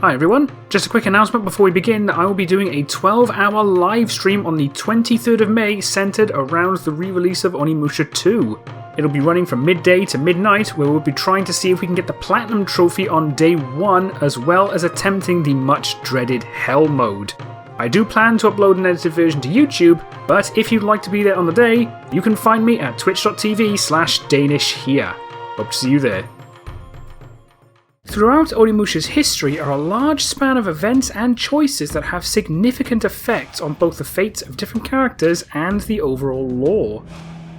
Hi everyone, just a quick announcement before we begin that I will be doing a 12-hour live stream on the 23rd of May centred around the re-release of Onimusha 2. It'll be running from midday to midnight, where we'll be trying to see if we can get the Platinum Trophy on day 1, as well as attempting the much dreaded Hell mode. I do plan to upload an edited version to YouTube, but if you'd like to be there on the day, you can find me at twitch.tv/DanishHere. Hope to see you there. Throughout Onimusha's history are a large span of events and choices that have significant effects on both the fates of different characters and the overall lore.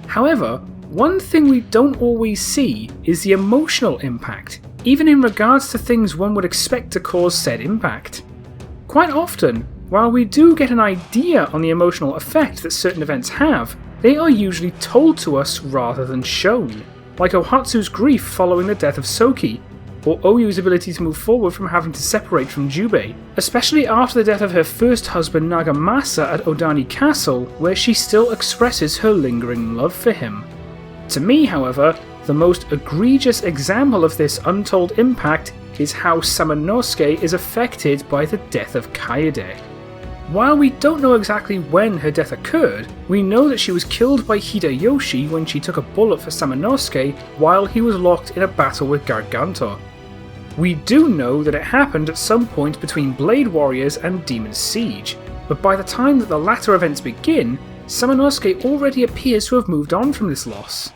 However, one thing we don't always see is the emotional impact, even in regards to things one would expect to cause said impact. Quite often, while we do get an idea on the emotional effect that certain events have, they are usually told to us rather than shown, like Ohatsu's grief following the death of Soki, or Oyu's ability to move forward from having to separate from Jubei, especially after the death of her first husband Nagamasa at Odani Castle, where she still expresses her lingering love for him. To me, however, the most egregious example of this untold impact is how Samanosuke is affected by the death of Kaede. While we don't know exactly when her death occurred, we know that she was killed by Hideyoshi when she took a bullet for Samanosuke while he was locked in a battle with Garganto. We do know that it happened at some point between Blade Warriors and Demon's Siege, but by the time that the latter events begin, Samanosuke already appears to have moved on from this loss.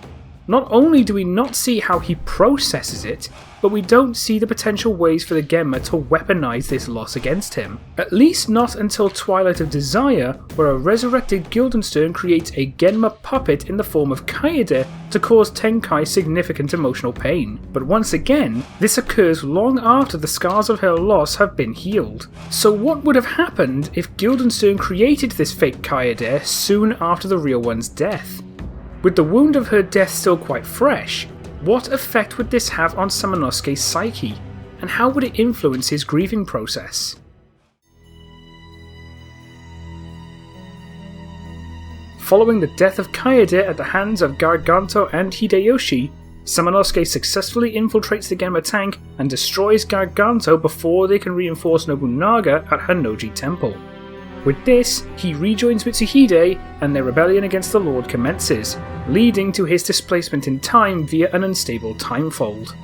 Not only do we not see how he processes it, but we don't see the potential ways for the Genma to weaponize this loss against him. At least not until Twilight of Desire, where a resurrected Guildenstern creates a Genma Puppet in the form of Kaede to cause Tenkai significant emotional pain. But once again, this occurs long after the scars of her loss have been healed. So what would have happened if Guildenstern created this fake Kaede soon after the real one's death? With the wound of her death still quite fresh, what effect would this have on Samanosuke's psyche, and how would it influence his grieving process? Following the death of Kaede at the hands of Garganto and Hideyoshi, Samanosuke successfully infiltrates the Genma tank and destroys Garganto before they can reinforce Nobunaga at Hanoji Temple. With this, he rejoins Mitsuhide and their rebellion against the Lord commences, leading to his displacement in time via an unstable timefold.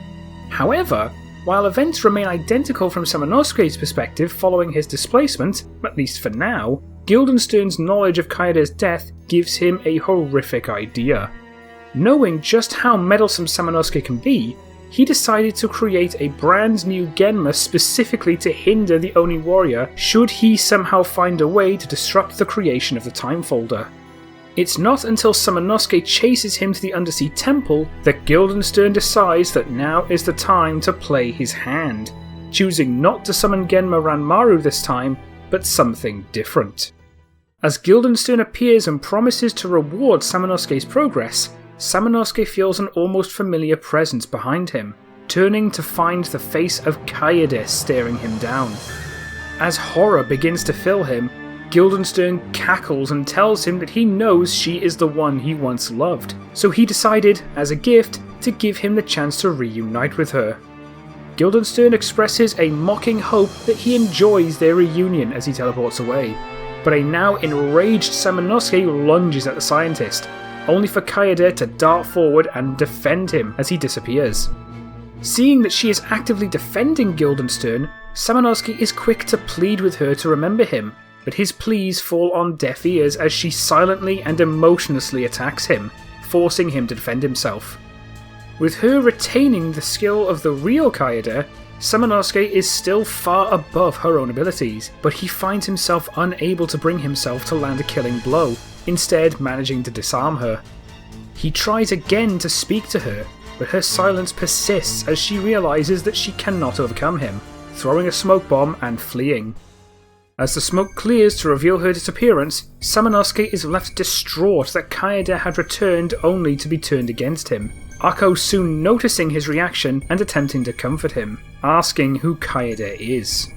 However, while events remain identical from Samanosuke's perspective following his displacement, at least for now, Guildenstern's knowledge of Kaede's death gives him a horrific idea. Knowing just how meddlesome Samanosuke can be, he decided to create a brand new Genma specifically to hinder the Oni warrior should he somehow find a way to disrupt the creation of the Time Folder. It's not until Samanosuke chases him to the Undersea Temple that Guildenstern decides that now is the time to play his hand, choosing not to summon Genma Ranmaru this time, but something different. As Guildenstern appears and promises to reward Samanosuke's progress, Samanosuke feels an almost familiar presence behind him, turning to find the face of Kaede staring him down. As horror begins to fill him, Guildenstern cackles and tells him that he knows she is the one he once loved, so he decided, as a gift, to give him the chance to reunite with her. Guildenstern expresses a mocking hope that he enjoys their reunion as he teleports away, but a now enraged Samanosuke lunges at the scientist, only for Kaede to dart forward and defend him as he disappears. Seeing that she is actively defending Guildenstern, Samanosuke is quick to plead with her to remember him, but his pleas fall on deaf ears as she silently and emotionlessly attacks him, forcing him to defend himself. With her retaining the skill of the real Kaede, Samanosuke is still far above her own abilities, but he finds himself unable to bring himself to land a killing blow, instead managing to disarm her. He tries again to speak to her, but her silence persists as she realises that she cannot overcome him, throwing a smoke bomb and fleeing. As the smoke clears to reveal her disappearance, Samanosuke is left distraught that Kaede had returned only to be turned against him, Akko soon noticing his reaction and attempting to comfort him, asking who Kaede is.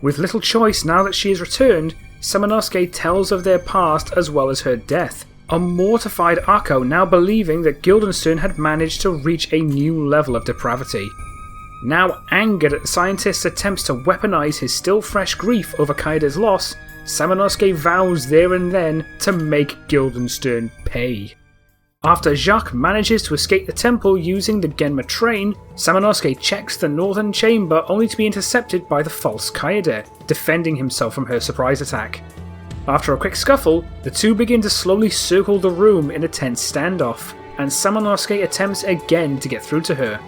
With little choice now that she has returned, Samanosuke tells of their past as well as her death, a mortified Akko now believing that Guildenstern had managed to reach a new level of depravity. Now angered at the scientist's attempts to weaponize his still fresh grief over Kaede's loss, Samanosuke vows there and then to make Guildenstern pay. After Jacques manages to escape the temple using the Genma train, Samanosuke checks the northern chamber only to be intercepted by the false Kaede, defending himself from her surprise attack. After a quick scuffle, the two begin to slowly circle the room in a tense standoff, and Samanosuke attempts again to get through to her.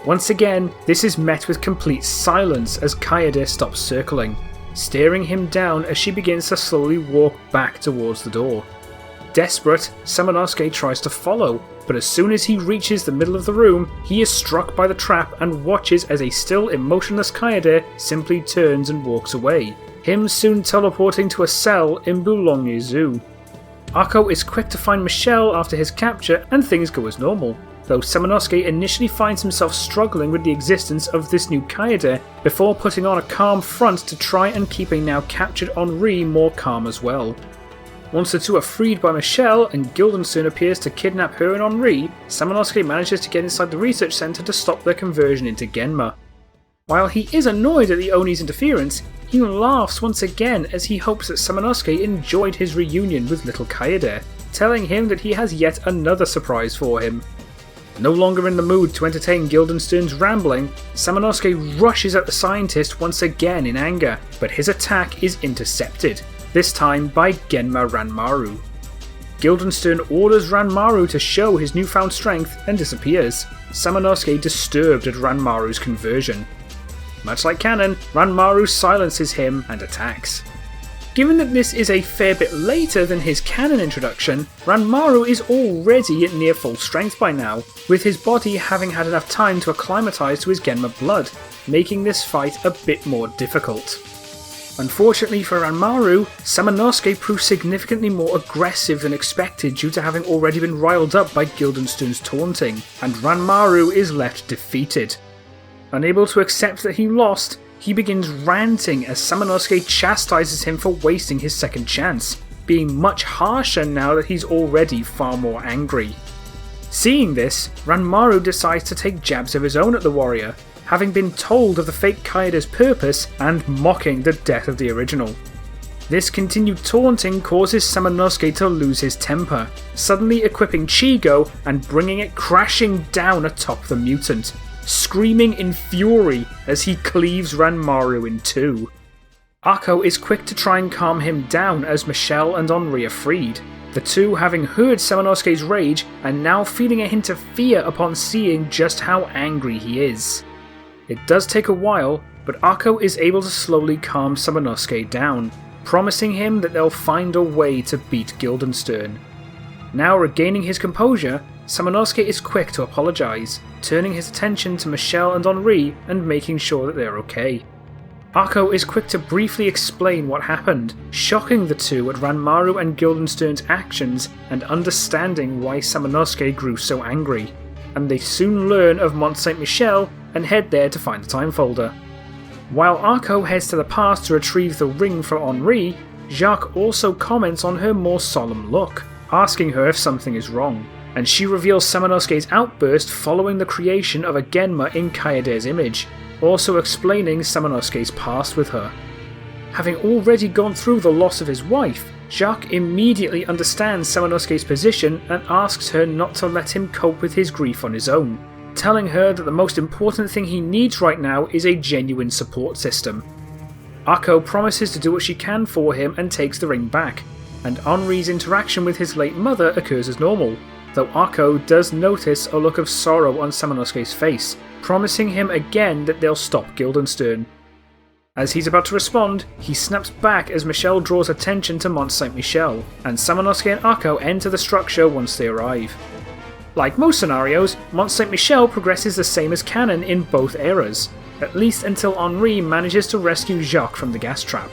Once again, this is met with complete silence as Kaede stops circling, staring him down as she begins to slowly walk back towards the door. Desperate, Samanosuke tries to follow, but as soon as he reaches the middle of the room, he is struck by the trap and watches as a still emotionless Kaede simply turns and walks away, him soon teleporting to a cell in Boulogne Zoo. Akko is quick to find Michelle after his capture and things go as normal, though Samanosuke initially finds himself struggling with the existence of this new Kaede before putting on a calm front to try and keep a now captured Henri more calm as well. Once the two are freed by Michelle and Guildenstern appears to kidnap her and Henri, Samanosuke manages to get inside the research centre to stop their conversion into Genma. While he is annoyed at the Oni's interference, he laughs once again as he hopes that Samanosuke enjoyed his reunion with little Kaede, telling him that he has yet another surprise for him. No longer in the mood to entertain Guildenstern's rambling, Samanosuke rushes at the scientist once again in anger, but his attack is intercepted, this time by Genma Ranmaru. Guildenstern orders Ranmaru to show his newfound strength and disappears, Samanosuke disturbed at Ranmaru's conversion. Much like canon, Ranmaru silences him and attacks. Given that this is a fair bit later than his canon introduction, Ranmaru is already at near full strength by now, with his body having had enough time to acclimatise to his Genma blood, making this fight a bit more difficult. Unfortunately for Ranmaru, Samanosuke proves significantly more aggressive than expected due to having already been riled up by Guildenstern's taunting, and Ranmaru is left defeated. Unable to accept that he lost, he begins ranting as Samanosuke chastises him for wasting his second chance, being much harsher now that he's already far more angry. Seeing this, Ranmaru decides to take jabs of his own at the warrior, having been told of the fake Kaede's purpose and mocking the death of the original. This continued taunting causes Samanosuke to lose his temper, suddenly equipping Chigo and bringing it crashing down atop the mutant, screaming in fury as he cleaves Ranmaru in two. Akko is quick to try and calm him down as Michelle and Henri are freed, the two having heard Samanosuke's rage and now feeling a hint of fear upon seeing just how angry he is. It does take a while, but Akko is able to slowly calm Samanosuke down, promising him that they'll find a way to beat Guildenstern. Now regaining his composure, Samanosuke is quick to apologise, turning his attention to Michelle and Henri and making sure that they're okay. Akko is quick to briefly explain what happened, shocking the two at Ranmaru and Guildenstern's actions and understanding why Samanosuke grew so angry, and they soon learn of Mont Saint-Michel and head there to find the time folder. While Akko heads to the past to retrieve the ring from Henri, Jacques also comments on her more solemn look, asking her if something is wrong, and she reveals Samanosuke's outburst following the creation of a Genma in Kaede's image, also explaining Samanosuke's past with her. Having already gone through the loss of his wife, Jacques immediately understands Samanosuke's position and asks her not to let him cope with his grief on his own, telling her that the most important thing he needs right now is a genuine support system. Akko promises to do what she can for him and takes the ring back, and Henri's interaction with his late mother occurs as normal, though Akko does notice a look of sorrow on Samanosuke's face, promising him again that they'll stop Guildenstern. As he's about to respond, he snaps back as Michelle draws attention to Mont Saint-Michel, and Samanosuke and Akko enter the structure once they arrive. Like most scenarios, Mont Saint-Michel progresses the same as canon in both eras, at least until Henri manages to rescue Jacques from the gas trap.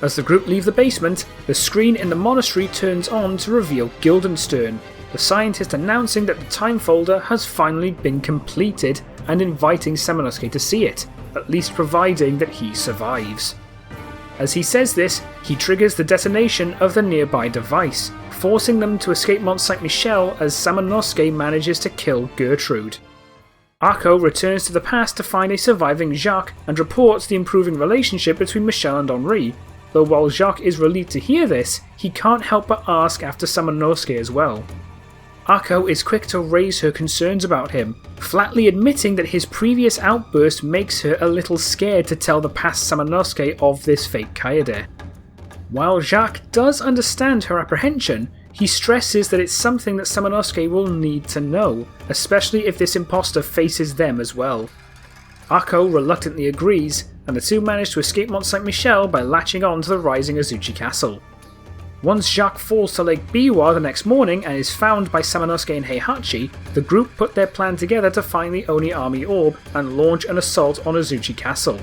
As the group leave the basement, the screen in the monastery turns on to reveal Guildenstern, the scientist announcing that the time folder has finally been completed and inviting Samanosuke to see it, at least providing that he survives. As he says this, he triggers the detonation of the nearby device, forcing them to escape Mont Saint-Michel as Samanosuke manages to kill Gertrude. Ako returns to the past to find a surviving Jacques and reports the improving relationship between Michelle and Henri, though while Jacques is relieved to hear this, he can't help but ask after Samanosuke as well. Ako is quick to raise her concerns about him, flatly admitting that his previous outburst makes her a little scared to tell the past Samanosuke of this fake Kaede. While Jacques does understand her apprehension, he stresses that it's something that Samanosuke will need to know, especially if this imposter faces them as well. Ako reluctantly agrees, and the two manage to escape Mont Saint-Michel by latching on to the rising Azuchi Castle. Once Jacques falls to Lake Biwa the next morning and is found by Samanosuke and Heihachi, the group put their plan together to find the Oni army orb and launch an assault on Azuchi Castle.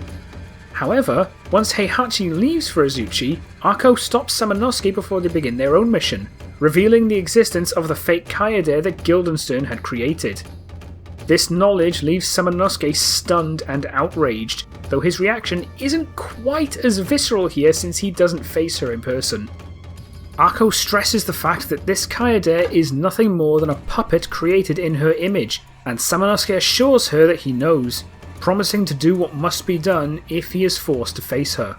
However, once Heihachi leaves for Azuchi, Ako stops Samanosuke before they begin their own mission, revealing the existence of the fake Kaede that Guildenstern had created. This knowledge leaves Samanosuke stunned and outraged, though his reaction isn't quite as visceral here since he doesn't face her in person. Ako stresses the fact that this Kaede is nothing more than a puppet created in her image, and Samanosuke assures her that he knows, promising to do what must be done if he is forced to face her.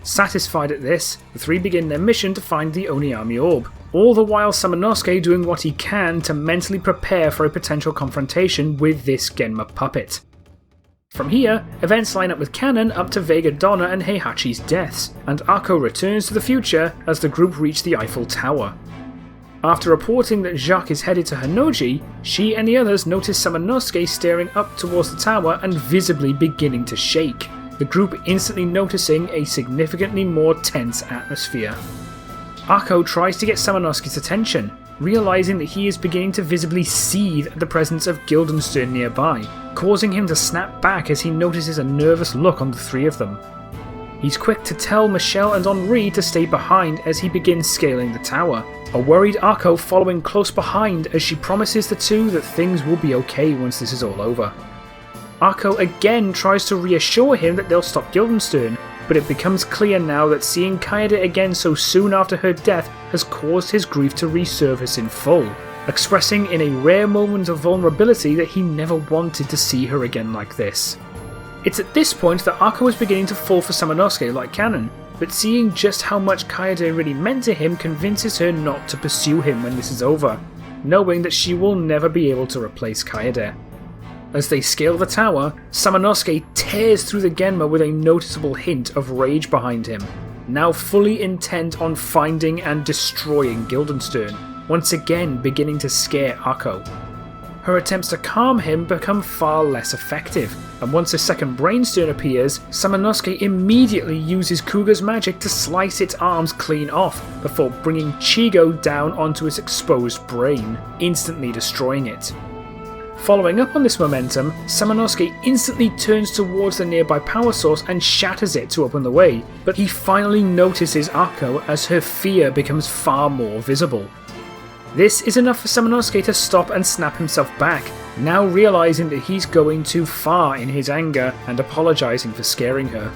Satisfied at this, the three begin their mission to find the Oni army orb, all the while Samanosuke doing what he can to mentally prepare for a potential confrontation with this Genma Puppet. From here, events line up with canon up to Vega Donna and Heihachi's deaths, and Ako returns to the future as the group reach the Eiffel Tower. After reporting that Jacques is headed to Hanoji, she and the others notice Samanosuke staring up towards the tower and visibly beginning to shake, the group instantly noticing a significantly more tense atmosphere. Ako tries to get Samanosuke's attention, realizing that he is beginning to visibly seethe at the presence of Guildenstern nearby, causing him to snap back as he notices a nervous look on the three of them. He's quick to tell Michelle and Henri to stay behind as he begins scaling the tower, a worried Ako following close behind as she promises the two that things will be okay once this is all over. Ako again tries to reassure him that they'll stop Guildenstern, but it becomes clear now that seeing Kaede again so soon after her death has caused his grief to resurface in full, expressing in a rare moment of vulnerability that he never wanted to see her again like this. It's at this point that Ako is beginning to fall for Samanosuke like canon, but seeing just how much Kaede really meant to him convinces her not to pursue him when this is over, knowing that she will never be able to replace Kaede. As they scale the tower, Samanosuke tears through the Genma with a noticeable hint of rage behind him, now fully intent on finding and destroying Guildenstern, once again beginning to scare Ako. Her attempts to calm him become far less effective, and once a second Brainstern appears, Samanosuke immediately uses Kuga's magic to slice its arms clean off, before bringing Chigo down onto its exposed brain, instantly destroying it. Following up on this momentum, Samanosuke instantly turns towards the nearby power source and shatters it to open the way, but he finally notices Ako as her fear becomes far more visible. This is enough for Samanosuke to stop and snap himself back, now realizing that he's going too far in his anger and apologizing for scaring her.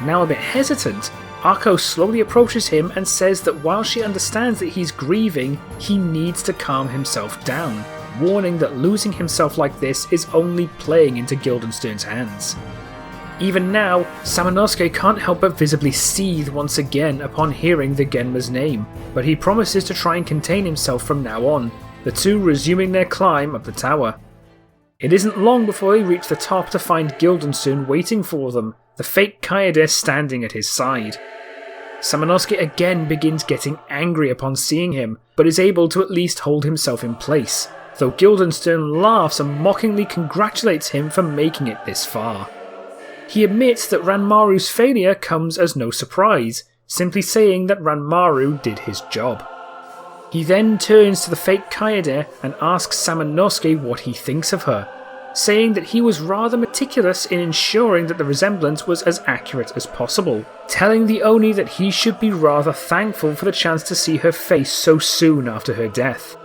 Now a bit hesitant, Ako slowly approaches him and says that while she understands that he's grieving, he needs to calm himself down, warning that losing himself like this is only playing into Guildenstern's hands. Even now, Samanosuke can't help but visibly seethe once again upon hearing the Genma's name, but he promises to try and contain himself from now on, the two resuming their climb up the tower. It isn't long before they reach the top to find Guildenstern waiting for them, the fake Kaede standing at his side. Samanosuke again begins getting angry upon seeing him, but is able to at least hold himself in place, though Guildenstern laughs and mockingly congratulates him for making it this far. He admits that Ranmaru's failure comes as no surprise, simply saying that Ranmaru did his job. He then turns to the fake Kaede and asks Samanosuke what he thinks of her, saying that he was rather meticulous in ensuring that the resemblance was as accurate as possible, telling the Oni that he should be rather thankful for the chance to see her face so soon after her death.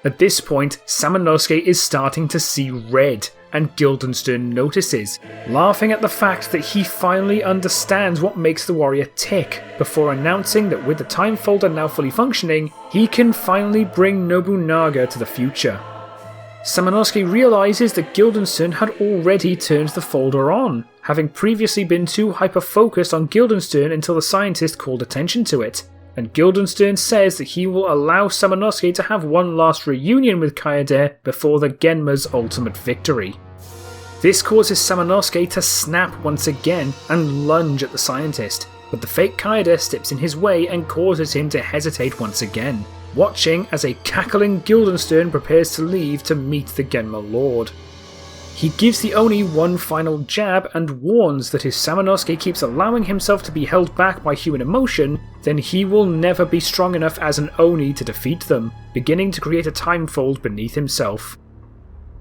At this point, Samanosuke is starting to see red, and Guildenstern notices, laughing at the fact that he finally understands what makes the warrior tick, before announcing that with the time folder now fully functioning, he can finally bring Nobunaga to the future. Samanosuke realises that Guildenstern had already turned the folder on, having previously been too hyper-focused on Guildenstern until the scientist called attention to it, and Guildenstern says that he will allow Samanosuke to have one last reunion with Kaede before the Genma's ultimate victory. This causes Samanosuke to snap once again and lunge at the scientist, but the fake Kaede steps in his way and causes him to hesitate once again, watching as a cackling Guildenstern prepares to leave to meet the Genma Lord. He gives the Oni one final jab and warns that if Samanosuke keeps allowing himself to be held back by human emotion, then he will never be strong enough as an Oni to defeat them, beginning to create a time fold beneath himself.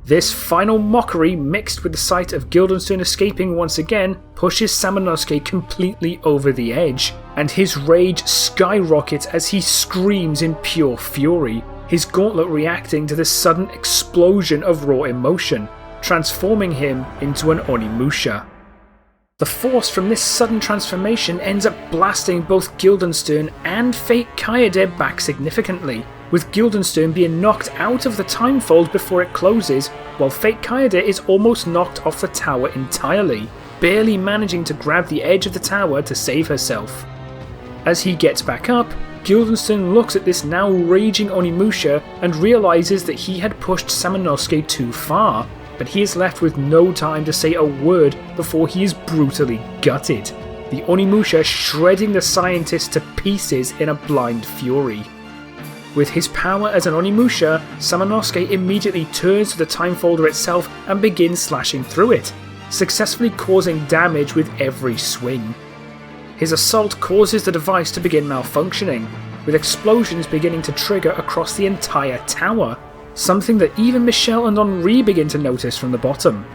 This final mockery, mixed with the sight of Guildenstern escaping once again, pushes Samanosuke completely over the edge, and his rage skyrockets as he screams in pure fury, his gauntlet reacting to this sudden explosion of raw emotion, transforming him into an Onimusha. The force from this sudden transformation ends up blasting both Guildenstern and fake Kaede back significantly, with Guildenstern being knocked out of the time fold before it closes, while fake Kaede is almost knocked off the tower entirely, barely managing to grab the edge of the tower to save herself. As he gets back up, Guildenstern looks at this now raging Onimusha and realises that he had pushed Samanosuke too far, but he is left with no time to say a word before he is brutally gutted, the Onimusha shredding the scientist to pieces in a blind fury. With his power as an Onimusha, Samanosuke immediately turns to the time folder itself and begins slashing through it, successfully causing damage with every swing. His assault causes the device to begin malfunctioning, with explosions beginning to trigger across the entire tower, something that even Michelle and Henri begin to notice from the bottom.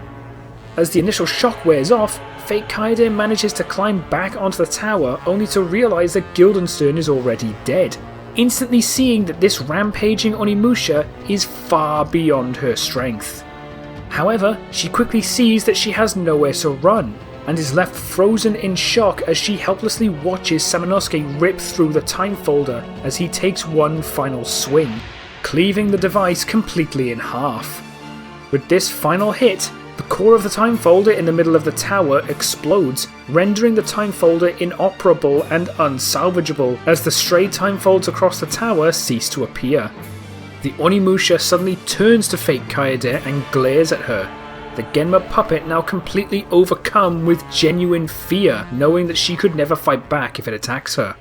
As the initial shock wears off, fake Kaede manages to climb back onto the tower only to realise that Guildenstern is already dead, instantly seeing that this rampaging Onimusha is far beyond her strength. However, she quickly sees that she has nowhere to run, and is left frozen in shock as she helplessly watches Samanosuke rip through the time folder as he takes one final swing, cleaving the device completely in half. With this final hit, the core of the time folder in the middle of the tower explodes, rendering the time folder inoperable and unsalvageable as the stray time folds across the tower cease to appear. The Onimusha suddenly turns to fake Kaede and glares at her, the Genma Puppet now completely overcome with genuine fear, knowing that she could never fight back if it attacks her.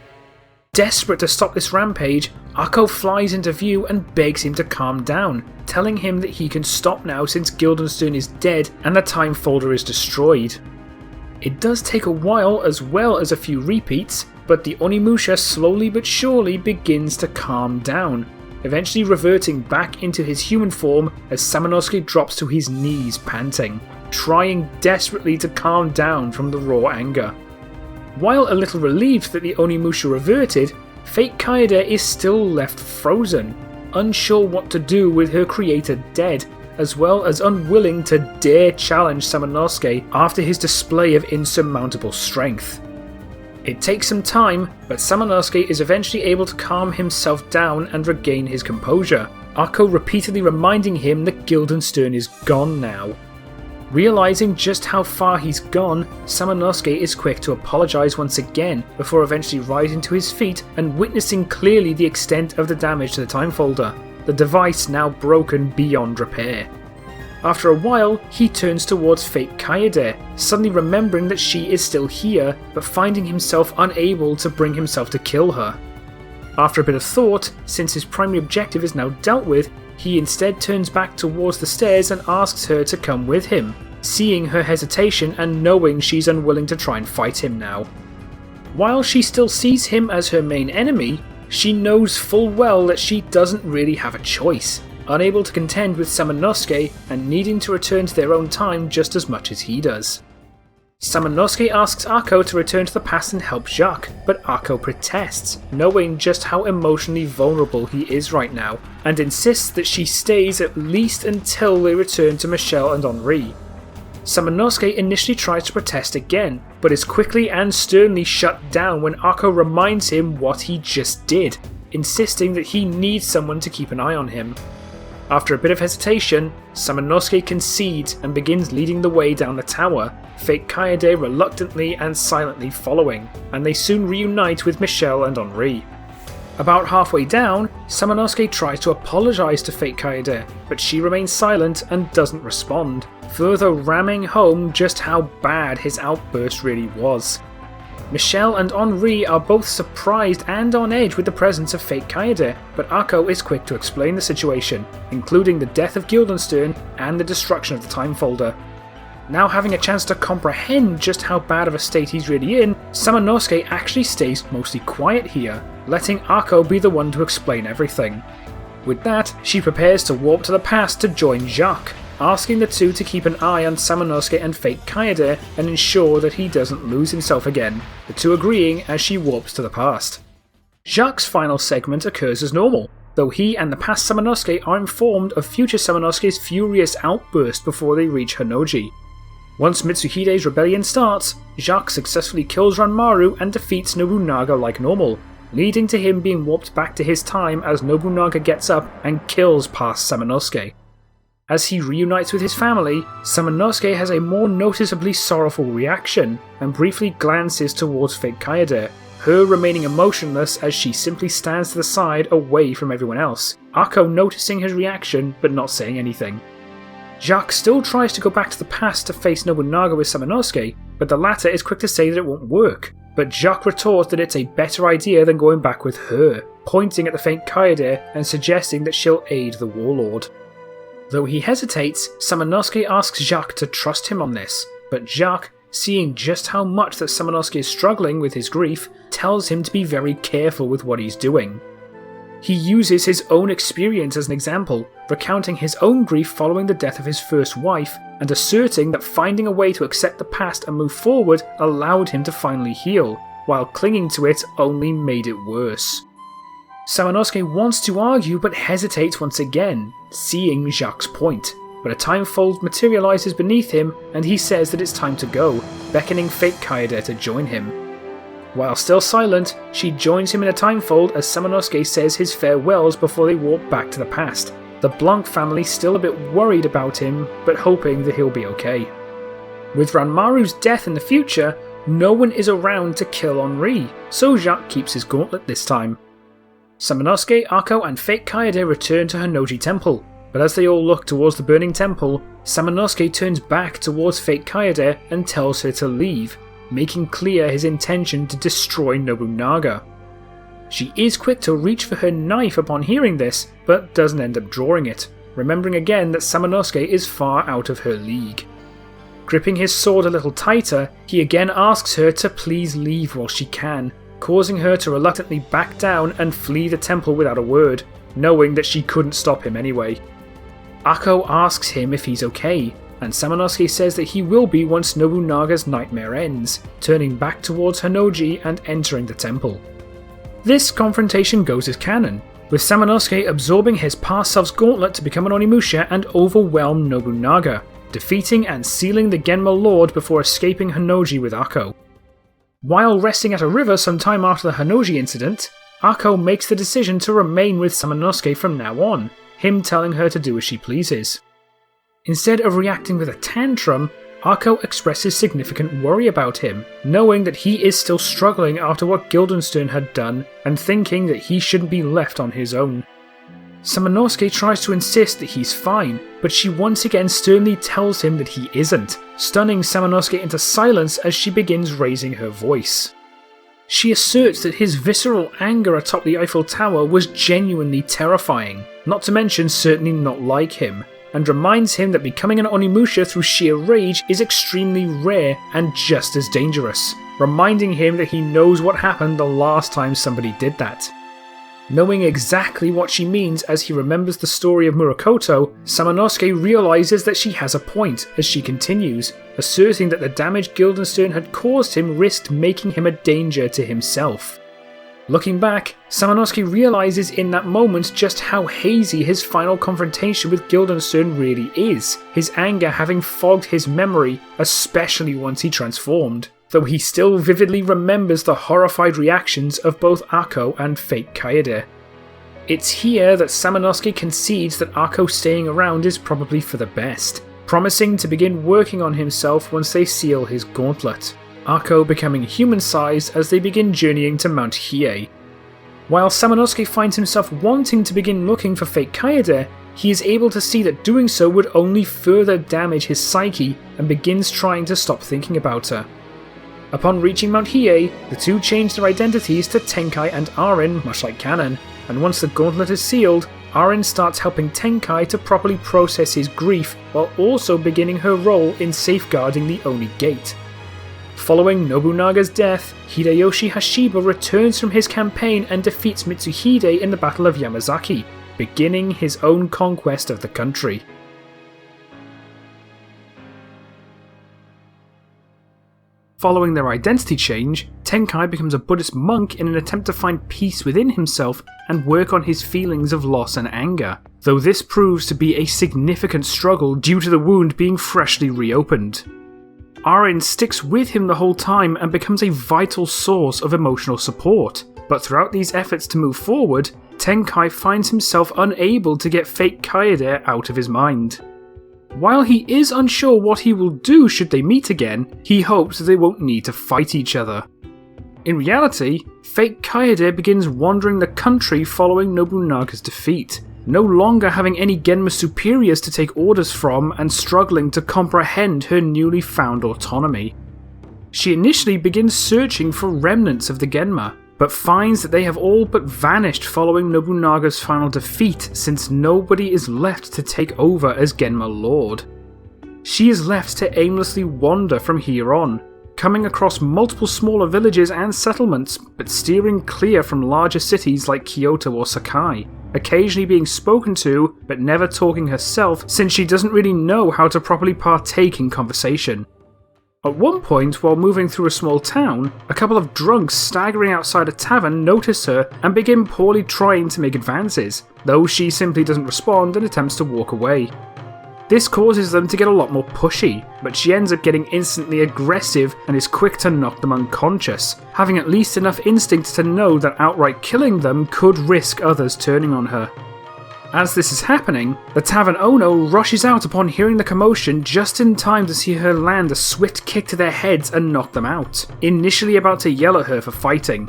Desperate to stop this rampage, Akko flies into view and begs him to calm down, telling him that he can stop now since Guildenstern is dead and the time folder is destroyed. It does take a while as well as a few repeats, but the Onimusha slowly but surely begins to calm down, eventually reverting back into his human form as Samanosuke drops to his knees panting, trying desperately to calm down from the raw anger. While a little relieved that the Onimusha reverted, fake Kaede is still left frozen, unsure what to do with her creator dead, as well as unwilling to dare challenge Samanosuke after his display of insurmountable strength. It takes some time, but Samanosuke is eventually able to calm himself down and regain his composure, Akko repeatedly reminding him that Guildenstern is gone now. Realising just how far he's gone, Samanosuke is quick to apologise once again before eventually rising to his feet and witnessing clearly the extent of the damage to the time folder, the device now broken beyond repair. After a while, he turns towards fake Kaede, suddenly remembering that she is still here, but finding himself unable to bring himself to kill her. After a bit of thought, since his primary objective is now dealt with, he instead turns back towards the stairs and asks her to come with him, seeing her hesitation and knowing she's unwilling to try and fight him now. While she still sees him as her main enemy, she knows full well that she doesn't really have a choice, unable to contend with Samanosuke and needing to return to their own time just as much as he does. Samanosuke asks Akko to return to the past and help Jacques, but Akko protests, knowing just how emotionally vulnerable he is right now, and insists that she stays at least until they return to Michelle and Henri. Samanosuke initially tries to protest again, but is quickly and sternly shut down when Akko reminds him what he just did, insisting that he needs someone to keep an eye on him. After a bit of hesitation, Samanosuke concedes and begins leading the way down the tower, fake Kaede reluctantly and silently following, and they soon reunite with Michelle and Henri. About halfway down, Samanosuke tries to apologise to fake Kaede, but she remains silent and doesn't respond, further ramming home just how bad his outburst really was. Michelle and Henri are both surprised and on edge with the presence of fake Kaede, but Akko is quick to explain the situation, including the death of Guildenstern and the destruction of the Time Folder. Now having a chance to comprehend just how bad of a state he's really in, Samanosuke actually stays mostly quiet here, letting Akko be the one to explain everything. With that, she prepares to warp to the past to join Jacques, asking the two to keep an eye on Samanosuke and fake Kaede and ensure that he doesn't lose himself again, the two agreeing as she warps to the past. Jacques' final segment occurs as normal, though he and the past Samanosuke are informed of future Samanosuke's furious outburst before they reach Honnouji. Once Mitsuhide's rebellion starts, Jacques successfully kills Ranmaru and defeats Nobunaga like normal, leading to him being warped back to his time as Nobunaga gets up and kills past Samanosuke. As he reunites with his family, Samanosuke has a more noticeably sorrowful reaction and briefly glances towards fake Kaede, her remaining emotionless as she simply stands to the side away from everyone else, Akko noticing his reaction but not saying anything. Jacques still tries to go back to the past to face Nobunaga with Samanosuke, but the latter is quick to say that it won't work, but Jacques retorts that it's a better idea than going back with her, pointing at the fake Kaede and suggesting that she'll aid the Warlord. Though he hesitates, Samanosuke asks Jacques to trust him on this, but Jacques, seeing just how much that Samanosuke is struggling with his grief, tells him to be very careful with what he's doing. He uses his own experience as an example, recounting his own grief following the death of his first wife, and asserting that finding a way to accept the past and move forward allowed him to finally heal, while clinging to it only made it worse. Samanosuke wants to argue but hesitates once again, seeing Jacques' point, but a time fold materialises beneath him and he says that it's time to go, beckoning fake Kaede to join him. While still silent, she joins him in a time fold as Samanosuke says his farewells before they walk back to the past, the Blanc family still a bit worried about him but hoping that he'll be okay. With Ranmaru's death in the future, no one is around to kill Henri, so Jacques keeps his gauntlet this time. Samanosuke, Akko and fake Kaede return to Honnouji Temple, but as they all look towards the burning temple, Samanosuke turns back towards fake Kaede and tells her to leave, making clear his intention to destroy Nobunaga. She is quick to reach for her knife upon hearing this, but doesn't end up drawing it, remembering again that Samanosuke is far out of her league. Gripping his sword a little tighter, he again asks her to please leave while she can, causing her to reluctantly back down and flee the temple without a word, knowing that she couldn't stop him anyway. Akko asks him if he's okay, and Samanosuke says that he will be once Nobunaga's nightmare ends, turning back towards Honnouji and entering the temple. This confrontation goes as canon, with Samanosuke absorbing his past self's gauntlet to become an Onimusha and overwhelm Nobunaga, defeating and sealing the Genma Lord before escaping Honnouji with Akko. While resting at a river some time after the Honnouji incident, Akko makes the decision to remain with Samanosuke from now on, him telling her to do as she pleases. Instead of reacting with a tantrum, Akko expresses significant worry about him, knowing that he is still struggling after what Guildenstern had done and thinking that he shouldn't be left on his own. Samanosuke tries to insist that he's fine, but she once again sternly tells him that he isn't, stunning Samanosuke into silence as she begins raising her voice. She asserts that his visceral anger atop the Eiffel Tower was genuinely terrifying, not to mention certainly not like him, and reminds him that becoming an Onimusha through sheer rage is extremely rare and just as dangerous, reminding him that he knows what happened the last time somebody did that. Knowing exactly what she means as he remembers the story of Murakoto, Samanosuke realises that she has a point as she continues, asserting that the damage Guildenstern had caused him risked making him a danger to himself. Looking back, Samanosuke realises in that moment just how hazy his final confrontation with Guildenstern really is, his anger having fogged his memory, especially once he transformed, though he still vividly remembers the horrified reactions of both Akko and fake Kaede. It's here that Samanosuke concedes that Akko staying around is probably for the best, promising to begin working on himself once they seal his gauntlet, Akko becoming human-sized as they begin journeying to Mount Hiei. While Samanosuke finds himself wanting to begin looking for fake Kaede, he is able to see that doing so would only further damage his psyche and begins trying to stop thinking about her. Upon reaching Mount Hiei, the two change their identities to Tenkai and Arin, much like canon, and once the gauntlet is sealed, Arin starts helping Tenkai to properly process his grief while also beginning her role in safeguarding the Oni Gate. Following Nobunaga's death, Hideyoshi Hashiba returns from his campaign and defeats Mitsuhide in the Battle of Yamazaki, beginning his own conquest of the country. Following their identity change, Tenkai becomes a Buddhist monk in an attempt to find peace within himself and work on his feelings of loss and anger, though this proves to be a significant struggle due to the wound being freshly reopened. Arin sticks with him the whole time and becomes a vital source of emotional support, but throughout these efforts to move forward, Tenkai finds himself unable to get fake Kaede out of his mind. While he is unsure what he will do should they meet again, he hopes that they won't need to fight each other. In reality, fake Kaede begins wandering the country following Nobunaga's defeat, no longer having any Genma superiors to take orders from and struggling to comprehend her newly found autonomy. She initially begins searching for remnants of the Genma, but finds that they have all but vanished following Nobunaga's final defeat since nobody is left to take over as Genma Lord. She is left to aimlessly wander from here on, coming across multiple smaller villages and settlements, but steering clear from larger cities like Kyoto or Sakai, occasionally being spoken to but never talking herself since she doesn't really know how to properly partake in conversation. At one point, while moving through a small town, a couple of drunks staggering outside a tavern notice her and begin poorly trying to make advances, though she simply doesn't respond and attempts to walk away. This causes them to get a lot more pushy, but she ends up getting instantly aggressive and is quick to knock them unconscious, having at least enough instinct to know that outright killing them could risk others turning on her. As this is happening, the tavern owner rushes out upon hearing the commotion just in time to see her land a swift kick to their heads and knock them out, initially about to yell at her for fighting.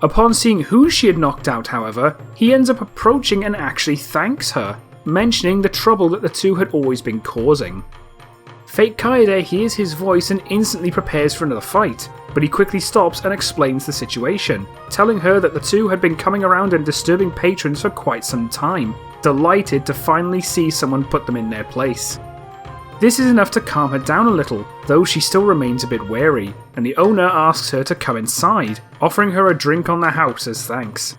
Upon seeing who she had knocked out, however, he ends up approaching and actually thanks her, mentioning the trouble that the two had always been causing. Fake Kaede hears his voice and instantly prepares for another fight, but he quickly stops and explains the situation, telling her that the two had been coming around and disturbing patrons for quite some time, delighted to finally see someone put them in their place. This is enough to calm her down a little, though she still remains a bit wary, and the owner asks her to come inside, offering her a drink on the house as thanks.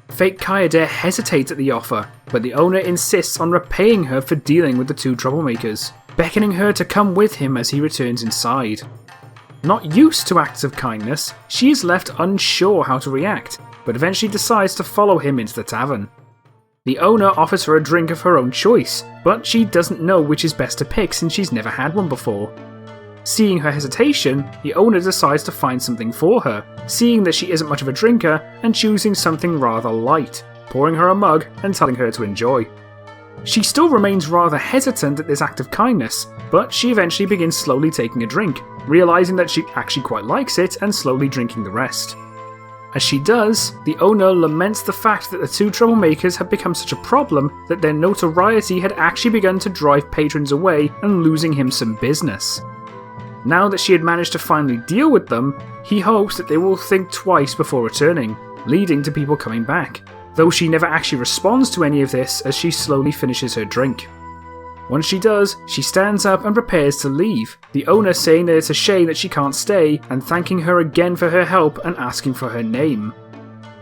Fake Kaede hesitates at the offer, but the owner insists on repaying her for dealing with the two troublemakers, beckoning her to come with him as he returns inside. Not used to acts of kindness, she is left unsure how to react, but eventually decides to follow him into the tavern. The owner offers her a drink of her own choice, but she doesn't know which is best to pick since she's never had one before. Seeing her hesitation, the owner decides to find something for her, seeing that she isn't much of a drinker and choosing something rather light, pouring her a mug and telling her to enjoy. She still remains rather hesitant at this act of kindness, but she eventually begins slowly taking a drink, realising that she actually quite likes it and slowly drinking the rest. As she does, the owner laments the fact that the two troublemakers had become such a problem that their notoriety had actually begun to drive patrons away and losing him some business. Now that she had managed to finally deal with them, he hopes that they will think twice before returning, leading to people coming back, though she never actually responds to any of this as she slowly finishes her drink. Once she does, she stands up and prepares to leave, the owner saying that it's a shame that she can't stay and thanking her again for her help and asking for her name.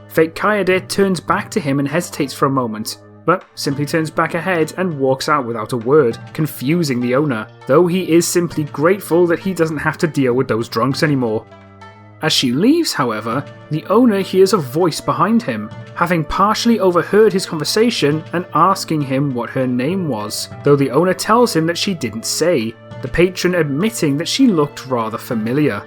Fake Kaede turns back to him and hesitates for a moment, but simply turns back ahead and walks out without a word, confusing the owner, though he is simply grateful that he doesn't have to deal with those drunks anymore. As she leaves, however, the owner hears a voice behind him, having partially overheard his conversation and asking him what her name was, though the owner tells him that she didn't say, the patron admitting that she looked rather familiar.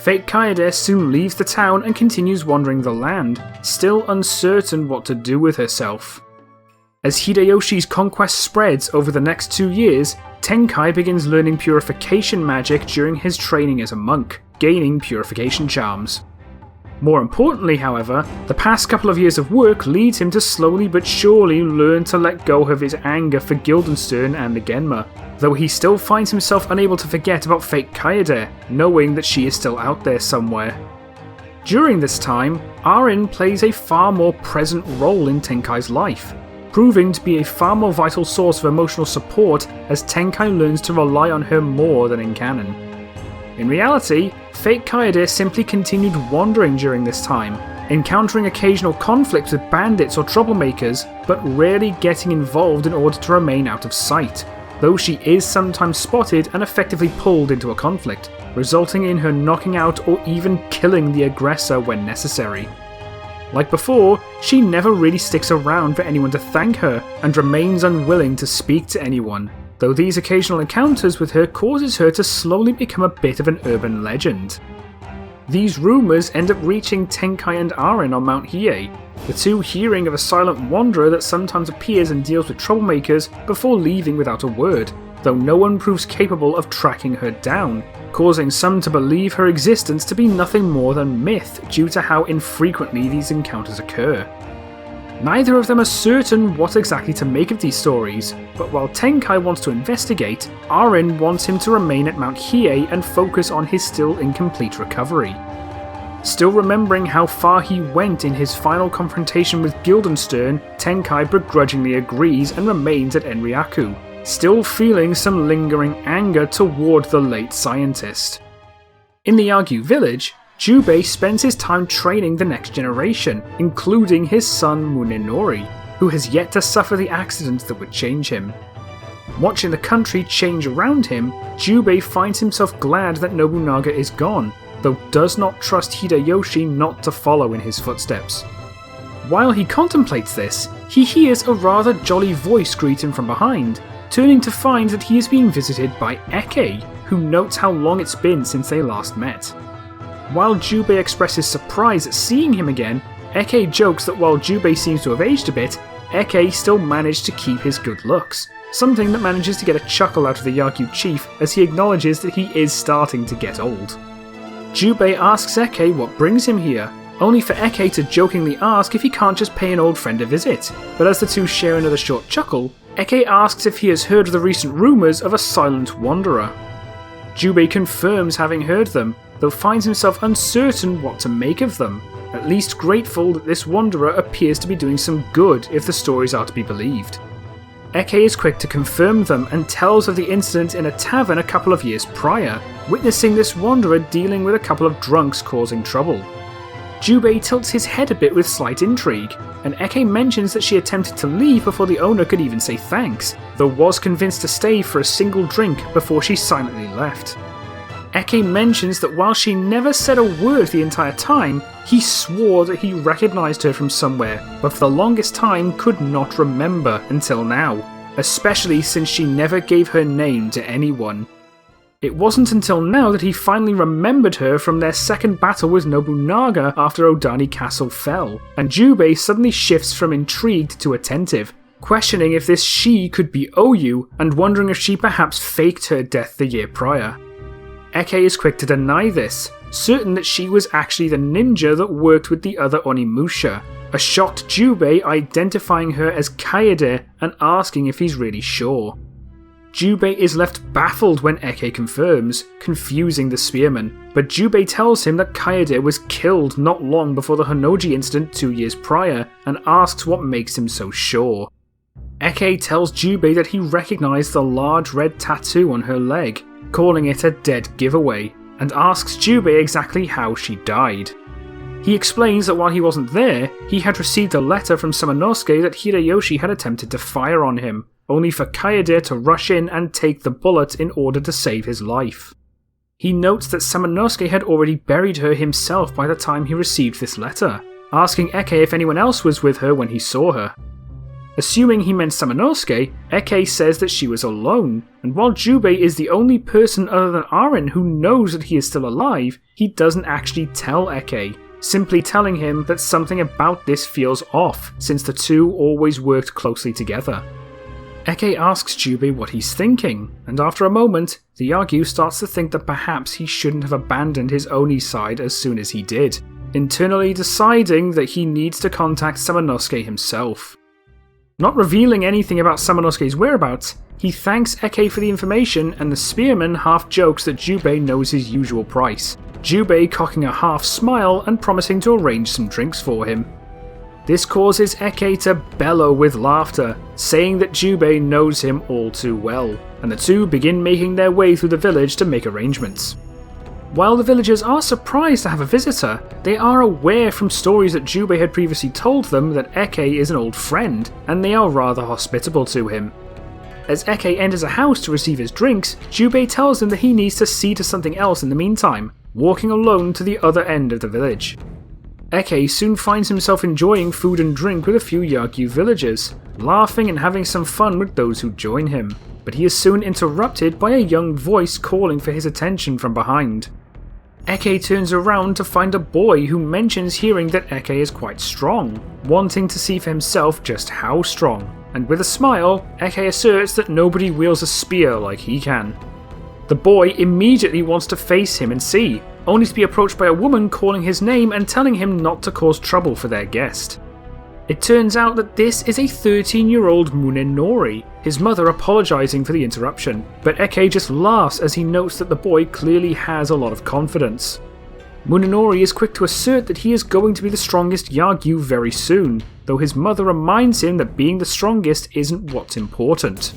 Fate Kaede soon leaves the town and continues wandering the land, still uncertain what to do with herself. As Hideyoshi's conquest spreads over the next 2 years, Tenkai begins learning purification magic during his training as a monk, gaining purification charms. More importantly, however, the past couple of years of work leads him to slowly but surely learn to let go of his anger for Guildenstern and the Genma, though he still finds himself unable to forget about Fate Kaede, knowing that she is still out there somewhere. During this time, Arin plays a far more present role in Tenkai's life, proving to be a far more vital source of emotional support as Tenkai learns to rely on her more than in canon. In reality, Fate Kaede simply continued wandering during this time, encountering occasional conflicts with bandits or troublemakers, but rarely getting involved in order to remain out of sight, though she is sometimes spotted and effectively pulled into a conflict, resulting in her knocking out or even killing the aggressor when necessary. Like before, she never really sticks around for anyone to thank her, and remains unwilling to speak to anyone, though these occasional encounters with her causes her to slowly become a bit of an urban legend. These rumours end up reaching Tenkai and Arin on Mount Hiei, the two hearing of a silent wanderer that sometimes appears and deals with troublemakers before leaving without a word, though no one proves capable of tracking her down, causing some to believe her existence to be nothing more than myth due to how infrequently these encounters occur. Neither of them are certain what exactly to make of these stories, but while Tenkai wants to investigate, Arin wants him to remain at Mount Hiei and focus on his still incomplete recovery. Still remembering how far he went in his final confrontation with Guildenstern, Tenkai begrudgingly agrees and remains at Enryaku, still feeling some lingering anger toward the late scientist. In the Yagyu village, Jubei spends his time training the next generation, including his son Munenori, who has yet to suffer the accident that would change him. Watching the country change around him, Jubei finds himself glad that Nobunaga is gone, though does not trust Hideyoshi not to follow in his footsteps. While he contemplates this, he hears a rather jolly voice greet him from behind, turning to find that he is being visited by Eke, who notes how long it's been since they last met. While Jubei expresses surprise at seeing him again, Eke jokes that while Jubei seems to have aged a bit, Eke still managed to keep his good looks, something that manages to get a chuckle out of the Yagyu chief as he acknowledges that he is starting to get old. Jubei asks Eke what brings him here, only for Eke to jokingly ask if he can't just pay an old friend a visit, but as the two share another short chuckle, Eke asks if he has heard of the recent rumours of a silent wanderer. Jubei confirms having heard them, though finds himself uncertain what to make of them, at least grateful that this wanderer appears to be doing some good if the stories are to be believed. Eke is quick to confirm them and tells of the incident in a tavern a couple of years prior, witnessing this wanderer dealing with a couple of drunks causing trouble. Jubei tilts his head a bit with slight intrigue, and Eke mentions that she attempted to leave before the owner could even say thanks, though was convinced to stay for a single drink before she silently left. Eke mentions that while she never said a word the entire time, he swore that he recognised her from somewhere, but for the longest time could not remember until now, especially since she never gave her name to anyone. It wasn't until now that he finally remembered her from their second battle with Nobunaga after Odani Castle fell, and Jubei suddenly shifts from intrigued to attentive, questioning if this she could be Oyu and wondering if she perhaps faked her death the year prior. Eke is quick to deny this, certain that she was actually the ninja that worked with the other Onimusha, a shocked Jubei identifying her as Kaede and asking if he's really sure. Jubei is left baffled when Eke confirms, confusing the spearman, but Jubei tells him that Kaede was killed not long before the Honoji incident 2 years prior, and asks what makes him so sure. Eke tells Jubei that he recognised the large red tattoo on her leg, calling it a dead giveaway, and asks Jubei exactly how she died. He explains that while he wasn't there, he had received a letter from Samanosuke that Hideyoshi had attempted to fire on him, only for Kaede to rush in and take the bullet in order to save his life. He notes that Samanosuke had already buried her himself by the time he received this letter, asking Eke if anyone else was with her when he saw her. Assuming he meant Samanosuke, Eke says that she was alone, and while Jubei is the only person other than Aren who knows that he is still alive, he doesn't actually tell Eke, simply telling him that something about this feels off, since the two always worked closely together. Eke asks Jubei what he's thinking, and after a moment, the Yagyu starts to think that perhaps he shouldn't have abandoned his Oni side as soon as he did, internally deciding that he needs to contact Samanosuke himself. Not revealing anything about Samanosuke's whereabouts, he thanks Eke for the information, and the spearman half jokes that Jubei knows his usual price, Jubei cocking a half smile and promising to arrange some drinks for him. This causes Eke to bellow with laughter, saying that Jubei knows him all too well, and the two begin making their way through the village to make arrangements. While the villagers are surprised to have a visitor, they are aware from stories that Jubei had previously told them that Eke is an old friend, and they are rather hospitable to him. As Eke enters a house to receive his drinks, Jubei tells him that he needs to see to something else in the meantime, walking alone to the other end of the village. Eke soon finds himself enjoying food and drink with a few Yagyu villagers, laughing and having some fun with those who join him, but he is soon interrupted by a young voice calling for his attention from behind. Eke turns around to find a boy who mentions hearing that Eke is quite strong, wanting to see for himself just how strong, and with a smile, Eke asserts that nobody wields a spear like he can. The boy immediately wants to face him and see, only to be approached by a woman calling his name and telling him not to cause trouble for their guest. It turns out that this is a 13-year-old Munenori, his mother apologising for the interruption, but Eke just laughs as he notes that the boy clearly has a lot of confidence. Munenori is quick to assert that he is going to be the strongest Yagyu very soon, though his mother reminds him that being the strongest isn't what's important.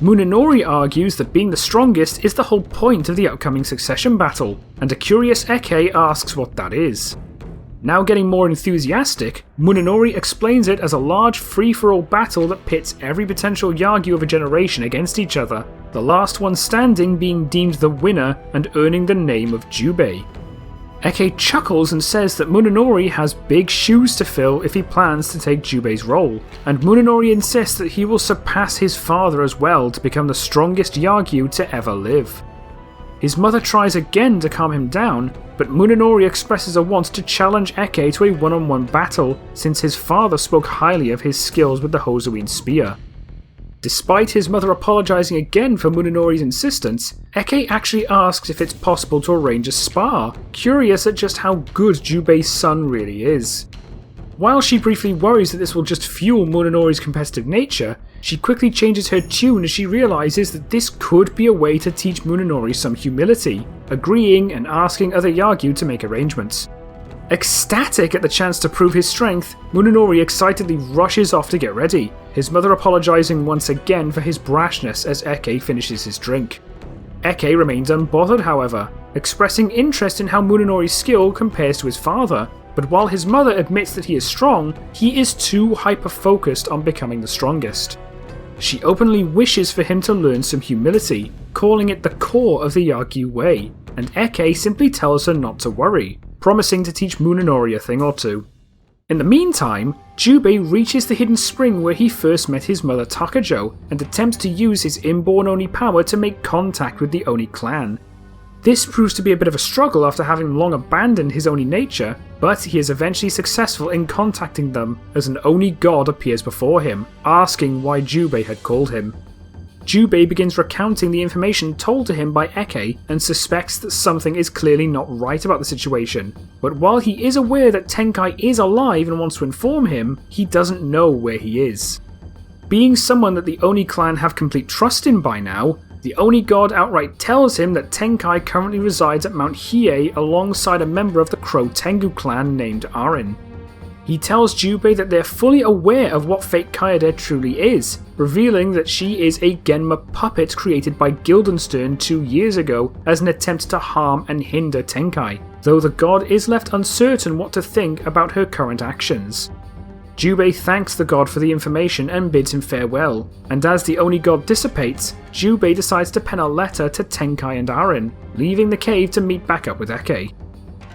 Munenori argues that being the strongest is the whole point of the upcoming succession battle, and a curious Eke asks what that is. Now getting more enthusiastic, Munenori explains it as a large free-for-all battle that pits every potential Yagyu of a generation against each other, the last one standing being deemed the winner and earning the name of Jubei. Eke chuckles and says that Munenori has big shoes to fill if he plans to take Jubei's role, and Munenori insists that he will surpass his father as well to become the strongest Yagyu to ever live. His mother tries again to calm him down, but Munenori expresses a want to challenge Eke to a one-on-one battle since his father spoke highly of his skills with the Hosoin spear. Despite his mother apologising again for Munenori's insistence, Eke actually asks if it's possible to arrange a spar, curious at just how good Jubei's son really is. While she briefly worries that this will just fuel Munenori's competitive nature, she quickly changes her tune as she realises that this could be a way to teach Munenori some humility, agreeing and asking other Yagyu to make arrangements. Ecstatic at the chance to prove his strength, Munenori excitedly rushes off to get ready, his mother apologising once again for his brashness as Eke finishes his drink. Eke remains unbothered, however, expressing interest in how Munenori's skill compares to his father, but while his mother admits that he is strong, he is too hyper-focused on becoming the strongest. She openly wishes for him to learn some humility, calling it the core of the Yagyu way, and Eke simply tells her not to worry, promising to teach Munenori a thing or two. In the meantime, Jubei reaches the hidden spring where he first met his mother Takajo and attempts to use his inborn Oni power to make contact with the Oni clan. This proves to be a bit of a struggle after having long abandoned his Oni nature, but he is eventually successful in contacting them as an Oni god appears before him, asking why Jubei had called him. Jubei begins recounting the information told to him by Eke and suspects that something is clearly not right about the situation, but while he is aware that Tenkai is alive and wants to inform him, he doesn't know where he is. Being someone that the Oni clan have complete trust in by now, the Oni god outright tells him that Tenkai currently resides at Mount Hiei alongside a member of the Crow Tengu clan named Aren. He tells Jubei that they're fully aware of what fate Kaede truly is, revealing that she is a Genma Puppet created by Guildenstern 2 years ago as an attempt to harm and hinder Tenkai, though the god is left uncertain what to think about her current actions. Jubei thanks the god for the information and bids him farewell, and as the Oni god dissipates, Jubei decides to pen a letter to Tenkai and Aren, leaving the cave to meet back up with Eke.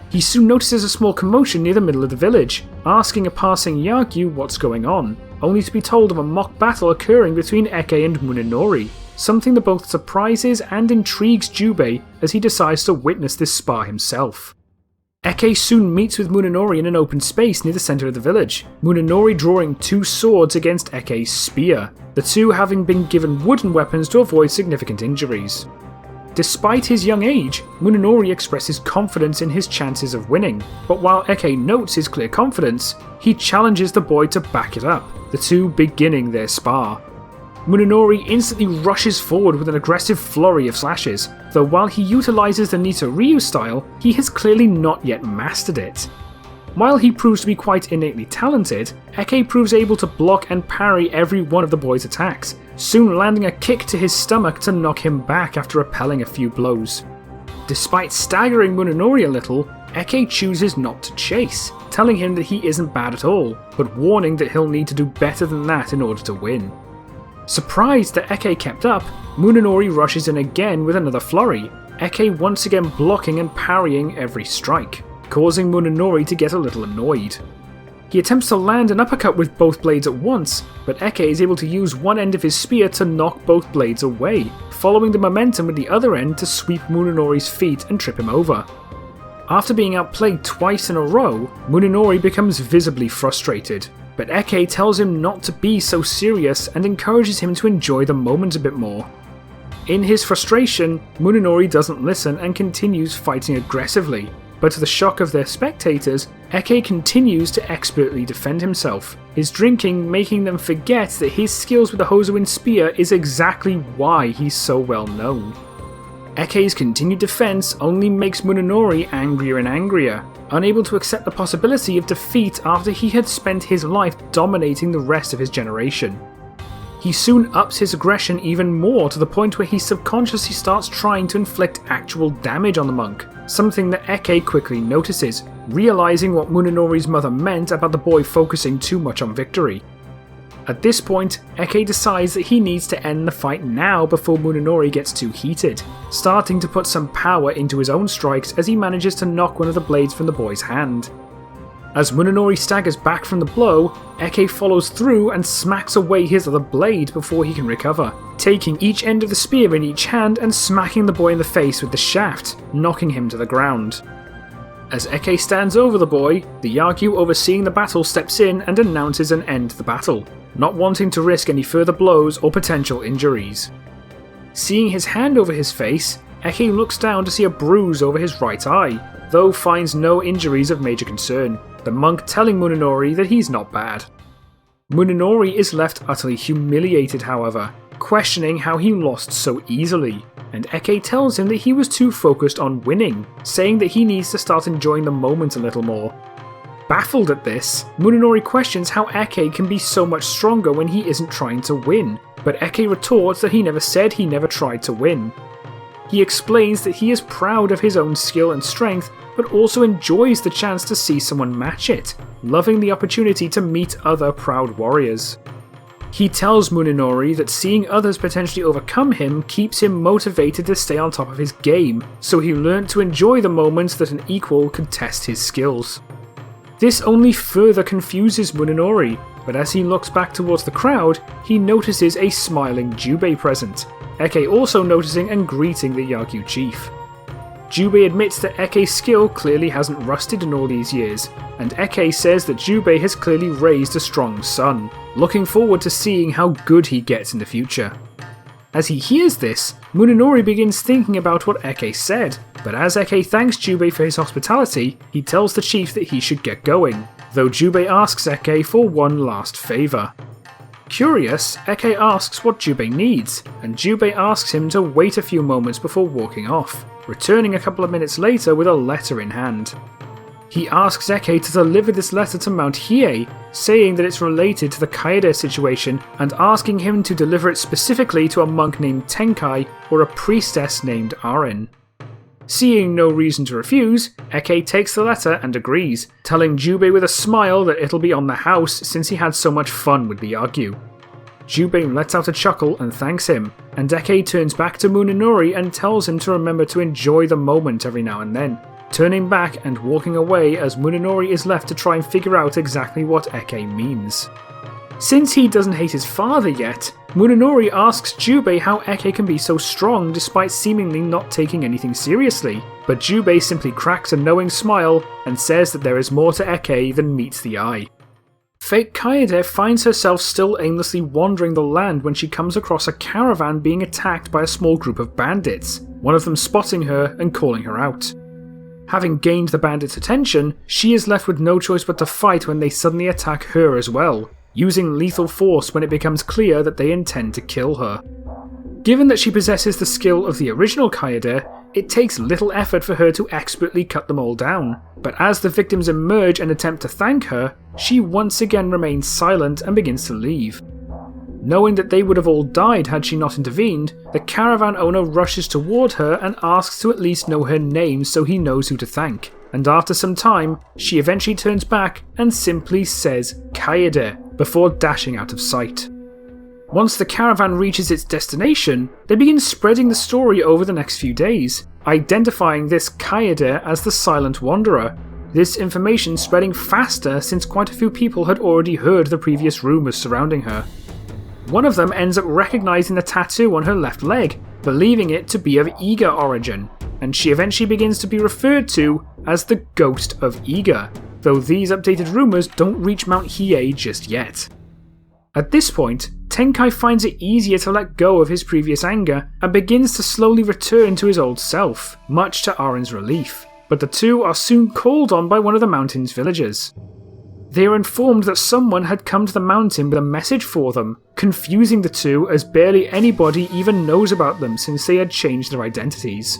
He soon notices a small commotion near the middle of the village, asking a passing Yagyu what's going on, only to be told of a mock battle occurring between Eke and Munenori, something that both surprises and intrigues Jubei as he decides to witness this spar himself. Eke soon meets with Munenori in an open space near the centre of the village, Munenori drawing 2 swords against Eke's spear, the two having been given wooden weapons to avoid significant injuries. Despite his young age, Munenori expresses confidence in his chances of winning, but while Eke notes his clear confidence, he challenges the boy to back it up, the two beginning their spar. Munenori instantly rushes forward with an aggressive flurry of slashes, though while he utilises the Nito Ryu style, he has clearly not yet mastered it. While he proves to be quite innately talented, Eke proves able to block and parry every one of the boy's attacks, soon landing a kick to his stomach to knock him back after repelling a few blows. Despite staggering Munenori a little, Eke chooses not to chase, telling him that he isn't bad at all, but warning that he'll need to do better than that in order to win. Surprised that Eke kept up, Munenori rushes in again with another flurry, Eke once again blocking and parrying every strike, causing Munenori to get a little annoyed. He attempts to land an uppercut with both blades at once, but Eke is able to use one end of his spear to knock both blades away, following the momentum with the other end to sweep Munenori's feet and trip him over. After being outplayed twice in a row, Munenori becomes visibly frustrated, but Eke tells him not to be so serious and encourages him to enjoy the moment a bit more. In his frustration, Munenori doesn't listen and continues fighting aggressively, but to the shock of their spectators, Eke continues to expertly defend himself, his drinking making them forget that his skills with the Hosoin spear is exactly why he's so well known. Eke's continued defense only makes Munenori angrier and angrier, unable to accept the possibility of defeat after he had spent his life dominating the rest of his generation. He soon ups his aggression even more to the point where he subconsciously starts trying to inflict actual damage on the monk, something that Eke quickly notices, realising what Munenori's mother meant about the boy focusing too much on victory. At this point, Eke decides that he needs to end the fight now before Munenori gets too heated, starting to put some power into his own strikes as he manages to knock one of the blades from the boy's hand. As Munenori staggers back from the blow, Eke follows through and smacks away his other blade before he can recover, taking each end of the spear in each hand and smacking the boy in the face with the shaft, knocking him to the ground. As Eke stands over the boy, the Yagyu overseeing the battle steps in and announces an end to the battle, not wanting to risk any further blows or potential injuries. Seeing his hand over his face, Eke looks down to see a bruise over his right eye, though finds no injuries of major concern, the monk telling Munenori that he's not bad. Munenori is left utterly humiliated, however, questioning how he lost so easily, and Eke tells him that he was too focused on winning, saying that he needs to start enjoying the moment a little more. Baffled at this, Munenori questions how Eke can be so much stronger when he isn't trying to win, but Eke retorts that he never said he never tried to win. He explains that he is proud of his own skill and strength, but also enjoys the chance to see someone match it, loving the opportunity to meet other proud warriors. He tells Munenori that seeing others potentially overcome him keeps him motivated to stay on top of his game, so he learned to enjoy the moments that an equal could test his skills. This only further confuses Munenori, but as he looks back towards the crowd, he notices a smiling Jubei present, Eke also noticing and greeting the Yagyu chief. Jubei admits that Eke's skill clearly hasn't rusted in all these years, and Eke says that Jubei has clearly raised a strong son, looking forward to seeing how good he gets in the future. As he hears this, Munenori begins thinking about what Eke said, but as Eke thanks Jubei for his hospitality, he tells the chief that he should get going, though Jubei asks Eke for one last favour. Curious, Eke asks what Jubei needs, and Jubei asks him to wait a few moments before walking off, returning a couple of minutes later with a letter in hand. He asks Eke to deliver this letter to Mount Hiei, saying that it's related to the Kaede situation and asking him to deliver it specifically to a monk named Tenkai or a priestess named Arin. Seeing no reason to refuse, Eke takes the letter and agrees, telling Jubei with a smile that it'll be on the house since he had so much fun with the Yagyu. Jubei lets out a chuckle and thanks him, and Eke turns back to Munenori and tells him to remember to enjoy the moment every now and then, turning back and walking away as Munenori is left to try and figure out exactly what Eke means. Since he doesn't hate his father yet, Munenori asks Jubei how Eke can be so strong despite seemingly not taking anything seriously, but Jubei simply cracks a knowing smile and says that there is more to Eke than meets the eye. Fake Kaede finds herself still aimlessly wandering the land when she comes across a caravan being attacked by a small group of bandits, one of them spotting her and calling her out. Having gained the bandits' attention, she is left with no choice but to fight when they suddenly attack her as well, using lethal force when it becomes clear that they intend to kill her. Given that she possesses the skill of the original Kaede, it takes little effort for her to expertly cut them all down, but as the victims emerge and attempt to thank her, she once again remains silent and begins to leave. Knowing that they would have all died had she not intervened, the caravan owner rushes toward her and asks to at least know her name so he knows who to thank, and after some time, she eventually turns back and simply says Kaede before dashing out of sight. Once the caravan reaches its destination, they begin spreading the story over the next few days, identifying this Kaede as the Silent Wanderer, this information spreading faster since quite a few people had already heard the previous rumours surrounding her. One of them ends up recognising the tattoo on her left leg, believing it to be of Iga origin, and she eventually begins to be referred to as the Ghost of Iga, though these updated rumours don't reach Mount Hiei just yet. At this point, Tenkai finds it easier to let go of his previous anger and begins to slowly return to his old self, much to Arin's relief, but the two are soon called on by one of the mountain's villagers. They are informed that someone had come to the mountain with a message for them, confusing the two as barely anybody even knows about them since they had changed their identities.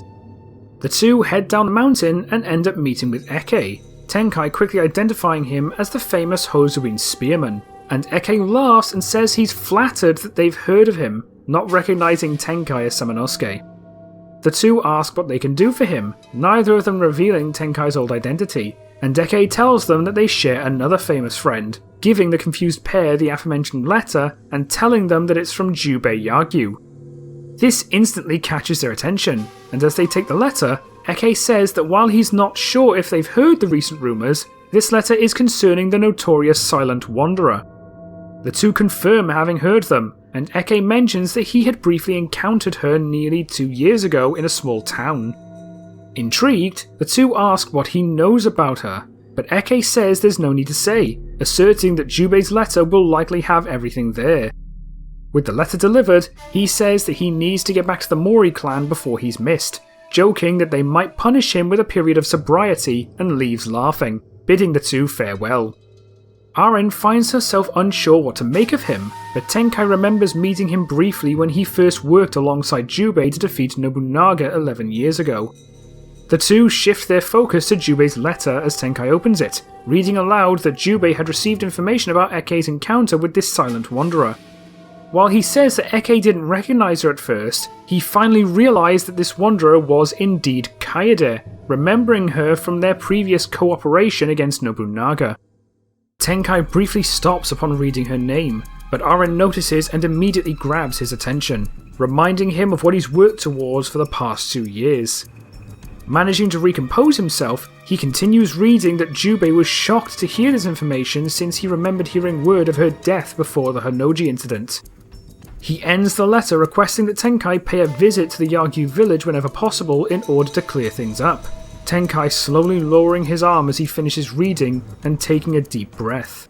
The two head down the mountain and end up meeting with Eke, Tenkai quickly identifying him as the famous Hozuin spearman, and Eke laughs and says he's flattered that they've heard of him, not recognizing Tenkai as Samanosuke. The two ask what they can do for him, neither of them revealing Tenkai's old identity, and Eke tells them that they share another famous friend, giving the confused pair the aforementioned letter and telling them that it's from Jubei Yagyu. This instantly catches their attention, and as they take the letter, Eke says that while he's not sure if they've heard the recent rumours, this letter is concerning the notorious Silent Wanderer. The two confirm having heard them, and Eke mentions that he had briefly encountered her nearly 2 years ago in a small town. Intrigued, the two ask what he knows about her, but Eke says there's no need to say, asserting that Jubei's letter will likely have everything there. With the letter delivered, he says that he needs to get back to the Mori clan before he's missed, joking that they might punish him with a period of sobriety, and leaves laughing, bidding the two farewell. Arin finds herself unsure what to make of him, but Tenkai remembers meeting him briefly when he first worked alongside Jubei to defeat Nobunaga 11 years ago. The two shift their focus to Jubei's letter as Tenkai opens it, reading aloud that Jubei had received information about Eke's encounter with this Silent Wanderer. While he says that Eke didn't recognise her at first, he finally realised that this wanderer was indeed Kaede, remembering her from their previous cooperation against Nobunaga. Tenkai briefly stops upon reading her name, but Arin notices and immediately grabs his attention, reminding him of what he's worked towards for the past 2 years. Managing to recompose himself, he continues reading that Jubei was shocked to hear this information since he remembered hearing word of her death before the Hanoji incident. He ends the letter requesting that Tenkai pay a visit to the Yagyu village whenever possible in order to clear things up, Tenkai slowly lowering his arm as he finishes reading and taking a deep breath.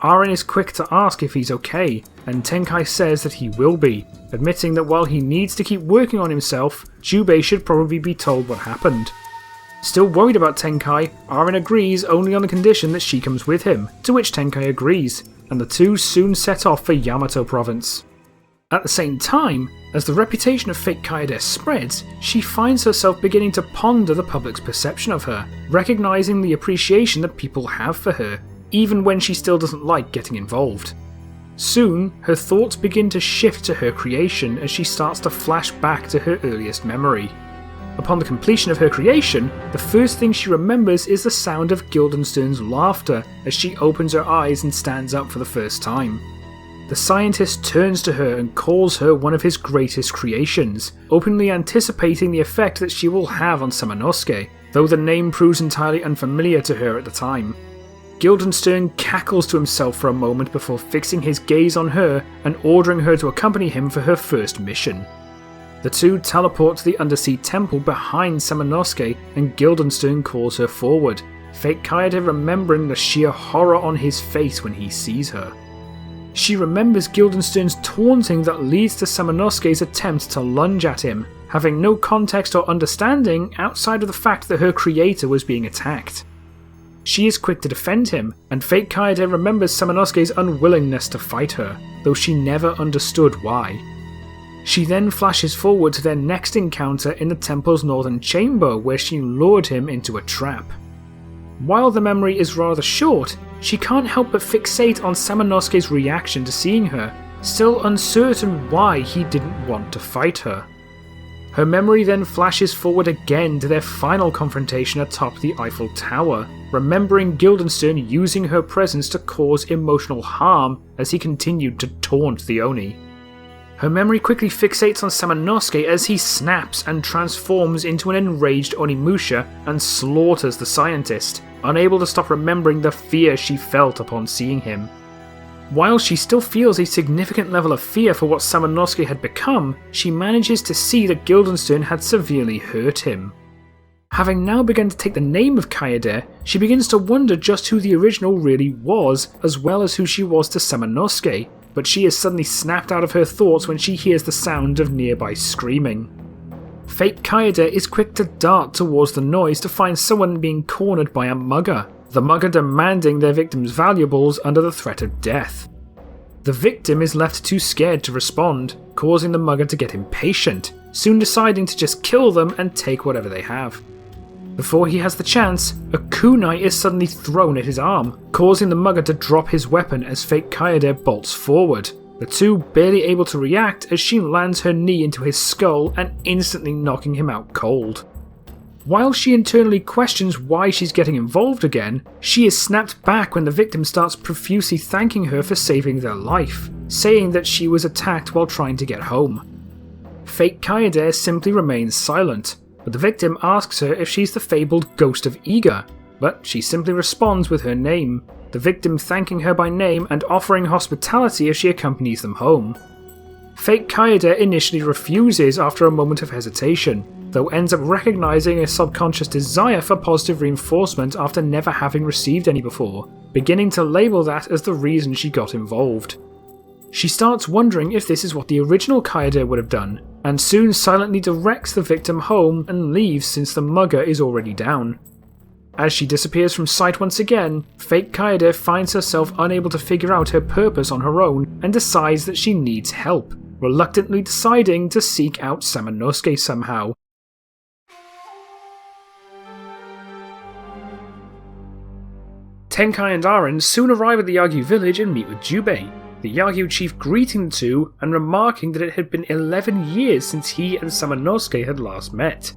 Arin is quick to ask if he's okay, and Tenkai says that he will be, admitting that while he needs to keep working on himself, Jubei should probably be told what happened. Still worried about Tenkai, Arin agrees only on the condition that she comes with him, to which Tenkai agrees, and the two soon set off for Yamato province. At the same time, as the reputation of fake Kaede spreads, she finds herself beginning to ponder the public's perception of her, recognising the appreciation that people have for her, even when she still doesn't like getting involved. Soon, her thoughts begin to shift to her creation as she starts to flash back to her earliest memory. Upon the completion of her creation, the first thing she remembers is the sound of Guildenstern's laughter as she opens her eyes and stands up for the first time. The scientist turns to her and calls her one of his greatest creations, openly anticipating the effect that she will have on Samanosuke, though the name proves entirely unfamiliar to her at the time. Guildenstern cackles to himself for a moment before fixing his gaze on her and ordering her to accompany him for her first mission. The two teleport to the undersea temple behind Samanosuke and Guildenstern calls her forward, Fate Kaede remembering the sheer horror on his face when he sees her. She remembers Guildenstern's taunting that leads to Samanosuke's attempt to lunge at him, having no context or understanding outside of the fact that her creator was being attacked. She is quick to defend him, and Fate Kaede remembers Samanosuke's unwillingness to fight her, though she never understood why. She then flashes forward to their next encounter in the temple's northern chamber where she lured him into a trap. While the memory is rather short, she can't help but fixate on Samanosuke's reaction to seeing her, still uncertain why he didn't want to fight her. Her memory then flashes forward again to their final confrontation atop the Eiffel Tower, remembering Guildenstern using her presence to cause emotional harm as he continued to taunt the Oni. Her memory quickly fixates on Samanosuke as he snaps and transforms into an enraged Onimusha and slaughters the scientist, unable to stop remembering the fear she felt upon seeing him. While she still feels a significant level of fear for what Samanosuke had become, she manages to see that Guildenstern had severely hurt him. Having now begun to take the name of Kaede, she begins to wonder just who the original really was, as well as who she was to Samanosuke, but she is suddenly snapped out of her thoughts when she hears the sound of nearby screaming. Fate Kaede is quick to dart towards the noise to find someone being cornered by a mugger, the mugger demanding their victim's valuables under the threat of death. The victim is left too scared to respond, causing the mugger to get impatient, soon deciding to just kill them and take whatever they have. Before he has the chance, a kunai is suddenly thrown at his arm, causing the mugger to drop his weapon as Fate Kaede bolts forward, the two barely able to react as she lands her knee into his skull and instantly knocking him out cold. While she internally questions why she's getting involved again, she is snapped back when the victim starts profusely thanking her for saving their life, saying that she was attacked while trying to get home. Fate Kaede simply remains silent, but the victim asks her if she's the fabled Ghost of Iga, but she simply responds with her name, the victim thanking her by name and offering hospitality if she accompanies them home. Fate Kaede initially refuses after a moment of hesitation, though ends up recognizing a subconscious desire for positive reinforcement after never having received any before, beginning to label that as the reason she got involved. She starts wondering if this is what the original Kaede would have done, and soon silently directs the victim home and leaves since the mugger is already down. As she disappears from sight once again, Fate Kaede finds herself unable to figure out her purpose on her own and decides that she needs help, reluctantly deciding to seek out Samanosuke somehow. Tenkai and Aren soon arrive at the Yagyu village and meet with Jubei, the Yagyu chief greeting the two and remarking that it had been 11 years since he and Samanosuke had last met.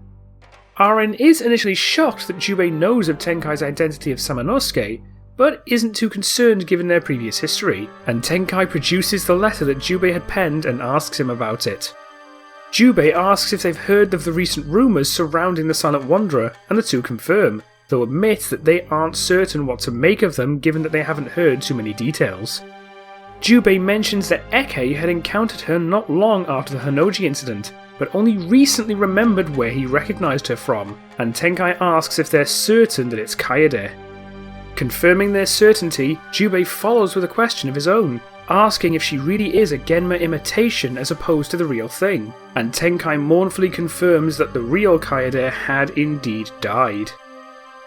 Aren is initially shocked that Jubei knows of Tenkai's identity of Samanosuke, but isn't too concerned given their previous history, and Tenkai produces the letter that Jubei had penned and asks him about it. Jubei asks if they've heard of the recent rumours surrounding the Silent Wanderer, and the two confirm, though admit that they aren't certain what to make of them given that they haven't heard too many details. Jubei mentions that Eke had encountered her not long after the Hanoji incident, but only recently remembered where he recognised her from, and Tenkai asks if they're certain that it's Kaede. Confirming their certainty, Jubei follows with a question of his own, asking if she really is a Genma imitation as opposed to the real thing, and Tenkai mournfully confirms that the real Kaede had indeed died.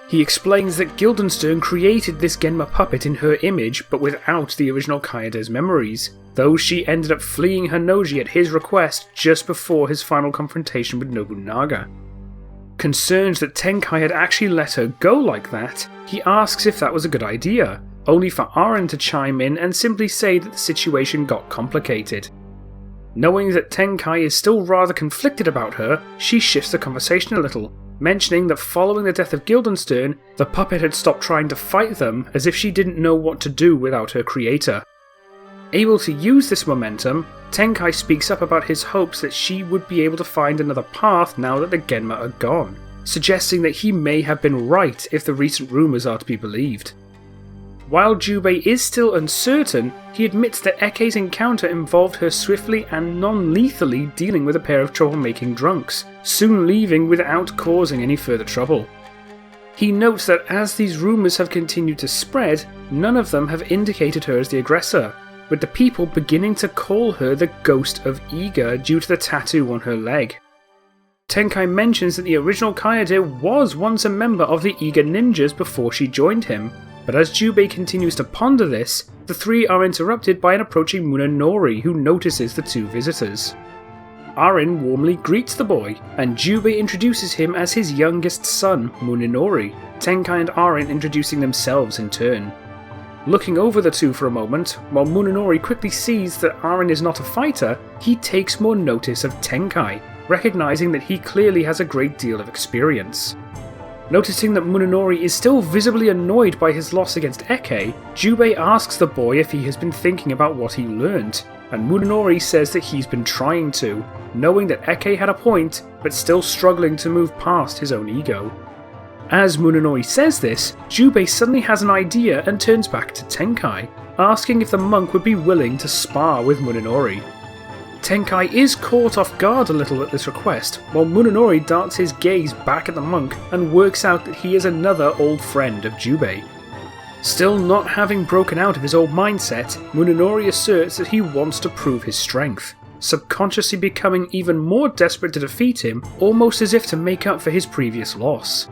He explains that Guildenstern created this Genma puppet in her image but without the original Kaede's memories, though she ended up fleeing Hanoji at his request just before his final confrontation with Nobunaga. Concerned that Tenkai had actually let her go like that, he asks if that was a good idea, only for Aren to chime in and simply say that the situation got complicated. Knowing that Tenkai is still rather conflicted about her, she shifts the conversation a little, mentioning that following the death of Guildenstern, the puppet had stopped trying to fight them as if she didn't know what to do without her creator. Able to use this momentum, Tenkai speaks up about his hopes that she would be able to find another path now that the Genma are gone, suggesting that he may have been right if the recent rumours are to be believed. While Jubei is still uncertain, he admits that Eke's encounter involved her swiftly and non-lethally dealing with a pair of troublemaking drunks, soon leaving without causing any further trouble. He notes that as these rumours have continued to spread, none of them have indicated her as the aggressor, with the people beginning to call her the Ghost of Iga due to the tattoo on her leg. Tenkai mentions that the original Kaede was once a member of the Iga ninjas before she joined him, but as Jubei continues to ponder this, the three are interrupted by an approaching Munenori who notices the two visitors. Arin warmly greets the boy, and Jubei introduces him as his youngest son, Munenori, Tenkai and Arin introducing themselves in turn. Looking over the two for a moment, while Munenori quickly sees that Arin is not a fighter, he takes more notice of Tenkai, recognizing that he clearly has a great deal of experience. Noticing that Munenori is still visibly annoyed by his loss against Eke, Jubei asks the boy if he has been thinking about what he learned, and Munenori says that he's been trying to, knowing that Eke had a point, but still struggling to move past his own ego. As Munenori says this, Jubei suddenly has an idea and turns back to Tenkai, asking if the monk would be willing to spar with Munenori. Tenkai is caught off guard a little at this request, while Munenori darts his gaze back at the monk and works out that he is another old friend of Jubei. Still not having broken out of his old mindset, Munenori asserts that he wants to prove his strength, subconsciously becoming even more desperate to defeat him, almost as if to make up for his previous loss.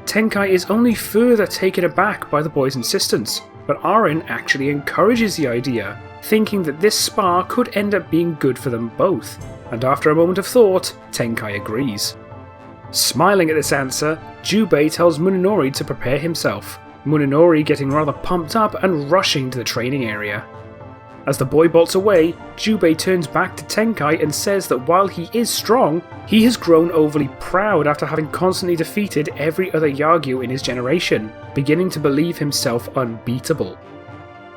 Tenkai is only further taken aback by the boy's insistence, but Arin actually encourages the idea, thinking that this spar could end up being good for them both, and after a moment of thought, Tenkai agrees. Smiling at this answer, Jubei tells Munenori to prepare himself, Munenori getting rather pumped up and rushing to the training area. As the boy bolts away, Jubei turns back to Tenkai and says that while he is strong, he has grown overly proud after having constantly defeated every other Yagyu in his generation, beginning to believe himself unbeatable.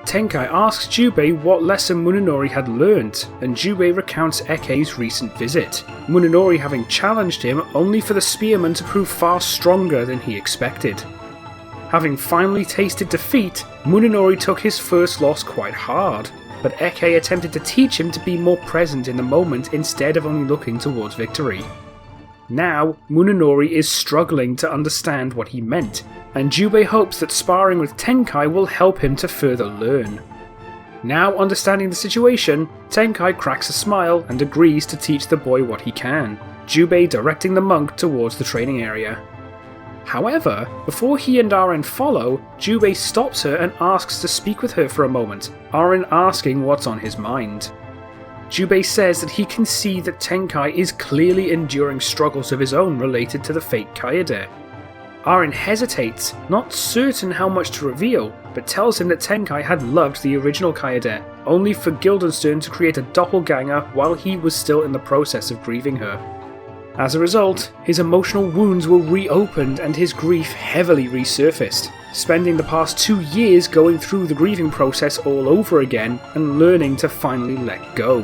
Tenkai asks Jubei what lesson Munenori had learnt, and Jubei recounts Eke's recent visit, Munenori having challenged him only for the spearman to prove far stronger than he expected. Having finally tasted defeat, Munenori took his first loss quite hard, but Eke attempted to teach him to be more present in the moment instead of only looking towards victory. Now, Munenori is struggling to understand what he meant, and Jubei hopes that sparring with Tenkai will help him to further learn. Now understanding the situation, Tenkai cracks a smile and agrees to teach the boy what he can, Jubei directing the monk towards the training area. However, before he and Arin follow, Jubei stops her and asks to speak with her for a moment, Arin asking what's on his mind. Jubei says that he can see that Tenkai is clearly enduring struggles of his own related to the fake Kaede. Arin hesitates, not certain how much to reveal, but tells him that Tenkai had loved the original Kaede, only for Guildenstern to create a doppelganger while he was still in the process of grieving her. As a result, his emotional wounds were reopened and his grief heavily resurfaced, spending the past 2 years going through the grieving process all over again and learning to finally let go.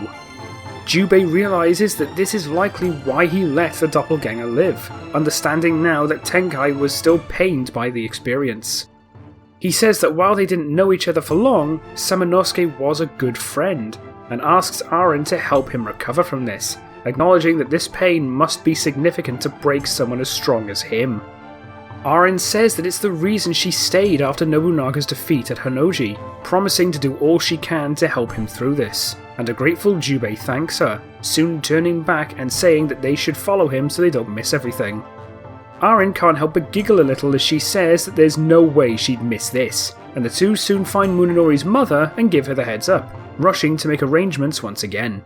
Jubei realizes that this is likely why he let the doppelganger live, understanding now that Tenkai was still pained by the experience. He says that while they didn't know each other for long, Samanosuke was a good friend, and asks Arin to help him recover from this, acknowledging that this pain must be significant to break someone as strong as him. Arin says that it's the reason she stayed after Nobunaga's defeat at Honnoji, promising to do all she can to help him through this, and a grateful Jubei thanks her, soon turning back and saying that they should follow him so they don't miss everything. Arin can't help but giggle a little as she says that there's no way she'd miss this, and the two soon find Munenori's mother and give her the heads up, rushing to make arrangements once again.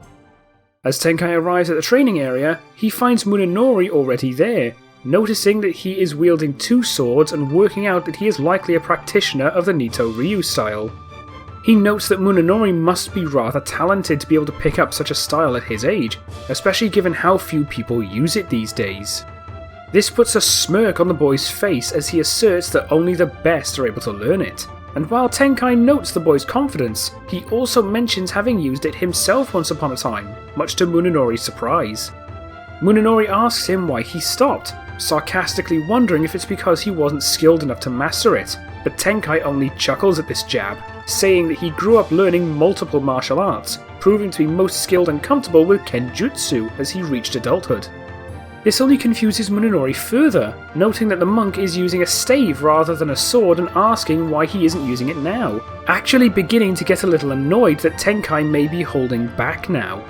As Tenkai arrives at the training area, he finds Munenori already there, noticing that he is wielding 2 swords and working out that he is likely a practitioner of the Nito Ryu style. He notes that Munenori must be rather talented to be able to pick up such a style at his age, especially given how few people use it these days. This puts a smirk on the boy's face as he asserts that only the best are able to learn it. And while Tenkai notes the boy's confidence, he also mentions having used it himself once upon a time, much to Munenori's surprise. Munenori asks him why he stopped, sarcastically wondering if it's because he wasn't skilled enough to master it, but Tenkai only chuckles at this jab, saying that he grew up learning multiple martial arts, proving to be most skilled and comfortable with Kenjutsu as he reached adulthood. This only confuses Munenori further, noting that the monk is using a stave rather than a sword and asking why he isn't using it now, actually beginning to get a little annoyed that Tenkai may be holding back now.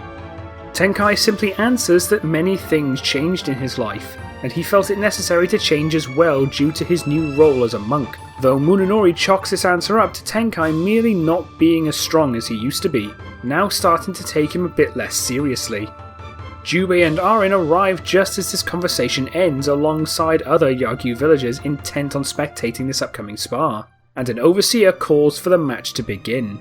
Tenkai simply answers that many things changed in his life, and he felt it necessary to change as well due to his new role as a monk, though Munenori chalks this answer up to Tenkai merely not being as strong as he used to be, now starting to take him a bit less seriously. Jubei and Arin arrive just as this conversation ends alongside other Yagyu villagers intent on spectating this upcoming spar, and an overseer calls for the match to begin.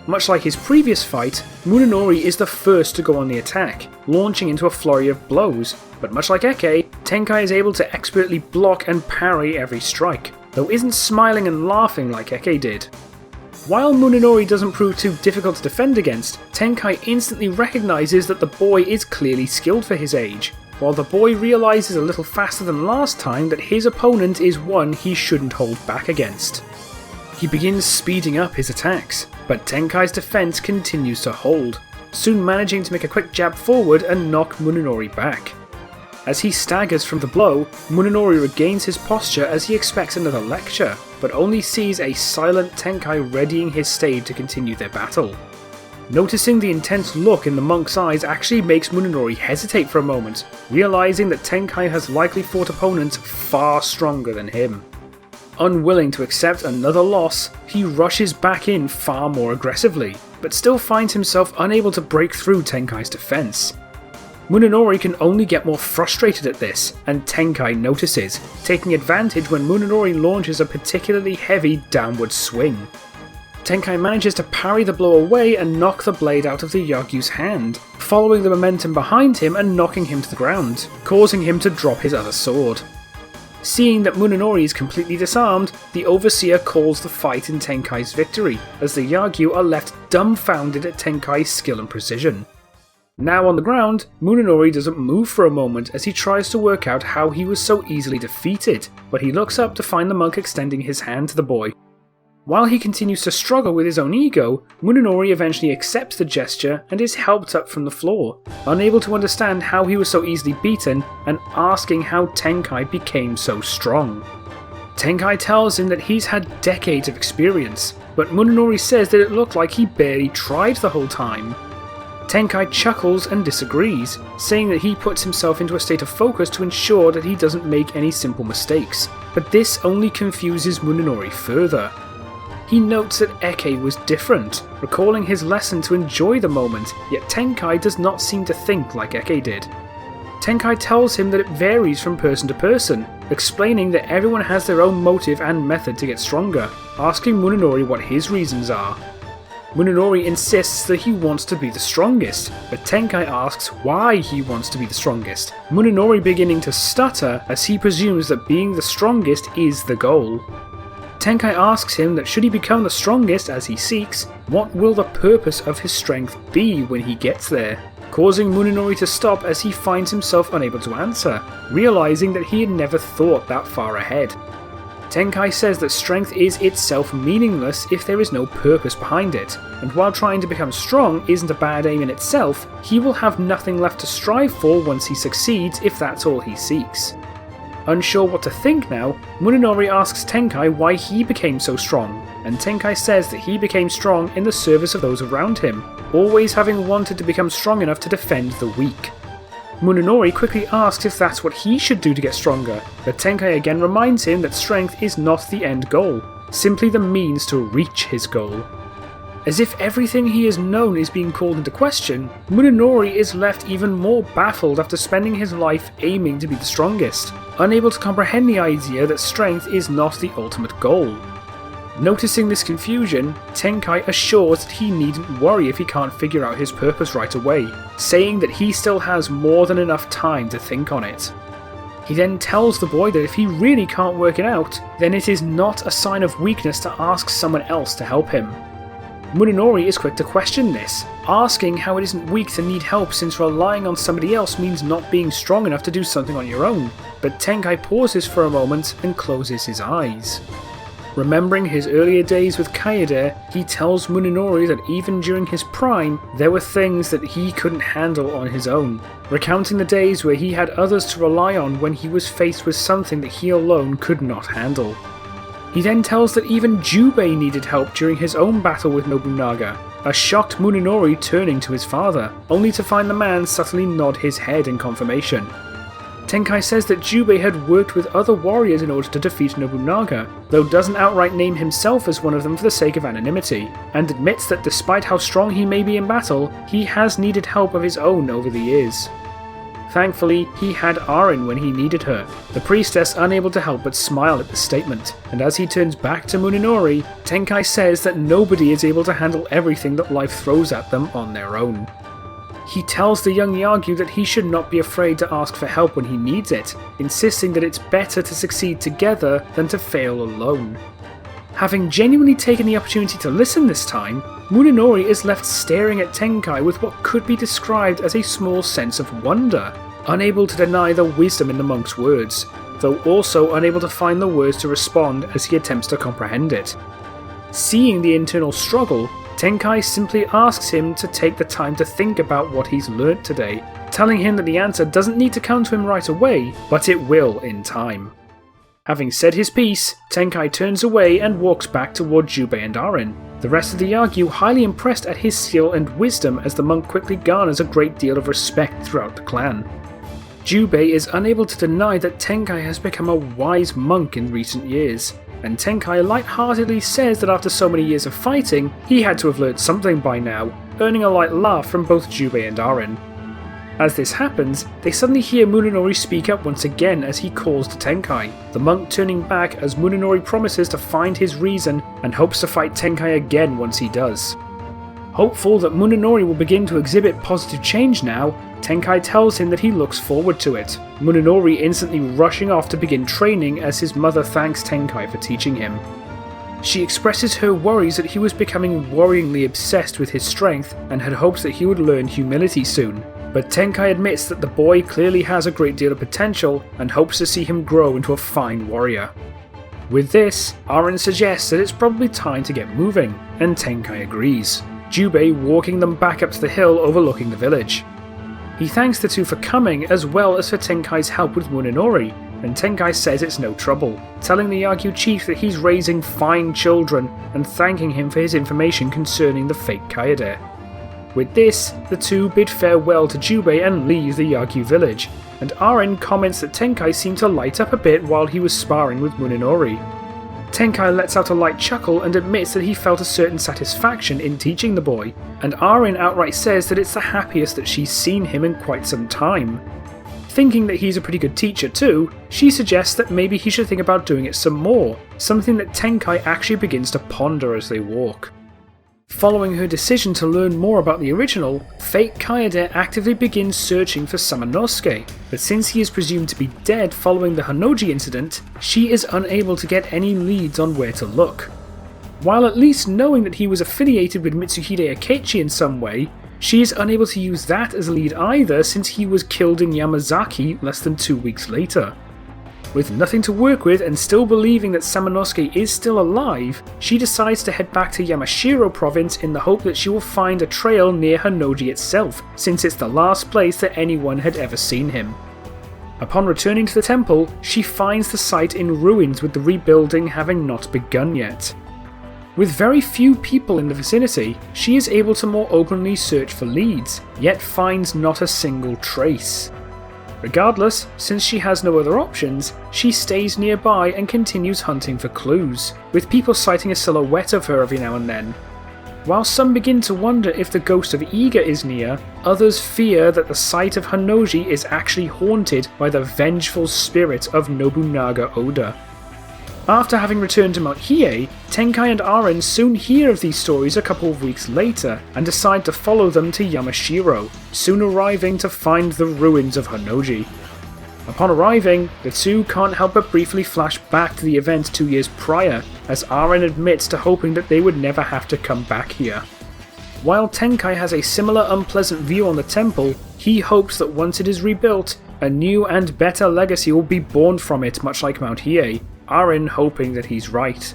Much like his previous fight, Munenori is the first to go on the attack, launching into a flurry of blows, but much like Eke, Tenkai is able to expertly block and parry every strike, though isn't smiling and laughing like Eke did. While Munenori doesn't prove too difficult to defend against, Tenkai instantly recognises that the boy is clearly skilled for his age, while the boy realises a little faster than last time that his opponent is one he shouldn't hold back against. He begins speeding up his attacks, but Tenkai's defense continues to hold, soon managing to make a quick jab forward and knock Munenori back. As he staggers from the blow, Munenori regains his posture as he expects another lecture, but only sees a silent Tenkai readying his stave to continue their battle. Noticing the intense look in the monk's eyes actually makes Munenori hesitate for a moment, realising that Tenkai has likely fought opponents far stronger than him. Unwilling to accept another loss, he rushes back in far more aggressively, but still finds himself unable to break through Tenkai's defense. Munenori can only get more frustrated at this, and Tenkai notices, taking advantage when Munenori launches a particularly heavy downward swing. Tenkai manages to parry the blow away and knock the blade out of the Yagyu's hand, following the momentum behind him and knocking him to the ground, causing him to drop his other sword. Seeing that Munenori is completely disarmed, the Overseer calls the fight in Tenkai's victory, as the Yagyu are left dumbfounded at Tenkai's skill and precision. Now on the ground, Munenori doesn't move for a moment as he tries to work out how he was so easily defeated, but he looks up to find the monk extending his hand to the boy. While he continues to struggle with his own ego, Munenori eventually accepts the gesture and is helped up from the floor, unable to understand how he was so easily beaten and asking how Tenkai became so strong. Tenkai tells him that he's had decades of experience, but Munenori says that it looked like he barely tried the whole time. Tenkai chuckles and disagrees, saying that he puts himself into a state of focus to ensure that he doesn't make any simple mistakes, but this only confuses Munenori further. He notes that Eke was different, recalling his lesson to enjoy the moment, yet Tenkai does not seem to think like Eke did. Tenkai tells him that it varies from person to person, explaining that everyone has their own motive and method to get stronger, asking Munenori what his reasons are. Munenori insists that he wants to be the strongest, but Tenkai asks why he wants to be the strongest, Munenori beginning to stutter as he presumes that being the strongest is the goal. Tenkai asks him that should he become the strongest as he seeks, what will the purpose of his strength be when he gets there, causing Munenori to stop as he finds himself unable to answer, realising that he had never thought that far ahead. Tenkai says that strength is itself meaningless if there is no purpose behind it, and while trying to become strong isn't a bad aim in itself, he will have nothing left to strive for once he succeeds if that's all he seeks. Unsure what to think now, Munenori asks Tenkai why he became so strong, and Tenkai says that he became strong in the service of those around him, always having wanted to become strong enough to defend the weak. Munenori quickly asks if that's what he should do to get stronger, but Tenkai again reminds him that strength is not the end goal, simply the means to reach his goal. As if everything he has known is being called into question, Munenori is left even more baffled after spending his life aiming to be the strongest, unable to comprehend the idea that strength is not the ultimate goal. Noticing this confusion, Tenkai assures that he needn't worry if he can't figure out his purpose right away, saying that he still has more than enough time to think on it. He then tells the boy that if he really can't work it out, then it is not a sign of weakness to ask someone else to help him. Munenori is quick to question this, asking how it isn't weak to need help since relying on somebody else means not being strong enough to do something on your own, but Tenkai pauses for a moment and closes his eyes. Remembering his earlier days with Kaede, he tells Munenori that even during his prime, there were things that he couldn't handle on his own, recounting the days where he had others to rely on when he was faced with something that he alone could not handle. He then tells that even Jubei needed help during his own battle with Nobunaga, a shocked Munenori turning to his father, only to find the man subtly nod his head in confirmation. Tenkai says that Jubei had worked with other warriors in order to defeat Nobunaga, though doesn't outright name himself as one of them for the sake of anonymity, and admits that despite how strong he may be in battle, he has needed help of his own over the years. Thankfully, he had Arin when he needed her, the priestess unable to help but smile at the statement, and as he turns back to Munenori, Tenkai says that nobody is able to handle everything that life throws at them on their own. He tells the young Yagyu that he should not be afraid to ask for help when he needs it, insisting that it's better to succeed together than to fail alone. Having genuinely taken the opportunity to listen this time, Munenori is left staring at Tenkai with what could be described as a small sense of wonder, unable to deny the wisdom in the monk's words, though also unable to find the words to respond as he attempts to comprehend it. Seeing the internal struggle, Tenkai simply asks him to take the time to think about what he's learnt today, telling him that the answer doesn't need to come to him right away, but it will in time. Having said his piece, Tenkai turns away and walks back toward Jubei and Arin, the rest of the Yagyu highly impressed at his skill and wisdom as the monk quickly garners a great deal of respect throughout the clan. Jubei is unable to deny that Tenkai has become a wise monk in recent years, and Tenkai lightheartedly says that after so many years of fighting, he had to have learned something by now, earning a light laugh from both Jubei and Arin. As this happens, they suddenly hear Munenori speak up once again as he calls to Tenkai, the monk turning back as Munenori promises to find his reason and hopes to fight Tenkai again once he does. Hopeful that Munenori will begin to exhibit positive change now, Tenkai tells him that he looks forward to it, Munenori instantly rushing off to begin training as his mother thanks Tenkai for teaching him. She expresses her worries that he was becoming worryingly obsessed with his strength and had hopes that he would learn humility soon, but Tenkai admits that the boy clearly has a great deal of potential and hopes to see him grow into a fine warrior. With this, Arin suggests that it's probably time to get moving, and Tenkai agrees, Jubei walking them back up to the hill overlooking the village. He thanks the two for coming as well as for Tenkai's help with Munenori, and Tenkai says it's no trouble, telling the Yagyu chief that he's raising fine children and thanking him for his information concerning the fake Kaede. With this, the two bid farewell to Jubei and leave the Yagyu village, and Arin comments that Tenkai seemed to light up a bit while he was sparring with Munenori. Tenkai lets out a light chuckle and admits that he felt a certain satisfaction in teaching the boy, and Arin outright says that it's the happiest that she's seen him in quite some time. Thinking that he's a pretty good teacher too, she suggests that maybe he should think about doing it some more, something that Tenkai actually begins to ponder as they walk. Following her decision to learn more about the original, fake Kaede actively begins searching for Samanosuke, but since he is presumed to be dead following the Hanoji incident, she is unable to get any leads on where to look. While at least knowing that he was affiliated with Mitsuhide Akechi in some way, she is unable to use that as a lead either since he was killed in Yamazaki less than 2 weeks later. With nothing to work with and still believing that Samanosuke is still alive, she decides to head back to Yamashiro province in the hope that she will find a trail near Hanoji itself, since it's the last place that anyone had ever seen him. Upon returning to the temple, she finds the site in ruins with the rebuilding having not begun yet. With very few people in the vicinity, she is able to more openly search for leads, yet finds not a single trace. Regardless, since she has no other options, she stays nearby and continues hunting for clues, with people sighting a silhouette of her every now and then. While some begin to wonder if the ghost of Iga is near, others fear that the site of Hanoji is actually haunted by the vengeful spirit of Nobunaga Oda. After having returned to Mount Hiei, Tenkai and Arin soon hear of these stories a couple of weeks later and decide to follow them to Yamashiro, soon arriving to find the ruins of Hanoji. Upon arriving, the two can't help but briefly flash back to the event 2 years prior, as Arin admits to hoping that they would never have to come back here. While Tenkai has a similar unpleasant view on the temple, he hopes that once it is rebuilt, a new and better legacy will be born from it, much like Mount Hiei, Arin hoping that he's right.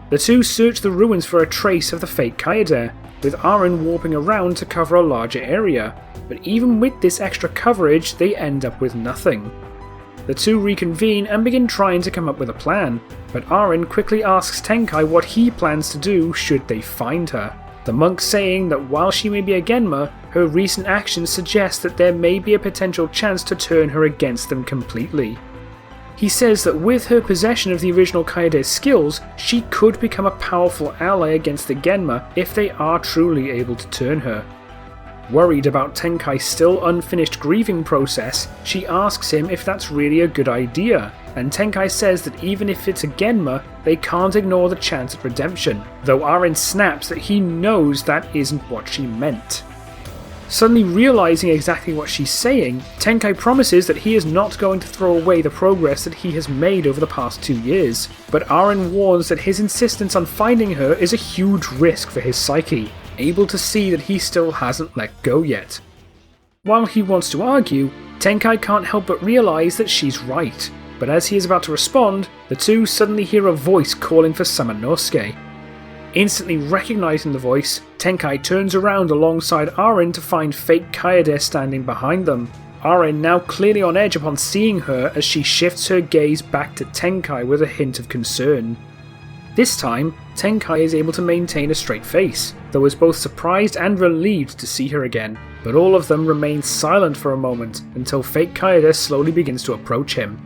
The two search the ruins for a trace of the fake Kaede, with Aren warping around to cover a larger area, but even with this extra coverage they end up with nothing. The two reconvene and begin trying to come up with a plan, but Aren quickly asks Tenkai what he plans to do should they find her. The monk saying that while she may be a Genma, her recent actions suggest that there may be a potential chance to turn her against them completely. He says that with her possession of the original Kaede's skills, she could become a powerful ally against the Genma if they are truly able to turn her. Worried about Tenkai's still unfinished grieving process, she asks him if that's really a good idea, and Tenkai says that even if it's a Genma, they can't ignore the chance at redemption, though Aren snaps that he knows that isn't what she meant. Suddenly realizing exactly what she's saying, Tenkai promises that he is not going to throw away the progress that he has made over the past 2 years, but Aren warns that his insistence on finding her is a huge risk for his psyche, able to see that he still hasn't let go yet. While he wants to argue, Tenkai can't help but realize that she's right, but as he is about to respond, the two suddenly hear a voice calling for Samanosuke. Instantly recognizing the voice, Tenkai turns around alongside Aren to find fake Kaede standing behind them. Aren now clearly on edge upon seeing her as she shifts her gaze back to Tenkai with a hint of concern. This time, Tenkai is able to maintain a straight face, though is both surprised and relieved to see her again, but all of them remain silent for a moment until fake Kaede slowly begins to approach him.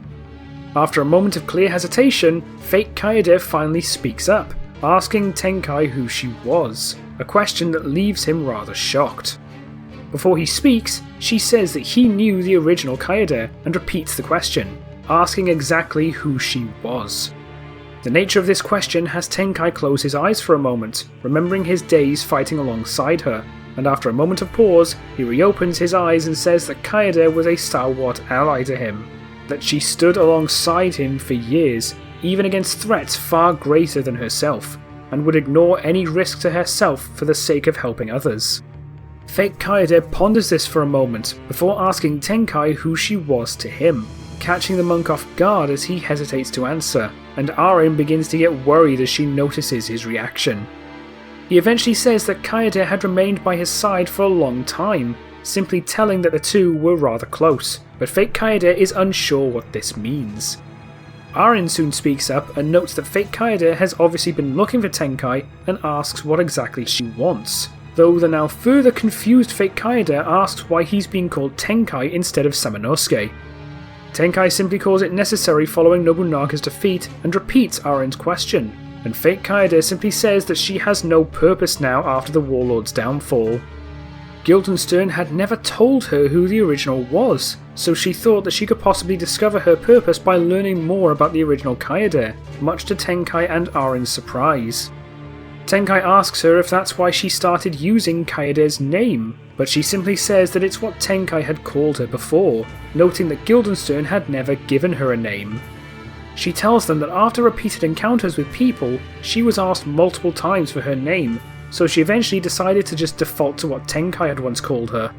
After a moment of clear hesitation, fake Kaede finally speaks up, asking Tenkai who she was, a question that leaves him rather shocked. Before he speaks, she says that he knew the original Kaede and repeats the question, asking exactly who she was. The nature of this question has Tenkai close his eyes for a moment, remembering his days fighting alongside her, and after a moment of pause, he reopens his eyes and says that Kaede was a stalwart ally to him, that she stood alongside him for years, even against threats far greater than herself, and would ignore any risk to herself for the sake of helping others. Fake Kaede ponders this for a moment before asking Tenkai who she was to him, catching the monk off guard as he hesitates to answer, and Aren begins to get worried as she notices his reaction. He eventually says that Kaede had remained by his side for a long time, simply telling that the two were rather close, but fake Kaede is unsure what this means. Aren soon speaks up and notes that fake Kaede has obviously been looking for Tenkai and asks what exactly she wants, though the now further confused fake Kaede asks why he's being called Tenkai instead of Samanosuke. Tenkai simply calls it necessary following Nobunaga's defeat and repeats Aren's question, and fake Kaede simply says that she has no purpose now after the Warlords' downfall. Guildenstern had never told her who the original was, so she thought that she could possibly discover her purpose by learning more about the original Kaede, much to Tenkai and Aren's surprise. Tenkai asks her if that's why she started using Kaede's name, but she simply says that it's what Tenkai had called her before, noting that Guildenstern had never given her a name. She tells them that after repeated encounters with people, she was asked multiple times for her name, so she eventually decided to just default to what Tenkai had once called her.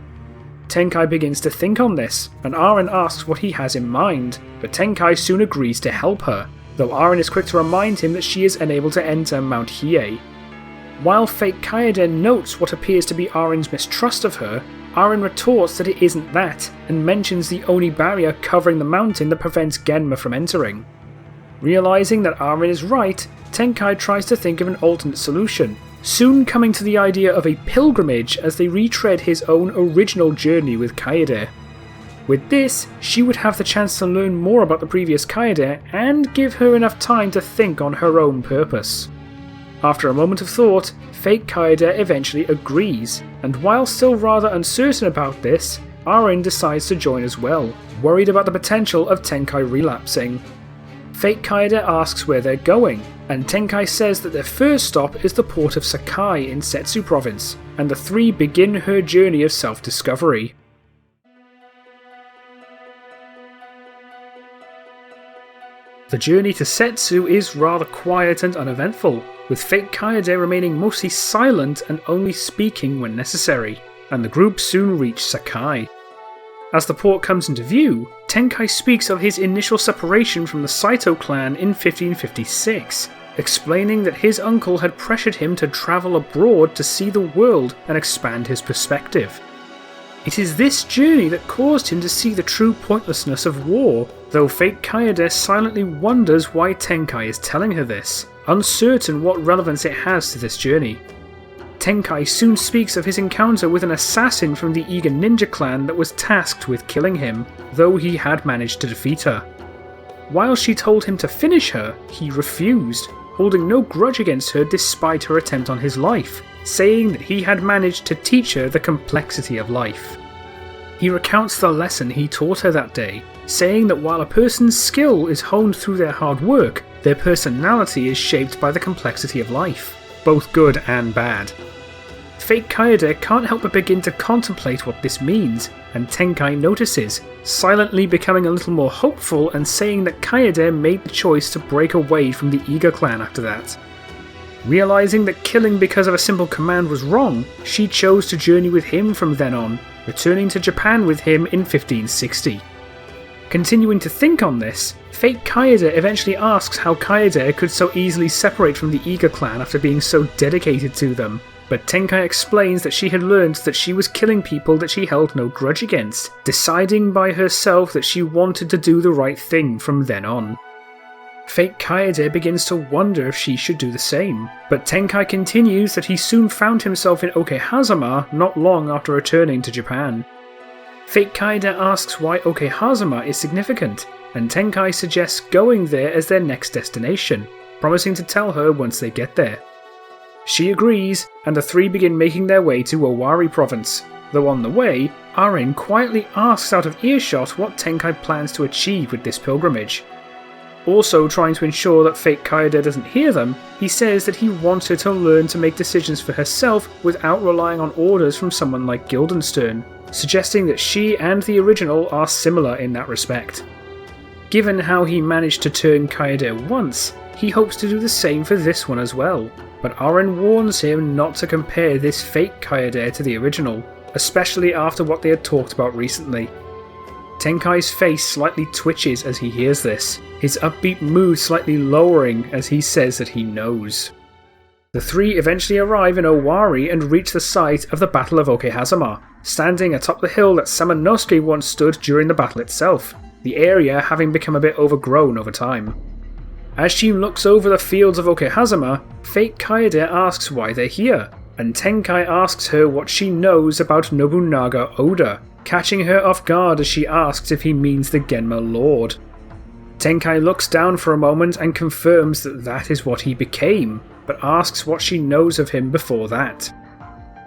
Tenkai begins to think on this, and Aren asks what he has in mind, but Tenkai soon agrees to help her, though Aren is quick to remind him that she is unable to enter Mount Hiei. While fake Kaede notes what appears to be Aren's mistrust of her, Aren retorts that it isn't that, and mentions the Oni barrier covering the mountain that prevents Genma from entering. Realizing that Aren is right, Tenkai tries to think of an alternate solution, soon coming to the idea of a pilgrimage as they retread his own original journey with Kaede. With this, she would have the chance to learn more about the previous Kaede and give her enough time to think on her own purpose. After a moment of thought, fake Kaede eventually agrees, and while still rather uncertain about this, Aren decides to join as well, worried about the potential of Tenkai relapsing. Fake Kaede asks where they're going, and Tenkai says that their first stop is the port of Sakai in Setsu province, and the three begin her journey of self-discovery. The journey to Setsu is rather quiet and uneventful, with fake Kaede remaining mostly silent and only speaking when necessary, and the group soon reach Sakai. As the port comes into view, Tenkai speaks of his initial separation from the Saito clan in 1556, explaining that his uncle had pressured him to travel abroad to see the world and expand his perspective. It is this journey that caused him to see the true pointlessness of war, though fake Kaede silently wonders why Tenkai is telling her this, uncertain what relevance it has to this journey. Tenkai soon speaks of his encounter with an assassin from the Iga ninja clan that was tasked with killing him, though he had managed to defeat her. While she told him to finish her, he refused, holding no grudge against her despite her attempt on his life, saying that he had managed to teach her the complexity of life. He recounts the lesson he taught her that day, saying that while a person's skill is honed through their hard work, their personality is shaped by the complexity of life, both good and bad. Fake Kaede can't help but begin to contemplate what this means, and Tenkai notices, silently becoming a little more hopeful and saying that Kaede made the choice to break away from the Iga clan after that. Realizing that killing because of a simple command was wrong, she chose to journey with him from then on, returning to Japan with him in 1560. Continuing to think on this, fake Kaede eventually asks how Kaede could so easily separate from the Iga clan after being so dedicated to them, but Tenkai explains that she had learned that she was killing people that she held no grudge against, deciding by herself that she wanted to do the right thing from then on. Fake Kaede begins to wonder if she should do the same, but Tenkai continues that he soon found himself in Okehazama not long after returning to Japan. Fake Kaede asks why Okehazama is significant, and Tenkai suggests going there as their next destination, promising to tell her once they get there. She agrees, and the three begin making their way to Owari province, though on the way, Arin quietly asks out of earshot what Tenkai plans to achieve with this pilgrimage. Also trying to ensure that fake Kaede doesn't hear them, he says that he wants her to learn to make decisions for herself without relying on orders from someone like Guildenstern, suggesting that she and the original are similar in that respect. Given how he managed to turn Kaede once, he hopes to do the same for this one as well, but Arin warns him not to compare this fake Kaede to the original, especially after what they had talked about recently. Tenkai's face slightly twitches as he hears this, his upbeat mood slightly lowering as he says that he knows. The three eventually arrive in Owari and reach the site of the Battle of Okehazama, standing atop the hill that Samanosuke once stood during the battle itself, the area having become a bit overgrown over time. As she looks over the fields of Okehazama, fake Kaede asks why they're here, and Tenkai asks her what she knows about Nobunaga Oda, catching her off guard as she asks if he means the Genma Lord. Tenkai looks down for a moment and confirms that that is what he became, but asks what she knows of him before that.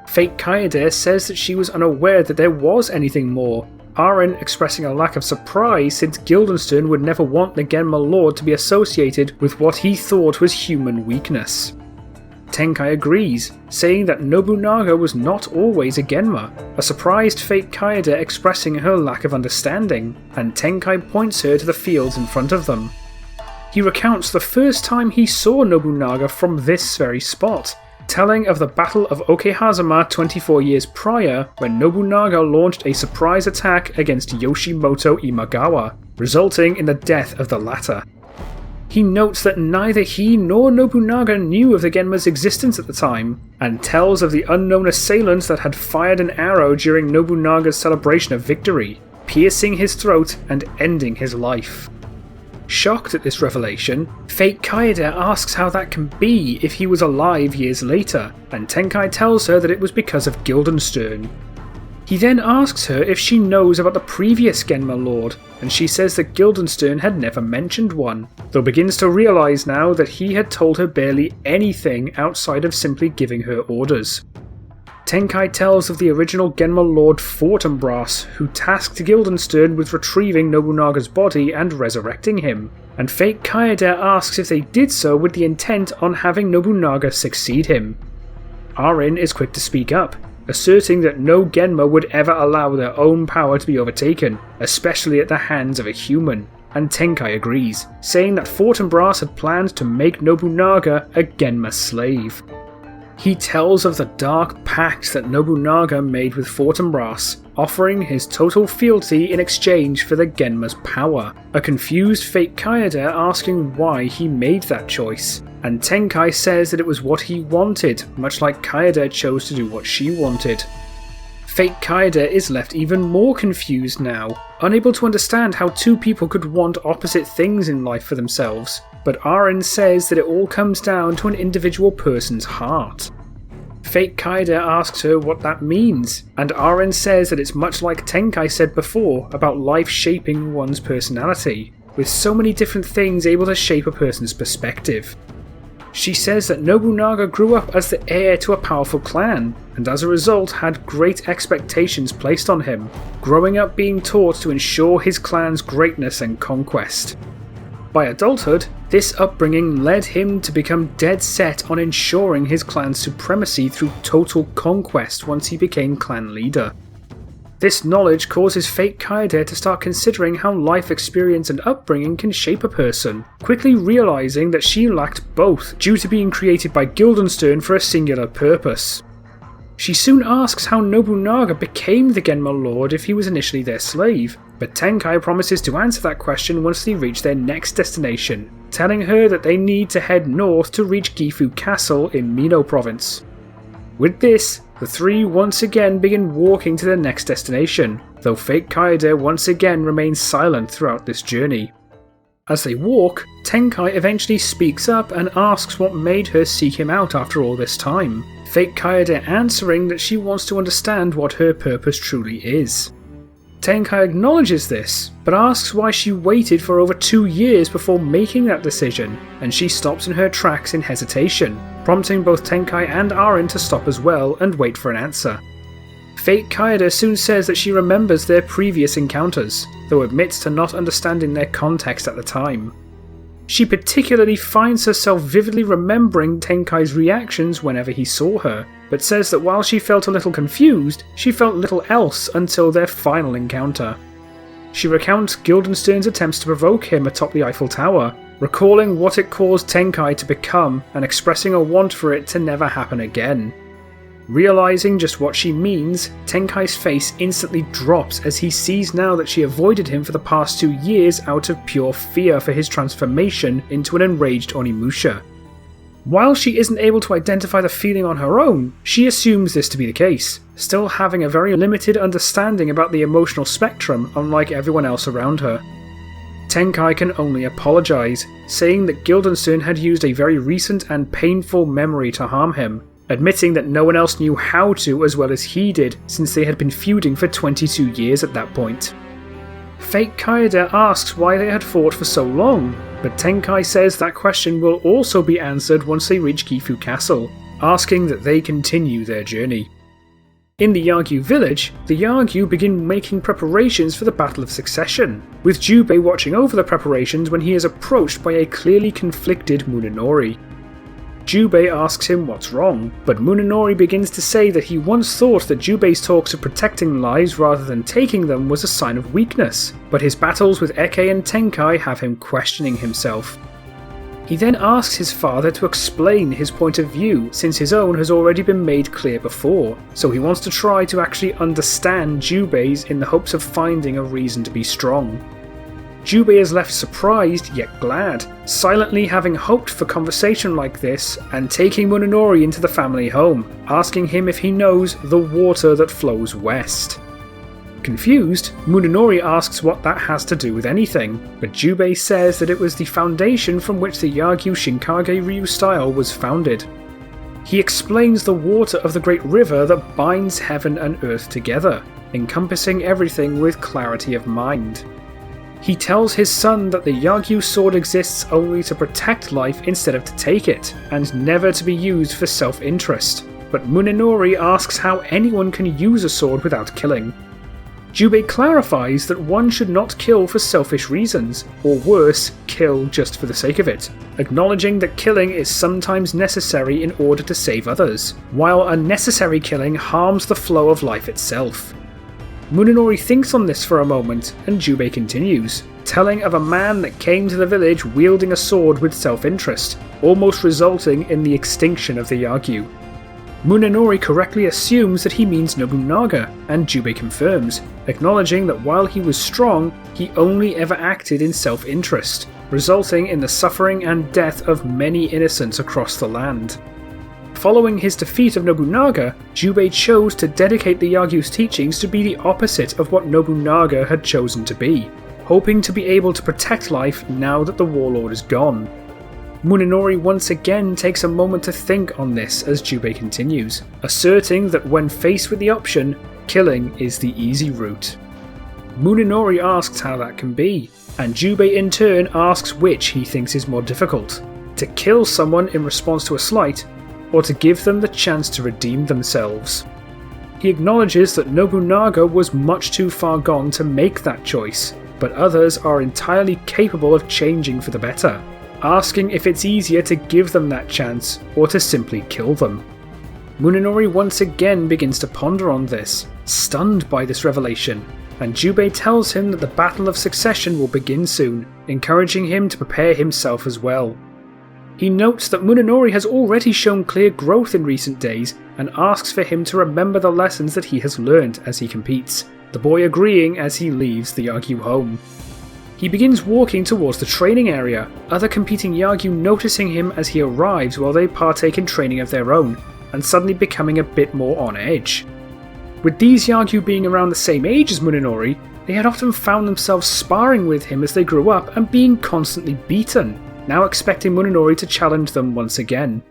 Fake Kaede says that she was unaware that there was anything more, Arin expressing a lack of surprise since Guildenstern would never want the Genma Lord to be associated with what he thought was human weakness. Tenkai agrees, saying that Nobunaga was not always a Genma, a surprised fake Kaede expressing her lack of understanding, and Tenkai points her to the fields in front of them. He recounts the first time he saw Nobunaga from this very spot, telling of the Battle of Okehazama 24 years prior when Nobunaga launched a surprise attack against Yoshimoto Imagawa, resulting in the death of the latter. He notes that neither he nor Nobunaga knew of the Genma's existence at the time, and tells of the unknown assailant that had fired an arrow during Nobunaga's celebration of victory, piercing his throat and ending his life. Shocked at this revelation, fake Kaede asks how that can be if he was alive years later, and Tenkai tells her that it was because of Guildenstern. He then asks her if she knows about the previous Genma Lord, and she says that Guildenstern had never mentioned one, though begins to realise now that he had told her barely anything outside of simply giving her orders. Tenkai tells of the original Genma Lord Fortinbras, who tasked Guildenstern with retrieving Nobunaga's body and resurrecting him, and fake Kaede asks if they did so with the intent on having Nobunaga succeed him. Arin is quick to speak up, asserting that no Genma would ever allow their own power to be overtaken, especially at the hands of a human, and Tenkai agrees, saying that Fortinbras had planned to make Nobunaga a Genma slave. He tells of the dark pact that Nobunaga made with Fortinbras, offering his total fealty in exchange for the Genma's power, a confused fake Kaede asking why he made that choice, and Tenkai says that it was what he wanted, much like Kaede chose to do what she wanted. Fake Kaede is left even more confused now, unable to understand how two people could want opposite things in life for themselves, but Arin says that it all comes down to an individual person's heart. Fake Kaede asks her what that means, and Arin says that it's much like Tenkai said before about life shaping one's personality, with so many different things able to shape a person's perspective. She says that Nobunaga grew up as the heir to a powerful clan, and as a result had great expectations placed on him, growing up being taught to ensure his clan's greatness and conquest. By adulthood, this upbringing led him to become dead set on ensuring his clan's supremacy through total conquest once he became clan leader. This knowledge causes fake Kaede to start considering how life experience and upbringing can shape a person, quickly realizing that she lacked both due to being created by Guildenstern for a singular purpose. She soon asks how Nobunaga became the Genma Lord if he was initially their slave, but Tenkai promises to answer that question once they reach their next destination, telling her that they need to head north to reach Gifu Castle in Mino Province. With this, the three once again begin walking to their next destination, though fake Kaede once again remains silent throughout this journey. As they walk, Tenkai eventually speaks up and asks what made her seek him out after all this time, fake Kaede answering that she wants to understand what her purpose truly is. Tenkai acknowledges this, but asks why she waited for over 2 years before making that decision, and she stops in her tracks in hesitation, prompting both Tenkai and Arin to stop as well and wait for an answer. Fake Kaede soon says that she remembers their previous encounters, though admits to not understanding their context at the time. She particularly finds herself vividly remembering Tenkai's reactions whenever he saw her, but says that while she felt a little confused, she felt little else until their final encounter. She recounts Guildenstern's attempts to provoke him atop the Eiffel Tower, recalling what it caused Tenkai to become and expressing a want for it to never happen again. Realizing just what she means, Tenkai's face instantly drops as he sees now that she avoided him for the past 2 years out of pure fear for his transformation into an enraged Onimusha. While she isn't able to identify the feeling on her own, she assumes this to be the case, still having a very limited understanding about the emotional spectrum unlike everyone else around her. Tenkai can only apologize, saying that Guildenstern had used a very recent and painful memory to harm him, admitting that no one else knew how to as well as he did since they had been feuding for 22 years at that point. Fake Kaede asks why they had fought for so long, but Tenkai says that question will also be answered once they reach Gifu Castle, asking that they continue their journey. In the Yagyu village, the Yagyu begin making preparations for the Battle of Succession, with Jubei watching over the preparations when he is approached by a clearly conflicted Munenori. Jubei asks him what's wrong, but Munenori begins to say that he once thought that Jubei's talks of protecting lives rather than taking them was a sign of weakness, but his battles with Eke and Tenkai have him questioning himself. He then asks his father to explain his point of view since his own has already been made clear before, so he wants to try to actually understand Jubei's in the hopes of finding a reason to be strong. Jubei is left surprised yet glad, silently having hoped for conversation like this and taking Munenori into the family home, asking him if he knows the water that flows west. Confused, Munenori asks what that has to do with anything, but Jubei says that it was the foundation from which the Yagyu Shinkage Ryu style was founded. He explains the water of the great river that binds heaven and earth together, encompassing everything with clarity of mind. He tells his son that the Yagyu sword exists only to protect life instead of to take it, and never to be used for self-interest, but Munenori asks how anyone can use a sword without killing. Jubei clarifies that one should not kill for selfish reasons, or worse, kill just for the sake of it, acknowledging that killing is sometimes necessary in order to save others, while unnecessary killing harms the flow of life itself. Munenori thinks on this for a moment, and Jubei continues, telling of a man that came to the village wielding a sword with self-interest, almost resulting in the extinction of the Yagyu. Munenori correctly assumes that he means Nobunaga, and Jubei confirms, acknowledging that while he was strong, he only ever acted in self-interest, resulting in the suffering and death of many innocents across the land. Following his defeat of Nobunaga, Jubei chose to dedicate the Yagyu's teachings to be the opposite of what Nobunaga had chosen to be, hoping to be able to protect life now that the Warlord is gone. Munenori once again takes a moment to think on this as Jubei continues, asserting that when faced with the option, killing is the easy route. Munenori asks how that can be, and Jubei in turn asks which he thinks is more difficult, to kill someone in response to a slight, or to give them the chance to redeem themselves. He acknowledges that Nobunaga was much too far gone to make that choice, but others are entirely capable of changing for the better, asking if it's easier to give them that chance or to simply kill them. Munenori once again begins to ponder on this, stunned by this revelation, and Jubei tells him that the battle of succession will begin soon, encouraging him to prepare himself as well. He notes that Munenori has already shown clear growth in recent days and asks for him to remember the lessons that he has learned as he competes, the boy agreeing as he leaves the Yagyu home. He begins walking towards the training area, other competing Yagyu noticing him as he arrives while they partake in training of their own, and suddenly becoming a bit more on edge. With these Yagyu being around the same age as Munenori, they had often found themselves sparring with him as they grew up and being constantly beaten, now expecting Munenori to challenge them once again.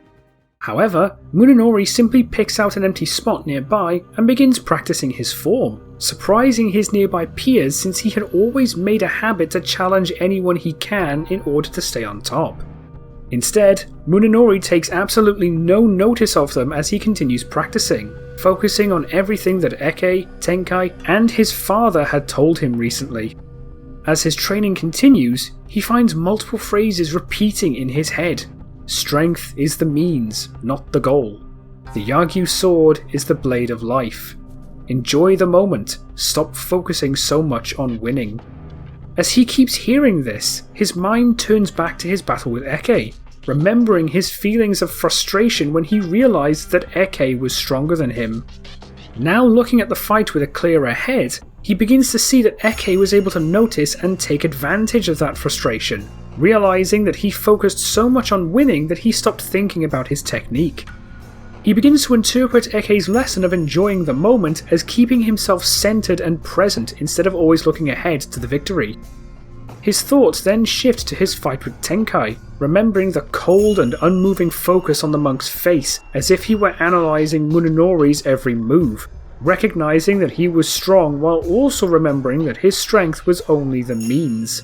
However, Munenori simply picks out an empty spot nearby and begins practicing his form, surprising his nearby peers since he had always made a habit to challenge anyone he can in order to stay on top. Instead, Munenori takes absolutely no notice of them as he continues practicing, focusing on everything that Eke, Tenkai, and his father had told him recently. As his training continues, he finds multiple phrases repeating in his head. Strength is the means, not the goal. The Yagyu sword is the blade of life. Enjoy the moment, stop focusing so much on winning. As he keeps hearing this, his mind turns back to his battle with Eke, remembering his feelings of frustration when he realized that Eke was stronger than him. Now looking at the fight with a clearer head, he begins to see that Eke was able to notice and take advantage of that frustration, realizing that he focused so much on winning that he stopped thinking about his technique. He begins to interpret Eke's lesson of enjoying the moment as keeping himself centered and present instead of always looking ahead to the victory. His thoughts then shift to his fight with Tenkai, remembering the cold and unmoving focus on the monk's face as if he were analysing Munenori's every move, recognizing that he was strong while also remembering that his strength was only the means.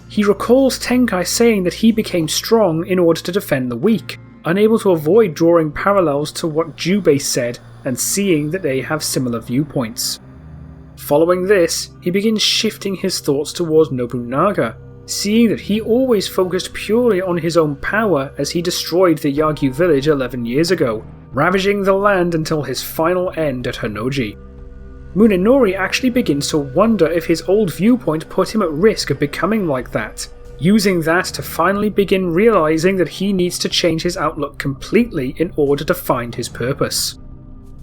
He recalls Tenkai saying that he became strong in order to defend the weak, unable to avoid drawing parallels to what Jubei said and seeing that they have similar viewpoints. Following this, he begins shifting his thoughts towards Nobunaga, seeing that he always focused purely on his own power as he destroyed the Yagyu village 11 years ago, ravaging the land until his final end at Honnouji. Munenori actually begins to wonder if his old viewpoint put him at risk of becoming like that, using that to finally begin realizing that he needs to change his outlook completely in order to find his purpose.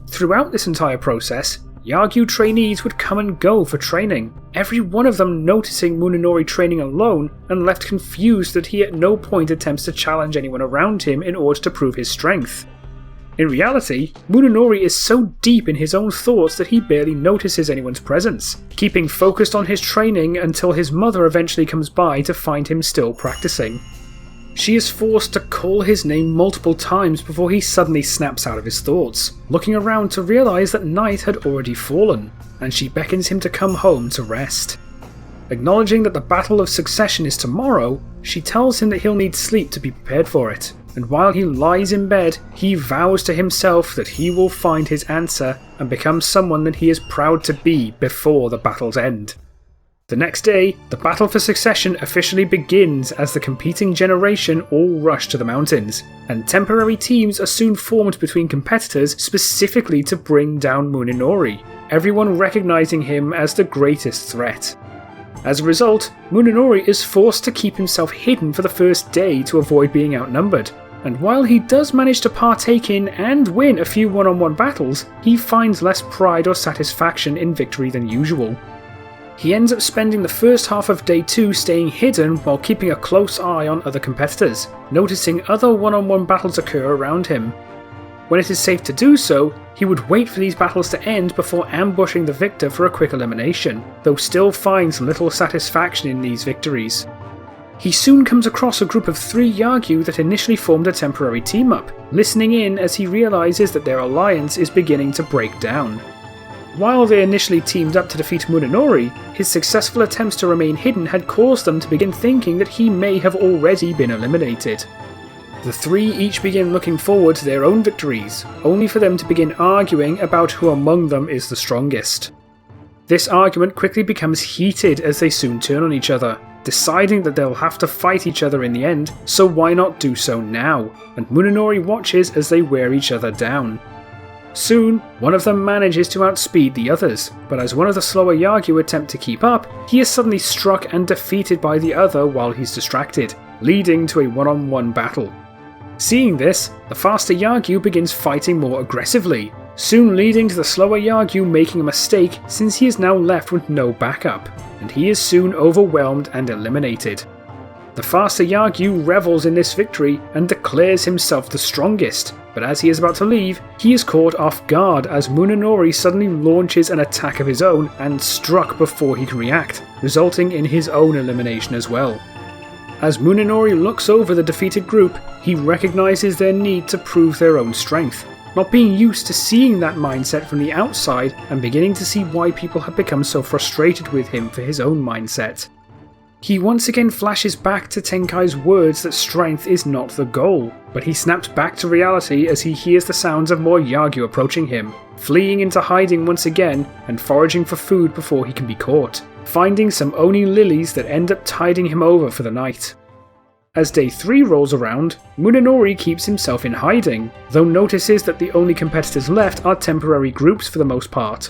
Throughout this entire process, Yagyu trainees would come and go for training, every one of them noticing Munenori training alone and left confused that he at no point attempts to challenge anyone around him in order to prove his strength. In reality, Munenori is so deep in his own thoughts that he barely notices anyone's presence, keeping focused on his training until his mother eventually comes by to find him still practicing. She is forced to call his name multiple times before he suddenly snaps out of his thoughts, looking around to realise that night had already fallen, and she beckons him to come home to rest. Acknowledging that the battle of succession is tomorrow, she tells him that he'll need sleep to be prepared for it, and while he lies in bed, he vows to himself that he will find his answer and become someone that he is proud to be before the battle's end. The next day, the battle for succession officially begins as the competing generation all rush to the mountains, and temporary teams are soon formed between competitors specifically to bring down Munenori, everyone recognizing him as the greatest threat. As a result, Munenori is forced to keep himself hidden for the first day to avoid being outnumbered, And while he does manage to partake in and win a few one-on-one battles, he finds less pride or satisfaction in victory than usual. He ends up spending the first half of day 2 staying hidden while keeping a close eye on other competitors, noticing other one-on-one battles occur around him. When it is safe to do so, he would wait for these battles to end before ambushing the victor for a quick elimination, though still finds little satisfaction in these victories. He soon comes across a group of 3 Yagyu that initially formed a temporary team-up, listening in as he realises that their alliance is beginning to break down. While they initially teamed up to defeat Munenori, his successful attempts to remain hidden had caused them to begin thinking that he may have already been eliminated. The 3 each begin looking forward to their own victories, only for them to begin arguing about who among them is the strongest. This argument quickly becomes heated as they soon turn on each other, deciding that they'll have to fight each other in the end, so why not do so now? And Munenori watches as they wear each other down. Soon, one of them manages to outspeed the others, but as one of the slower Yagyu attempt to keep up, he is suddenly struck and defeated by the other while he's distracted, leading to a one-on-one battle. Seeing this, the faster Yagyu begins fighting more aggressively, soon leading to the slower Yagyu making a mistake since he is now left with no backup, and he is soon overwhelmed and eliminated. The faster Yagyu revels in this victory and declares himself the strongest, but as he is about to leave, he is caught off guard as Munenori suddenly launches an attack of his own and struck before he can react, resulting in his own elimination as well. As Munenori looks over the defeated group, he recognises their need to prove their own strength, not being used to seeing that mindset from the outside and beginning to see why people have become so frustrated with him for his own mindset. He once again flashes back to Tenkai's words that strength is not the goal, but he snaps back to reality as he hears the sounds of more Yagyu approaching him, fleeing into hiding once again and foraging for food before he can be caught, finding some Oni lilies that end up tiding him over for the night. As day 3 rolls around, Munenori keeps himself in hiding, though notices that the only competitors left are temporary groups for the most part.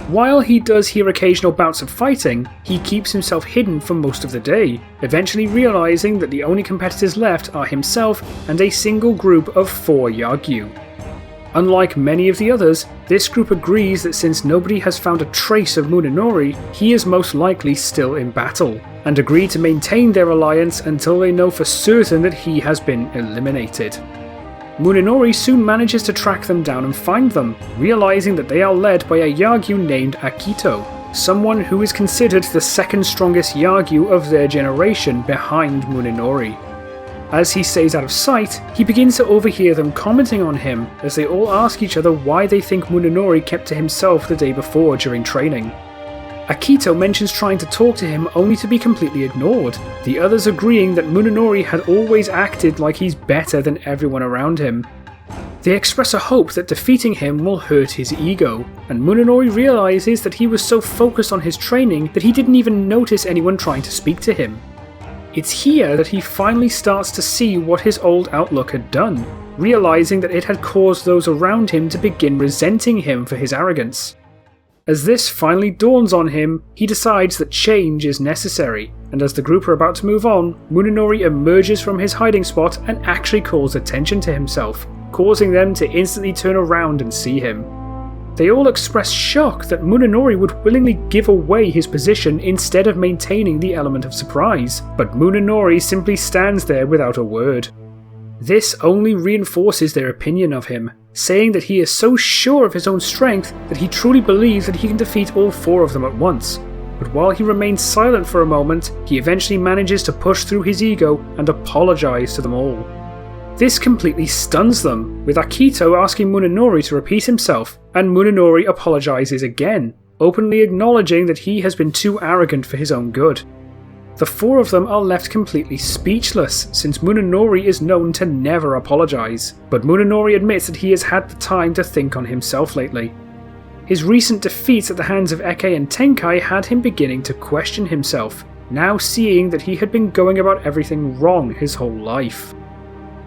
While he does hear occasional bouts of fighting, he keeps himself hidden for most of the day, eventually realising that the only competitors left are himself and a single group of 4 Yagyu. Unlike many of the others, this group agrees that since nobody has found a trace of Munenori, he is most likely still in battle, and agree to maintain their alliance until they know for certain that he has been eliminated. Munenori soon manages to track them down and find them, realising that they are led by a Yagyu named Akito, someone who is considered the second strongest Yagyu of their generation behind Munenori. As he stays out of sight, he begins to overhear them commenting on him as they all ask each other why they think Munenori kept to himself the day before during training. Akito mentions trying to talk to him only to be completely ignored, the others agreeing that Munenori had always acted like he's better than everyone around him. They express a hope that defeating him will hurt his ego, and Munenori realises that he was so focused on his training that he didn't even notice anyone trying to speak to him. It's here that he finally starts to see what his old outlook had done, realising that it had caused those around him to begin resenting him for his arrogance. As this finally dawns on him, he decides that change is necessary, and as the group are about to move on, Munenori emerges from his hiding spot and actually calls attention to himself, causing them to instantly turn around and see him. They all express shock that Munenori would willingly give away his position instead of maintaining the element of surprise, but Munenori simply stands there without a word. This only reinforces their opinion of him, saying that he is so sure of his own strength that he truly believes that he can defeat all 4 of them at once. But while he remains silent for a moment, he eventually manages to push through his ego and apologise to them all. This completely stuns them, with Akito asking Munenori to repeat himself, and Munenori apologises again, openly acknowledging that he has been too arrogant for his own good. The 4 of them are left completely speechless, since Munenori is known to never apologise, but Munenori admits that he has had the time to think on himself lately. His recent defeats at the hands of Eke and Tenkai had him beginning to question himself, now seeing that he had been going about everything wrong his whole life.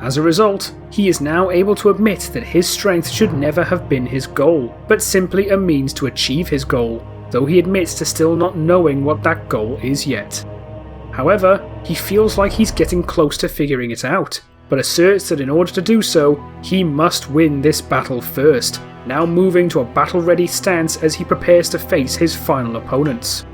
As a result, he is now able to admit that his strength should never have been his goal, but simply a means to achieve his goal, though he admits to still not knowing what that goal is yet. However, he feels like he's getting close to figuring it out, but asserts that in order to do so, he must win this battle first, now moving to a battle-ready stance as he prepares to face his final opponents.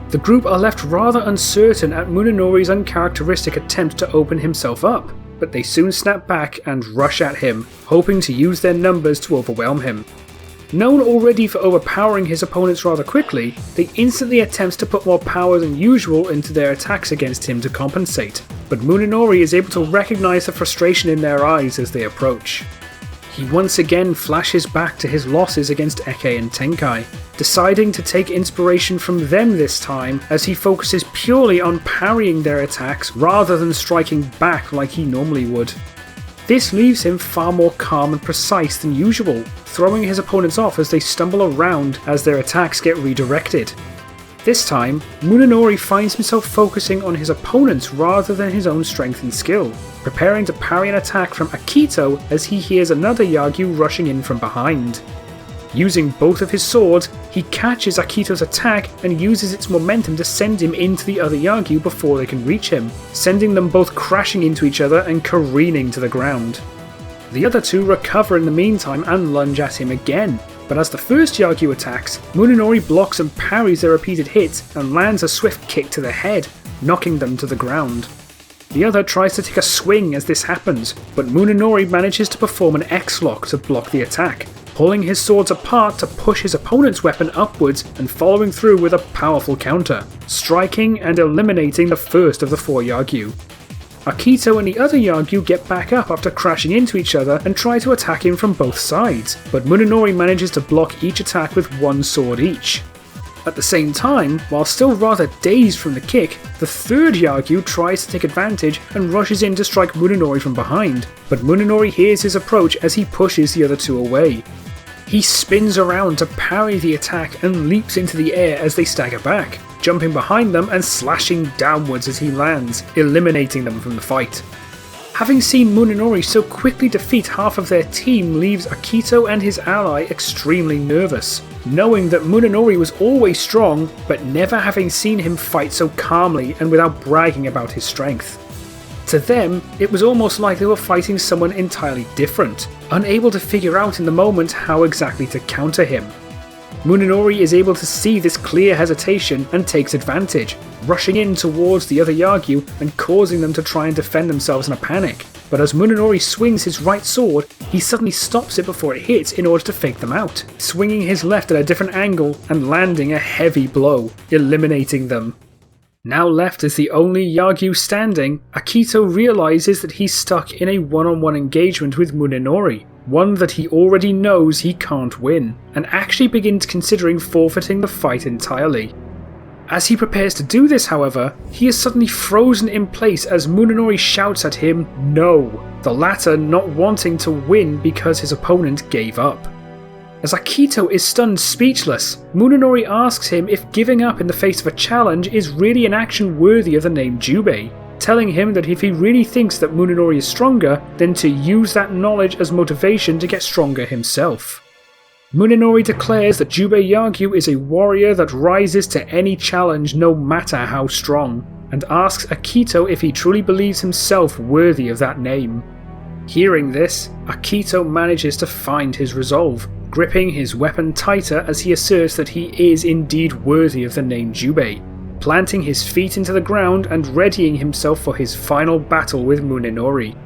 The group are left rather uncertain at Munenori's uncharacteristic attempt to open himself up, but they soon snap back and rush at him, hoping to use their numbers to overwhelm him. Known already for overpowering his opponents rather quickly, they instantly attempt to put more power than usual into their attacks against him to compensate, but Munenori is able to recognise the frustration in their eyes as they approach. He once again flashes back to his losses against Eke and Tenkai, deciding to take inspiration from them this time as he focuses purely on parrying their attacks rather than striking back like he normally would. This leaves him far more calm and precise than usual, throwing his opponents off as they stumble around as their attacks get redirected. This time, Munenori finds himself focusing on his opponents rather than his own strength and skill, preparing to parry an attack from Akito as he hears another Yagyu rushing in from behind. Using both of his swords, he catches Akito's attack and uses its momentum to send him into the other Yagyu before they can reach him, sending them both crashing into each other and careening to the ground. The other two recover in the meantime and lunge at him again, but as the first Yagyu attacks, Munenori blocks and parries their repeated hits and lands a swift kick to the head, knocking them to the ground. The other tries to take a swing as this happens, but Munenori manages to perform an X-lock to block the attack, pulling his swords apart to push his opponent's weapon upwards and following through with a powerful counter, striking and eliminating the first of the four Yagyu. Akito and the other Yagyu get back up after crashing into each other and try to attack him from both sides, but Munenori manages to block each attack with one sword each. At the same time, while still rather dazed from the kick, the third Yagyu tries to take advantage and rushes in to strike Munenori from behind, but Munenori hears his approach as he pushes the other two away. He spins around to parry the attack and leaps into the air as they stagger back, jumping behind them and slashing downwards as he lands, eliminating them from the fight. Having seen Munenori so quickly defeat half of their team leaves Akito and his ally extremely nervous, knowing that Munenori was always strong, but never having seen him fight so calmly and without bragging about his strength. To them, it was almost like they were fighting someone entirely different, unable to figure out in the moment how exactly to counter him. Munenori is able to see this clear hesitation and takes advantage, rushing in towards the other Yagyu and causing them to try and defend themselves in a panic. But as Munenori swings his right sword, he suddenly stops it before it hits in order to fake them out, swinging his left at a different angle and landing a heavy blow, eliminating them. Now left as the only Yagyu standing, Akito realises that he's stuck in a one-on-one engagement with Munenori, one that he already knows he can't win, and actually begins considering forfeiting the fight entirely. As he prepares to do this, however, he is suddenly frozen in place as Munenori shouts at him "No," the latter not wanting to win because his opponent gave up. As Akito is stunned speechless, Munenori asks him if giving up in the face of a challenge is really an action worthy of the name Jubei, telling him that if he really thinks that Munenori is stronger, then to use that knowledge as motivation to get stronger himself. Munenori declares that Jubei Yagyu is a warrior that rises to any challenge no matter how strong, and asks Akito if he truly believes himself worthy of that name. Hearing this, Akito manages to find his resolve, gripping his weapon tighter as he asserts that he is indeed worthy of the name Jubei, planting his feet into the ground and readying himself for his final battle with Munenori.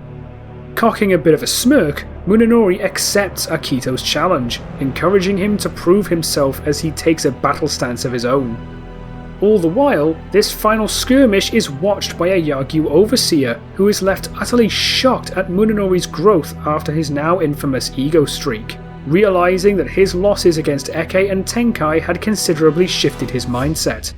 Cocking a bit of a smirk, Munenori accepts Akito's challenge, encouraging him to prove himself as he takes a battle stance of his own. All the while, this final skirmish is watched by a Yagyu overseer who is left utterly shocked at Munenori's growth after his now infamous ego streak, realizing that his losses against Eke and Tenkai had considerably shifted his mindset.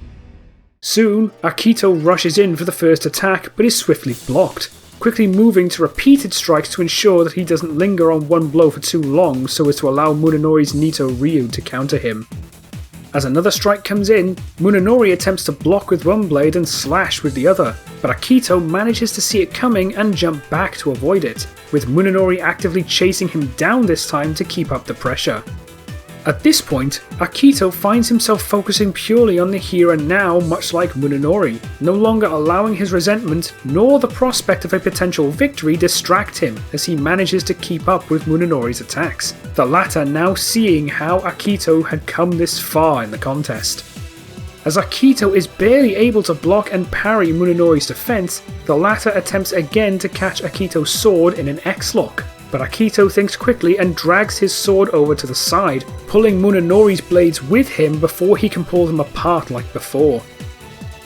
Soon, Akito rushes in for the first attack but is swiftly blocked, quickly moving to repeated strikes to ensure that he doesn't linger on one blow for too long so as to allow Munenori's Nito Ryu to counter him. As another strike comes in, Munenori attempts to block with one blade and slash with the other, but Akito manages to see it coming and jump back to avoid it, with Munenori actively chasing him down this time to keep up the pressure. At this point, Akito finds himself focusing purely on the here and now, much like Munenori, no longer allowing his resentment nor the prospect of a potential victory distract him as he manages to keep up with Munenori's attacks, the latter now seeing how Akito had come this far in the contest. As Akito is barely able to block and parry Munenori's defense, the latter attempts again to catch Akito's sword in an X-lock, but Akito thinks quickly and drags his sword over to the side, pulling Munenori's blades with him before he can pull them apart like before.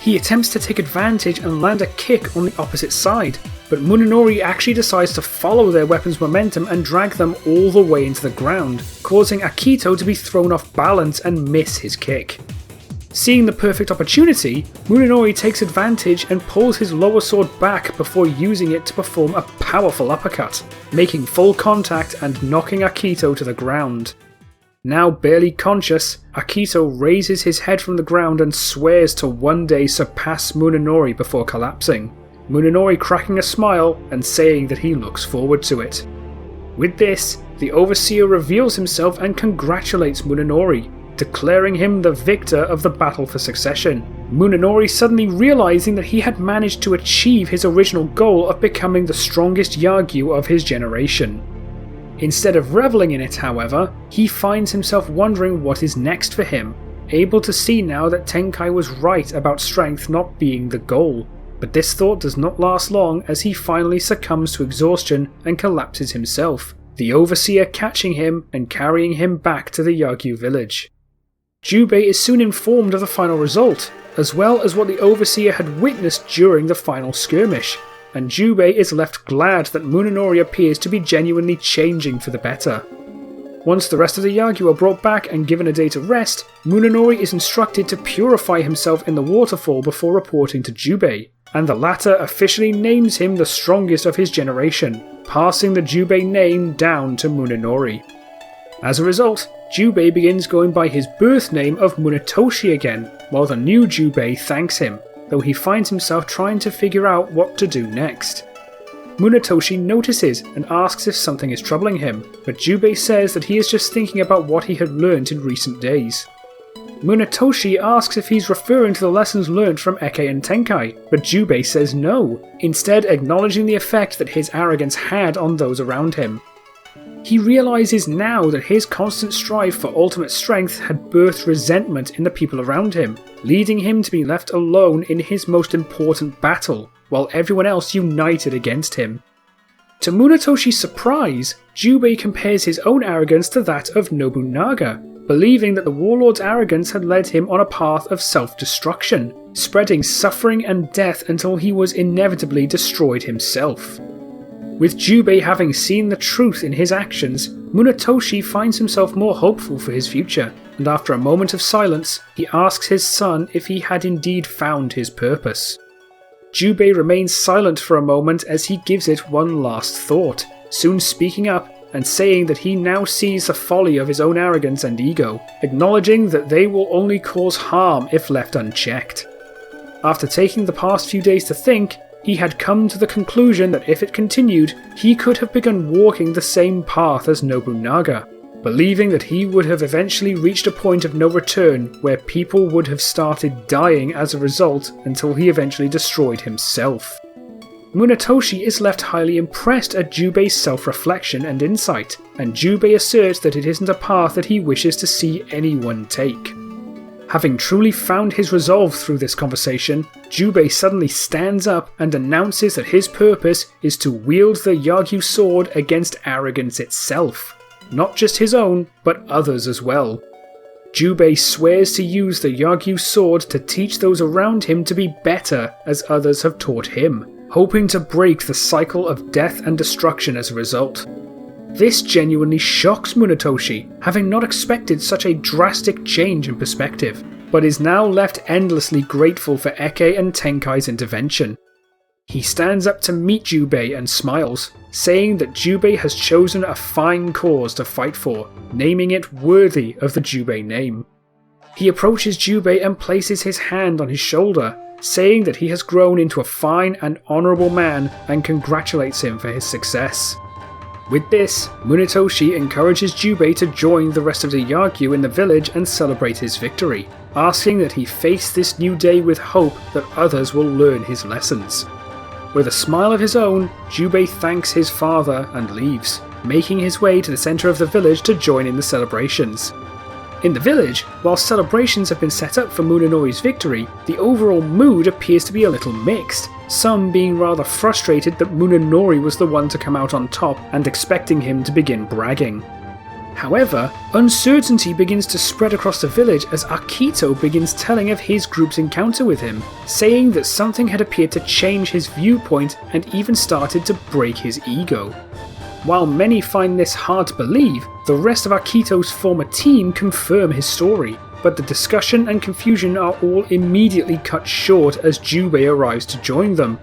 He attempts to take advantage and land a kick on the opposite side, but Munenori actually decides to follow their weapon's momentum and drag them all the way into the ground, causing Akito to be thrown off balance and miss his kick. Seeing the perfect opportunity, Munenori takes advantage and pulls his lower sword back before using it to perform a powerful uppercut, making full contact and knocking Akito to the ground. Now barely conscious, Akito raises his head from the ground and swears to one day surpass Munenori before collapsing, Munenori cracking a smile and saying that he looks forward to it. With this, the Overseer reveals himself and congratulates Munenori, declaring him the victor of the battle for succession, Munenori suddenly realizing that he had managed to achieve his original goal of becoming the strongest Yagyu of his generation. Instead of reveling in it, however, he finds himself wondering what is next for him, able to see now that Tenkai was right about strength not being the goal. But this thought does not last long as he finally succumbs to exhaustion and collapses himself, the Overseer catching him and carrying him back to the Yagyu village. Jubei is soon informed of the final result, as well as what the Overseer had witnessed during the final skirmish, and Jubei is left glad that Munenori appears to be genuinely changing for the better. Once the rest of the Yagyu are brought back and given a day to rest, Munenori is instructed to purify himself in the waterfall before reporting to Jubei, and the latter officially names him the strongest of his generation, passing the Jubei name down to Munenori. As a result, Jubei begins going by his birth name of Munetoshi again, while the new Jubei thanks him, though he finds himself trying to figure out what to do next. Munetoshi notices and asks if something is troubling him, but Jubei says that he is just thinking about what he had learnt in recent days. Munetoshi asks if he's referring to the lessons learnt from Eke and Tenkai, but Jubei says no, instead acknowledging the effect that his arrogance had on those around him. He realises now that his constant strive for ultimate strength had birthed resentment in the people around him, leading him to be left alone in his most important battle, while everyone else united against him. To Munetoshi's surprise, Jubei compares his own arrogance to that of Nobunaga, believing that the Warlord's arrogance had led him on a path of self-destruction, spreading suffering and death until he was inevitably destroyed himself. With Jubei having seen the truth in his actions, Munetoshi finds himself more hopeful for his future, and after a moment of silence, he asks his son if he had indeed found his purpose. Jubei remains silent for a moment as he gives it one last thought, soon speaking up and saying that he now sees the folly of his own arrogance and ego, acknowledging that they will only cause harm if left unchecked. After taking the past few days to think, he had come to the conclusion that if it continued, he could have begun walking the same path as Nobunaga, believing that he would have eventually reached a point of no return where people would have started dying as a result until he eventually destroyed himself. Munetoshi is left highly impressed at Jubei's self-reflection and insight, and Jubei asserts that it isn't a path that he wishes to see anyone take. Having truly found his resolve through this conversation, Jubei suddenly stands up and announces that his purpose is to wield the Yagyu sword against arrogance itself. Not just his own, but others as well. Jubei swears to use the Yagyu sword to teach those around him to be better as others have taught him, hoping to break the cycle of death and destruction as a result. This genuinely shocks Munetoshi, having not expected such a drastic change in perspective, but is now left endlessly grateful for Eke and Tenkai's intervention. He stands up to meet Jubei and smiles, saying that Jubei has chosen a fine cause to fight for, naming it worthy of the Jubei name. He approaches Jubei and places his hand on his shoulder, saying that he has grown into a fine and honourable man and congratulates him for his success. With this, Munetoshi encourages Jubei to join the rest of the Yagyu in the village and celebrate his victory, asking that he face this new day with hope that others will learn his lessons. With a smile of his own, Jubei thanks his father and leaves, making his way to the centre of the village to join in the celebrations. In the village, while celebrations have been set up for Munenori's victory, the overall mood appears to be a little mixed, some being rather frustrated that Munenori was the one to come out on top and expecting him to begin bragging. However, uncertainty begins to spread across the village as Akito begins telling of his group's encounter with him, saying that something had appeared to change his viewpoint and even started to break his ego. While many find this hard to believe, the rest of Akito's former team confirm his story, but the discussion and confusion are all immediately cut short as Jubei arrives to join them.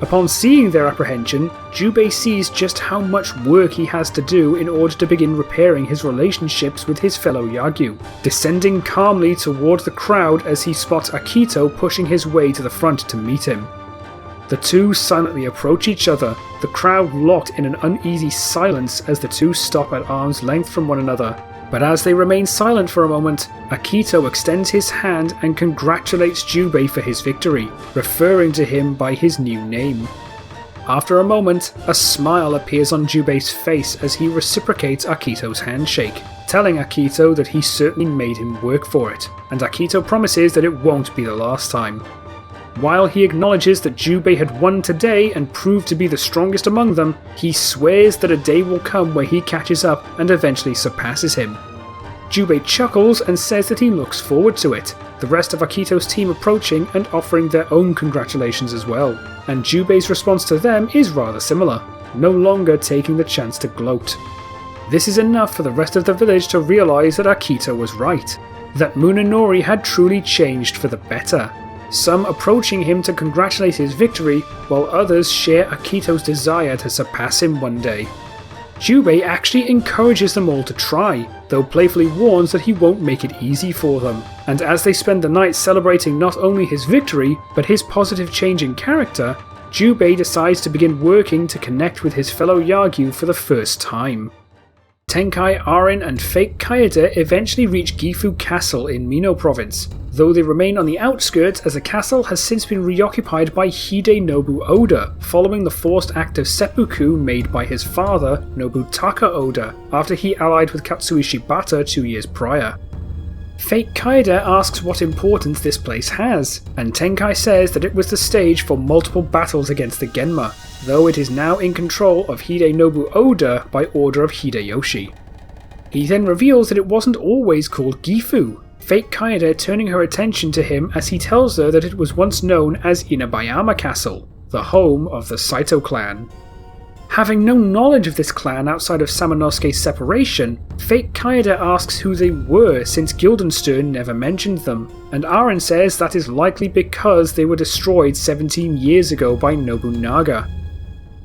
Upon seeing their apprehension, Jubei sees just how much work he has to do in order to begin repairing his relationships with his fellow Yagyu, descending calmly toward the crowd as he spots Akito pushing his way to the front to meet him. The two silently approach each other, the crowd locked in an uneasy silence as the two stop at arm's length from one another. But as they remain silent for a moment, Akito extends his hand and congratulates Jubei for his victory, referring to him by his new name. After a moment, a smile appears on Jubei's face as he reciprocates Akito's handshake, telling Akito that he certainly made him work for it, and Akito promises that it won't be the last time. While he acknowledges that Jubei had won today and proved to be the strongest among them, he swears that a day will come where he catches up and eventually surpasses him. Jubei chuckles and says that he looks forward to it, the rest of Akito's team approaching and offering their own congratulations as well, and Jubei's response to them is rather similar, no longer taking the chance to gloat. This is enough for the rest of the village to realise that Akito was right, that Munenori had truly changed for the better. Some approaching him to congratulate his victory, while others share Akito's desire to surpass him one day. Jubei actually encourages them all to try, though playfully warns that he won't make it easy for them, and as they spend the night celebrating not only his victory, but his positive change in character, Jubei decides to begin working to connect with his fellow Yagyu for the first time. Tenkai, Arin and fake Kaede eventually reach Gifu Castle in Mino Province, though they remain on the outskirts as the castle has since been reoccupied by Hidenobu Oda following the forced act of seppuku made by his father, Nobutaka Oda, after he allied with Katsui Shibata 2 years prior. Fake Kaede asks what importance this place has, and Tenkai says that it was the stage for multiple battles against the Genma, though it is now in control of Hidenobu Oda by order of Hideyoshi. He then reveals that it wasn't always called Gifu, Fake Kaede turning her attention to him as he tells her that it was once known as Inabayama Castle, the home of the Saito clan. Having no knowledge of this clan outside of Samanosuke's separation, Fake Kaede asks who they were since Guildenstern never mentioned them, and Arin says that is likely because they were destroyed 17 years ago by Nobunaga.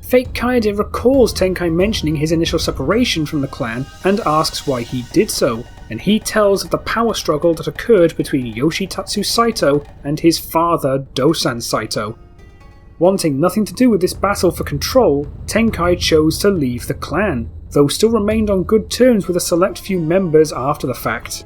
Fake Kaede recalls Tenkai mentioning his initial separation from the clan and asks why he did so, and he tells of the power struggle that occurred between Yoshitatsu Saito and his father Dosan Saito. Wanting nothing to do with this battle for control, Tenkai chose to leave the clan, though still remained on good terms with a select few members after the fact.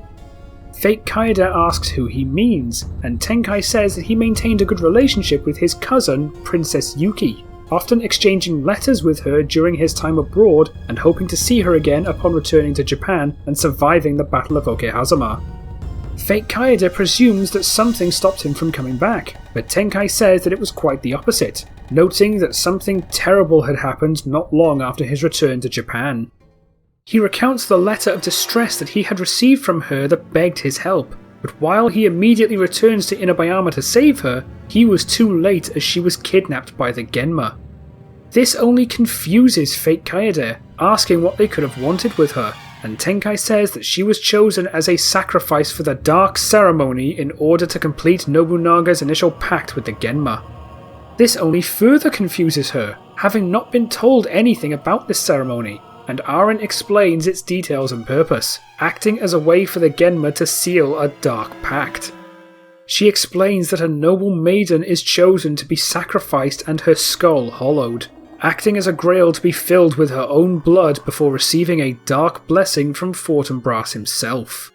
Fake Kaede asks who he means, and Tenkai says that he maintained a good relationship with his cousin, Princess Yuki, often exchanging letters with her during his time abroad and hoping to see her again upon returning to Japan and surviving the Battle of Okehazama. Fake Kaede presumes that something stopped him from coming back, but Tenkai says that it was quite the opposite, noting that something terrible had happened not long after his return to Japan. He recounts the letter of distress that he had received from her that begged his help, but while he immediately returns to Inabayama to save her, he was too late as she was kidnapped by the Genma. This only confuses Fake Kaede, asking what they could have wanted with her, and Tenkai says that she was chosen as a sacrifice for the Dark Ceremony in order to complete Nobunaga's initial pact with the Genma. This only further confuses her, having not been told anything about this ceremony, and Arin explains its details and purpose, acting as a way for the Genma to seal a dark pact. She explains that a noble maiden is chosen to be sacrificed and her skull hollowed. acting as a grail to be filled with her own blood before receiving a dark blessing from Fortinbras himself.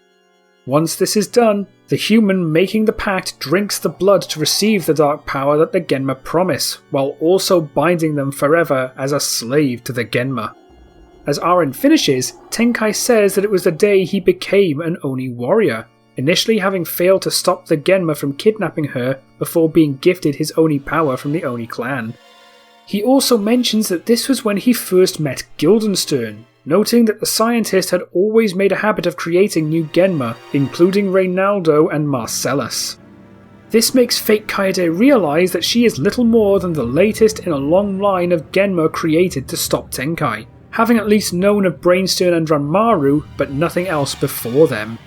Once this is done, the human making the pact drinks the blood to receive the dark power that the Genma promise, while also binding them forever as a slave to the Genma. As Arin finishes, Tenkai says that it was the day he became an Oni warrior, initially having failed to stop the Genma from kidnapping her before being gifted his Oni power from the Oni clan. He also mentions that this was when he first met Guildenstern, noting that the scientist had always made a habit of creating new Genma, including Reynaldo and Marcellus. This makes Fate Kaede realise that she is little more than the latest in a long line of Genma created to stop Tenkai, having at least known of Brainstorm and Ranmaru, but nothing else before them.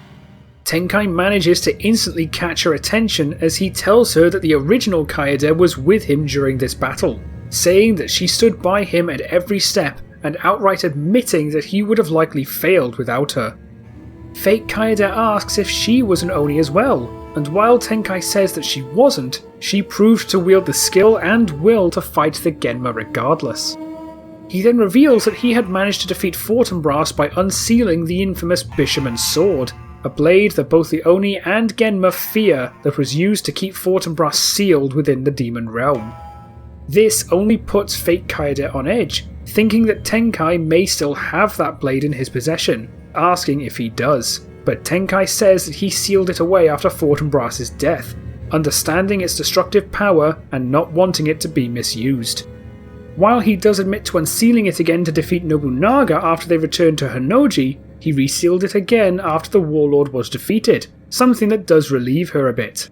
Tenkai manages to instantly catch her attention as he tells her that the original Kaede was with him during this battle, saying that she stood by him at every step and outright admitting that he would have likely failed without her. Fate Kaede asks if she was an Oni as well, and while Tenkai says that she wasn't, she proved to wield the skill and will to fight the Genma regardless. He then reveals that he had managed to defeat Fortinbras by unsealing the infamous Bishaman sword, a blade that both the Oni and Genma fear that was used to keep Fortinbras sealed within the demon realm. This only puts Fate Kaede on edge, thinking that Tenkai may still have that blade in his possession, asking if he does, but Tenkai says that he sealed it away after Fortinbras' death, understanding its destructive power and not wanting it to be misused. While he does admit to unsealing it again to defeat Nobunaga after they returned to Honnouji, he resealed it again after the Warlord was defeated, something that does relieve her a bit.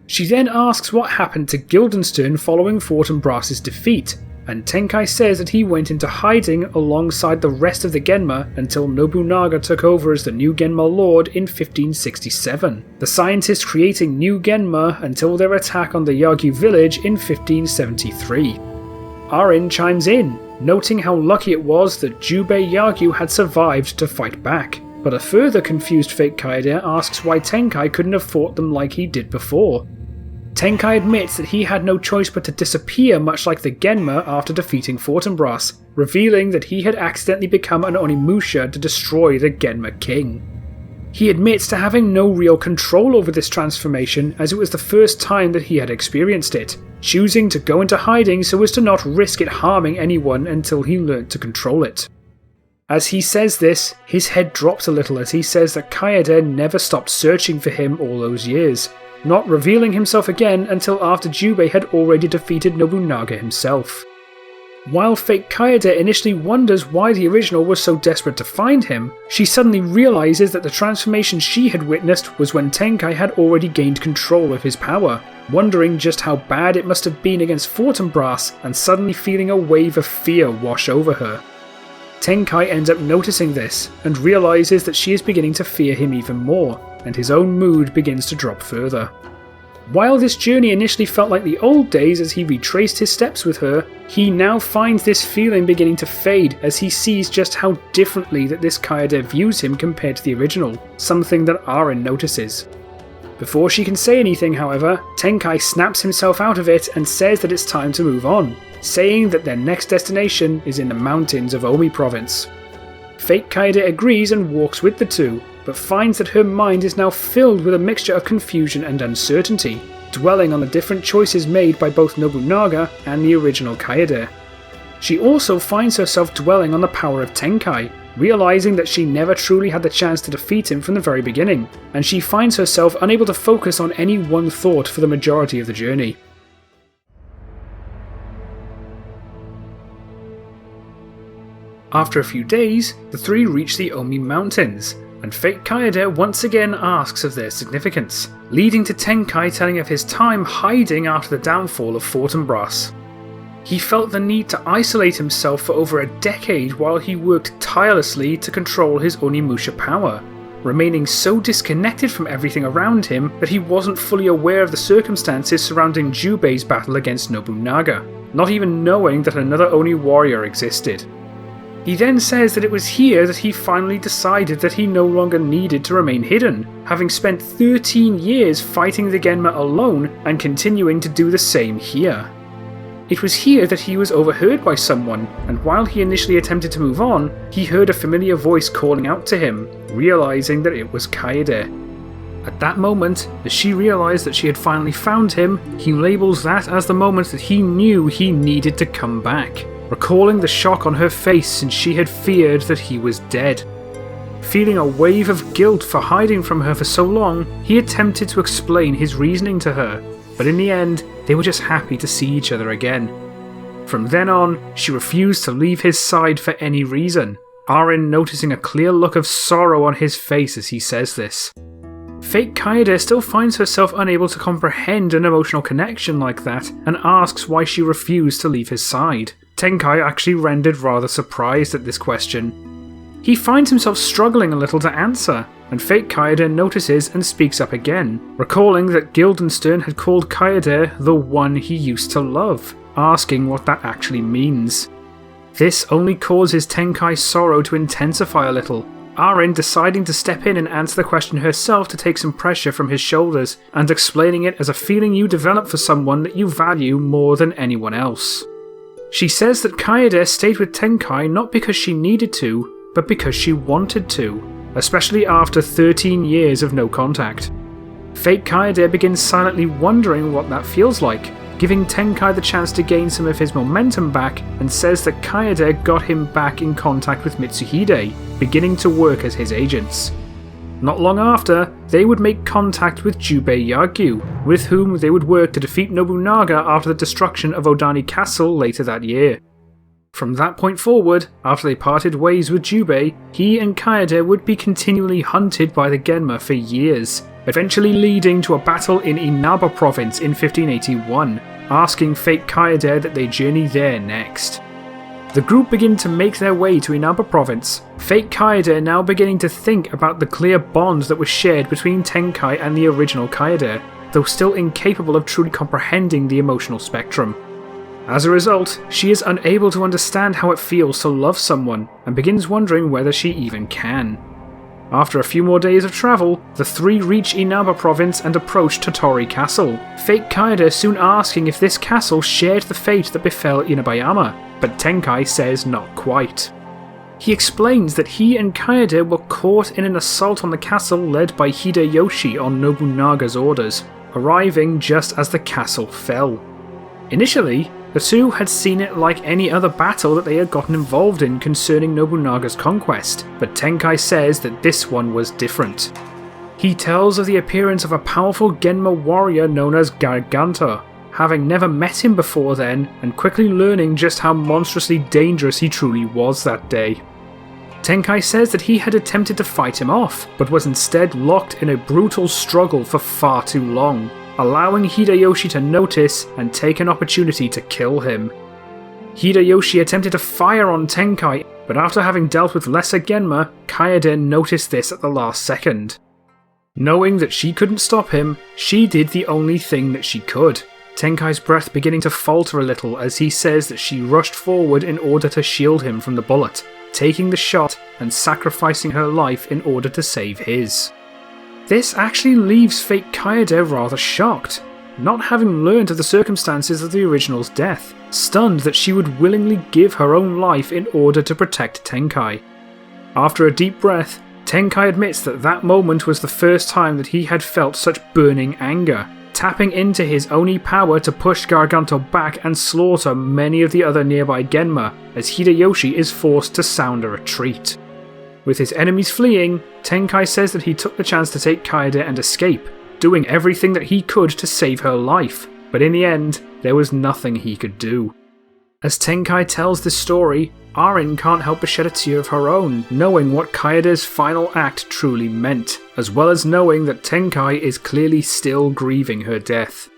She then asks what happened to Guildenstern following Fortinbras' defeat, and Tenkai says that he went into hiding alongside the rest of the Genma until Nobunaga took over as the new Genma Lord in 1567, the scientists creating new Genma until their attack on the Yagyu village in 1573. Arin chimes in, noting how lucky it was that Jubei Yagyu had survived to fight back, but a further confused Fate Kaede asks why Tenkai couldn't have fought them like he did before. Tenkai admits that he had no choice but to disappear much like the Genma after defeating Fortinbras, revealing that he had accidentally become an Onimusha to destroy the Genma king. He admits to having no real control over this transformation as it was the first time that he had experienced it, choosing to go into hiding so as to not risk it harming anyone until he learnt to control it. As he says this, his head drops a little as he says that Kaede never stopped searching for him all those years, not revealing himself again until after Jubei had already defeated Nobunaga himself. While Fate Kaede initially wonders why the original was so desperate to find him, she suddenly realises that the transformation she had witnessed was when Tenkai had already gained control of his power, wondering just how bad it must have been against Fortinbras and suddenly feeling a wave of fear wash over her. Tenkai ends up noticing this and realises that she is beginning to fear him even more, and his own mood begins to drop further. While this journey initially felt like the old days as he retraced his steps with her, he now finds this feeling beginning to fade as he sees just how differently that this Kaede views him compared to the original, something that Arin notices. Before she can say anything, however, Tenkai snaps himself out of it and says that it's time to move on, saying that their next destination is in the mountains of Omi province. Fate Kaede agrees and walks with the two, but finds that her mind is now filled with a mixture of confusion and uncertainty, dwelling on the different choices made by both Nobunaga and the original Kaede. She also finds herself dwelling on the power of Tenkai, realizing that she never truly had the chance to defeat him from the very beginning, and she finds herself unable to focus on any one thought for the majority of the journey. After a few days, the three reach the Omi Mountains, and Fate Kaede once again asks of their significance, leading to Tenkai telling of his time hiding after the downfall of Fortinbras. He felt the need to isolate himself for over a decade while he worked tirelessly to control his Onimusha power, remaining so disconnected from everything around him that he wasn't fully aware of the circumstances surrounding Jubei's battle against Nobunaga, not even knowing that another Oni warrior existed. He then says that it was here that he finally decided that he no longer needed to remain hidden, having spent 13 years fighting the Genma alone and continuing to do the same here. It was here that he was overheard by someone, and while he initially attempted to move on, he heard a familiar voice calling out to him, realizing that it was Kaede. At that moment, as she realized that she had finally found him, he labels that as the moment that he knew he needed to come back, recalling the shock on her face since she had feared that he was dead. Feeling a wave of guilt for hiding from her for so long, he attempted to explain his reasoning to her, but in the end, they were just happy to see each other again. From then on, she refused to leave his side for any reason, Arin noticing a clear look of sorrow on his face as he says this. Fake Kaede still finds herself unable to comprehend an emotional connection like that and asks why she refused to leave his side. Tenkai actually rendered rather surprised at this question. He finds himself struggling a little to answer, and Fake Kaede notices and speaks up again, recalling that Guildenstern had called Kaede the one he used to love, asking what that actually means. This only causes Tenkai's sorrow to intensify a little, Arin deciding to step in and answer the question herself to take some pressure from his shoulders, and explaining it as a feeling you develop for someone that you value more than anyone else. She says that Kaede stayed with Tenkai not because she needed to, but because she wanted to, especially after 13 years of no contact. Fake Kaede begins silently wondering what that feels like, giving Tenkai the chance to gain some of his momentum back, and says that Kaede got him back in contact with Mitsuhide, beginning to work as his agents. Not long after, they would make contact with Jubei Yagyu, with whom they would work to defeat Nobunaga after the destruction of Odani Castle later that year. From that point forward, after they parted ways with Jubei, he and Kaede would be continually hunted by the Genma for years, eventually leading to a battle in Inaba province in 1581, asking Fake Kaede that they journey there next. The group begin to make their way to Inaba province, Fake Kaede now beginning to think about the clear bond that was shared between Tenkai and the original Kaede, though still incapable of truly comprehending the emotional spectrum. As a result, she is unable to understand how it feels to love someone, and begins wondering whether she even can. After a few more days of travel, the three reach Inaba province and approach Tottori Castle, Fake Kaede soon asking if this castle shared the fate that befell Inabayama, but Tenkai says not quite. He explains that he and Kaede were caught in an assault on the castle led by Hideyoshi on Nobunaga's orders, arriving just as the castle fell. Initially, the two had seen it like any other battle that they had gotten involved in concerning Nobunaga's conquest, but Tenkai says that this one was different. He tells of the appearance of a powerful Genma warrior known as Garganto, having never met him before then, and quickly learning just how monstrously dangerous he truly was that day. Tenkai says that he had attempted to fight him off, but was instead locked in a brutal struggle for far too long, allowing Hideyoshi to notice and take an opportunity to kill him. Hideyoshi attempted to fire on Tenkai, but after having dealt with lesser Genma, Kaede noticed this at the last second. Knowing that she couldn't stop him, she did the only thing that she could, Tenkai's breath beginning to falter a little as he says that she rushed forward in order to shield him from the bullet, taking the shot and sacrificing her life in order to save his. This actually leaves Fake Kaede rather shocked, not having learned of the circumstances of the original's death, stunned that she would willingly give her own life in order to protect Tenkai. After a deep breath, Tenkai admits that that moment was the first time that he had felt such burning anger, tapping into his Oni power to push Garganto back and slaughter many of the other nearby Genma, as Hideyoshi is forced to sound a retreat. With his enemies fleeing, Tenkai says that he took the chance to take Kaede and escape, doing everything that he could to save her life, but in the end, there was nothing he could do. As Tenkai tells this story, Arin can't help but shed a tear of her own, knowing what Kaede's final act truly meant, as well as knowing that Tenkai is clearly still grieving her death.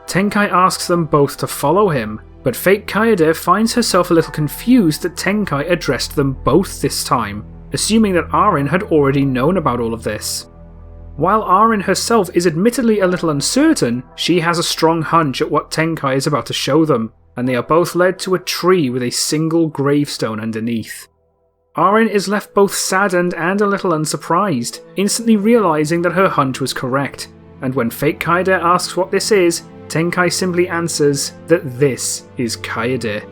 Tenkai asks them both to follow him, but Fake Kaede finds herself a little confused that Tenkai addressed them both this time, assuming that Arin had already known about all of this. While Arin herself is admittedly a little uncertain, she has a strong hunch at what Tenkai is about to show them, and they are both led to a tree with a single gravestone underneath. Arin is left both saddened and a little unsurprised, instantly realising that her hunch was correct, and when Fake Kaede asks what this is, Tenkai simply answers that this is Kaede.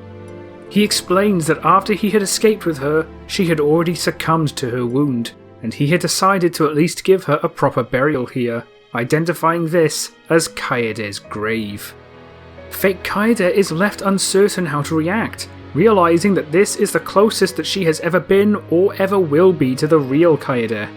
He explains that after he had escaped with her, she had already succumbed to her wound, and he had decided to at least give her a proper burial here, identifying this as Kaede's grave. Fake Kaede is left uncertain how to react, realizing that this is the closest that she has ever been or ever will be to the real Kaede.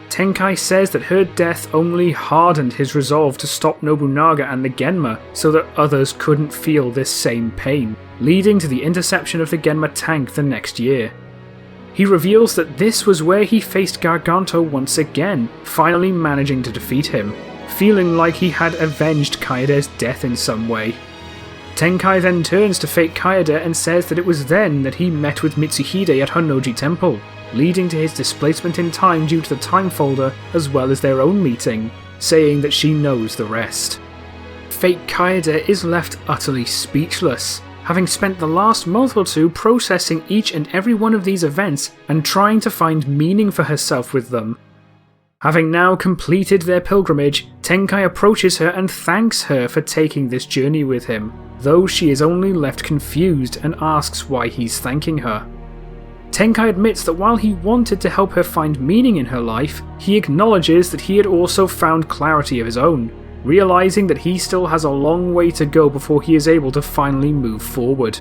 Tenkai says that her death only hardened his resolve to stop Nobunaga and the Genma so that others couldn't feel this same pain, leading to the interception of the Genma tank the next year. He reveals that this was where he faced Garganto once again, finally managing to defeat him, feeling like he had avenged Kaede's death in some way. Tenkai then turns to fake Kaede and says that it was then that he met with Mitsuhide at Honnoji Temple, leading to his displacement in time due to the time folder as well as their own meeting, saying that she knows the rest. Fake Kaede is left utterly speechless, having spent the last month or two processing each and every one of these events and trying to find meaning for herself with them. Having now completed their pilgrimage, Tenkai approaches her and thanks her for taking this journey with him, though she is only left confused and asks why he's thanking her. Tenkai admits that while he wanted to help her find meaning in her life, he acknowledges that he had also found clarity of his own, realizing that he still has a long way to go before he is able to finally move forward.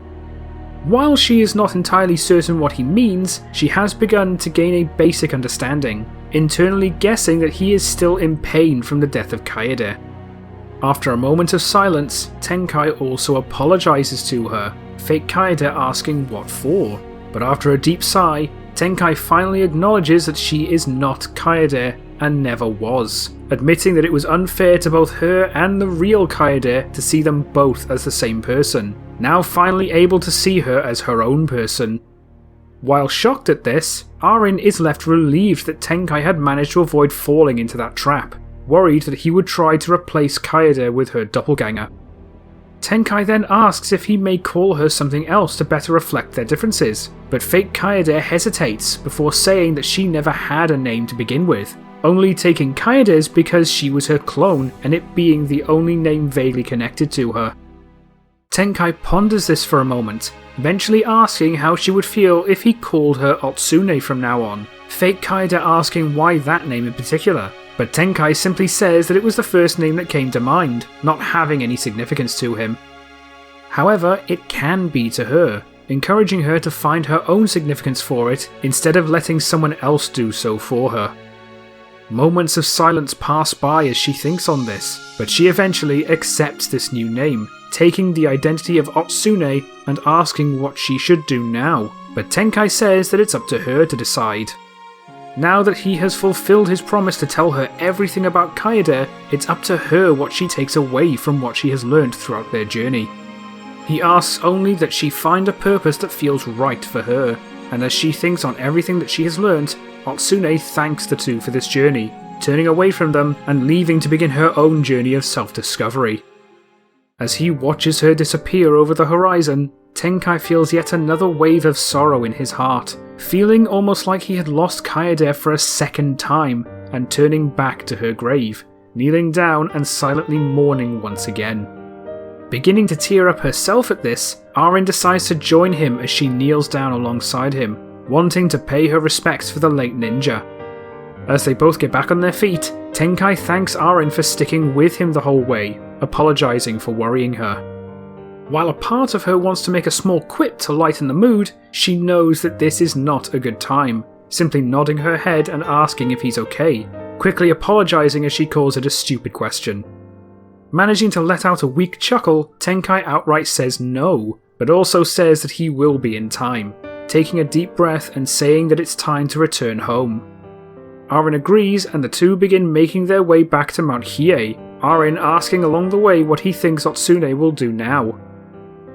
While she is not entirely certain what he means, she has begun to gain a basic understanding, internally guessing that he is still in pain from the death of Kaede. After a moment of silence, Tenkai also apologizes to her, fake Kaede asking what for, but after a deep sigh, Tenkai finally acknowledges that she is not Kaede and never was, admitting that it was unfair to both her and the real Kaede to see them both as the same person, now finally able to see her as her own person. While shocked at this, Arin is left relieved that Tenkai had managed to avoid falling into that trap, worried that he would try to replace Kaede with her doppelganger. Tenkai then asks if he may call her something else to better reflect their differences, but fake Kaede hesitates before saying that she never had a name to begin with, only taking Kaede's because she was her clone and it being the only name vaguely connected to her. Tenkai ponders this for a moment, eventually asking how she would feel if he called her Otsune from now on, fake Kaede asking why that name in particular, but Tenkai simply says that it was the first name that came to mind, not having any significance to him. However, it can be to her, encouraging her to find her own significance for it instead of letting someone else do so for her. Moments of silence pass by as she thinks on this, but she eventually accepts this new name, taking the identity of Otsune and asking what she should do now, but Tenkai says that it's up to her to decide. Now that he has fulfilled his promise to tell her everything about Kaede, it's up to her what she takes away from what she has learned throughout their journey. He asks only that she find a purpose that feels right for her, and as she thinks on everything that she has learned, Otsune thanks the two for this journey, turning away from them and leaving to begin her own journey of self-discovery. As he watches her disappear over the horizon, Tenkai feels yet another wave of sorrow in his heart, feeling almost like he had lost Kaede for a second time and turning back to her grave, kneeling down and silently mourning once again. Beginning to tear up herself at this, Arin decides to join him as she kneels down alongside him, wanting to pay her respects for the late ninja. As they both get back on their feet, Tenkai thanks Arin for sticking with him the whole way, apologizing for worrying her. While a part of her wants to make a small quip to lighten the mood, she knows that this is not a good time, simply nodding her head and asking if he's okay, quickly apologizing as she calls it a stupid question. Managing to let out a weak chuckle, Tenkai outright says no, but also says that he will be in time, taking a deep breath and saying that it's time to return home. Arin agrees and the two begin making their way back to Mount Hiei, Arin asking along the way what he thinks Otsune will do now.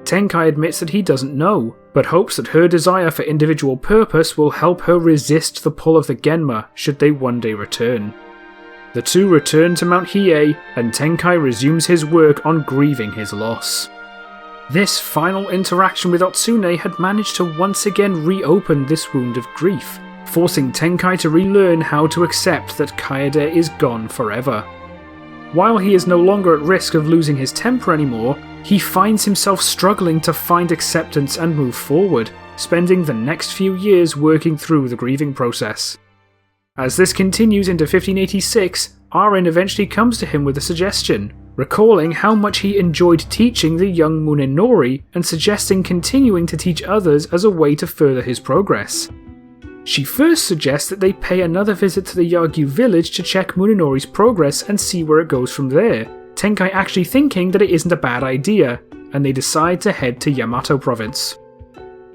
Tenkai admits that he doesn't know, but hopes that her desire for individual purpose will help her resist the pull of the Genma should they one day return. The two return to Mount Hiei, and Tenkai resumes his work on grieving his loss. This final interaction with Otsune had managed to once again reopen this wound of grief, forcing Tenkai to relearn how to accept that Kaede is gone forever. While he is no longer at risk of losing his temper anymore, he finds himself struggling to find acceptance and move forward, spending the next few years working through the grieving process. As this continues into 1586, Arin eventually comes to him with a suggestion, recalling how much he enjoyed teaching the young Munenori and suggesting continuing to teach others as a way to further his progress. She first suggests that they pay another visit to the Yagyu village to check Munenori's progress and see where it goes from there, Tenkai actually thinking that it isn't a bad idea, and they decide to head to Yamato province.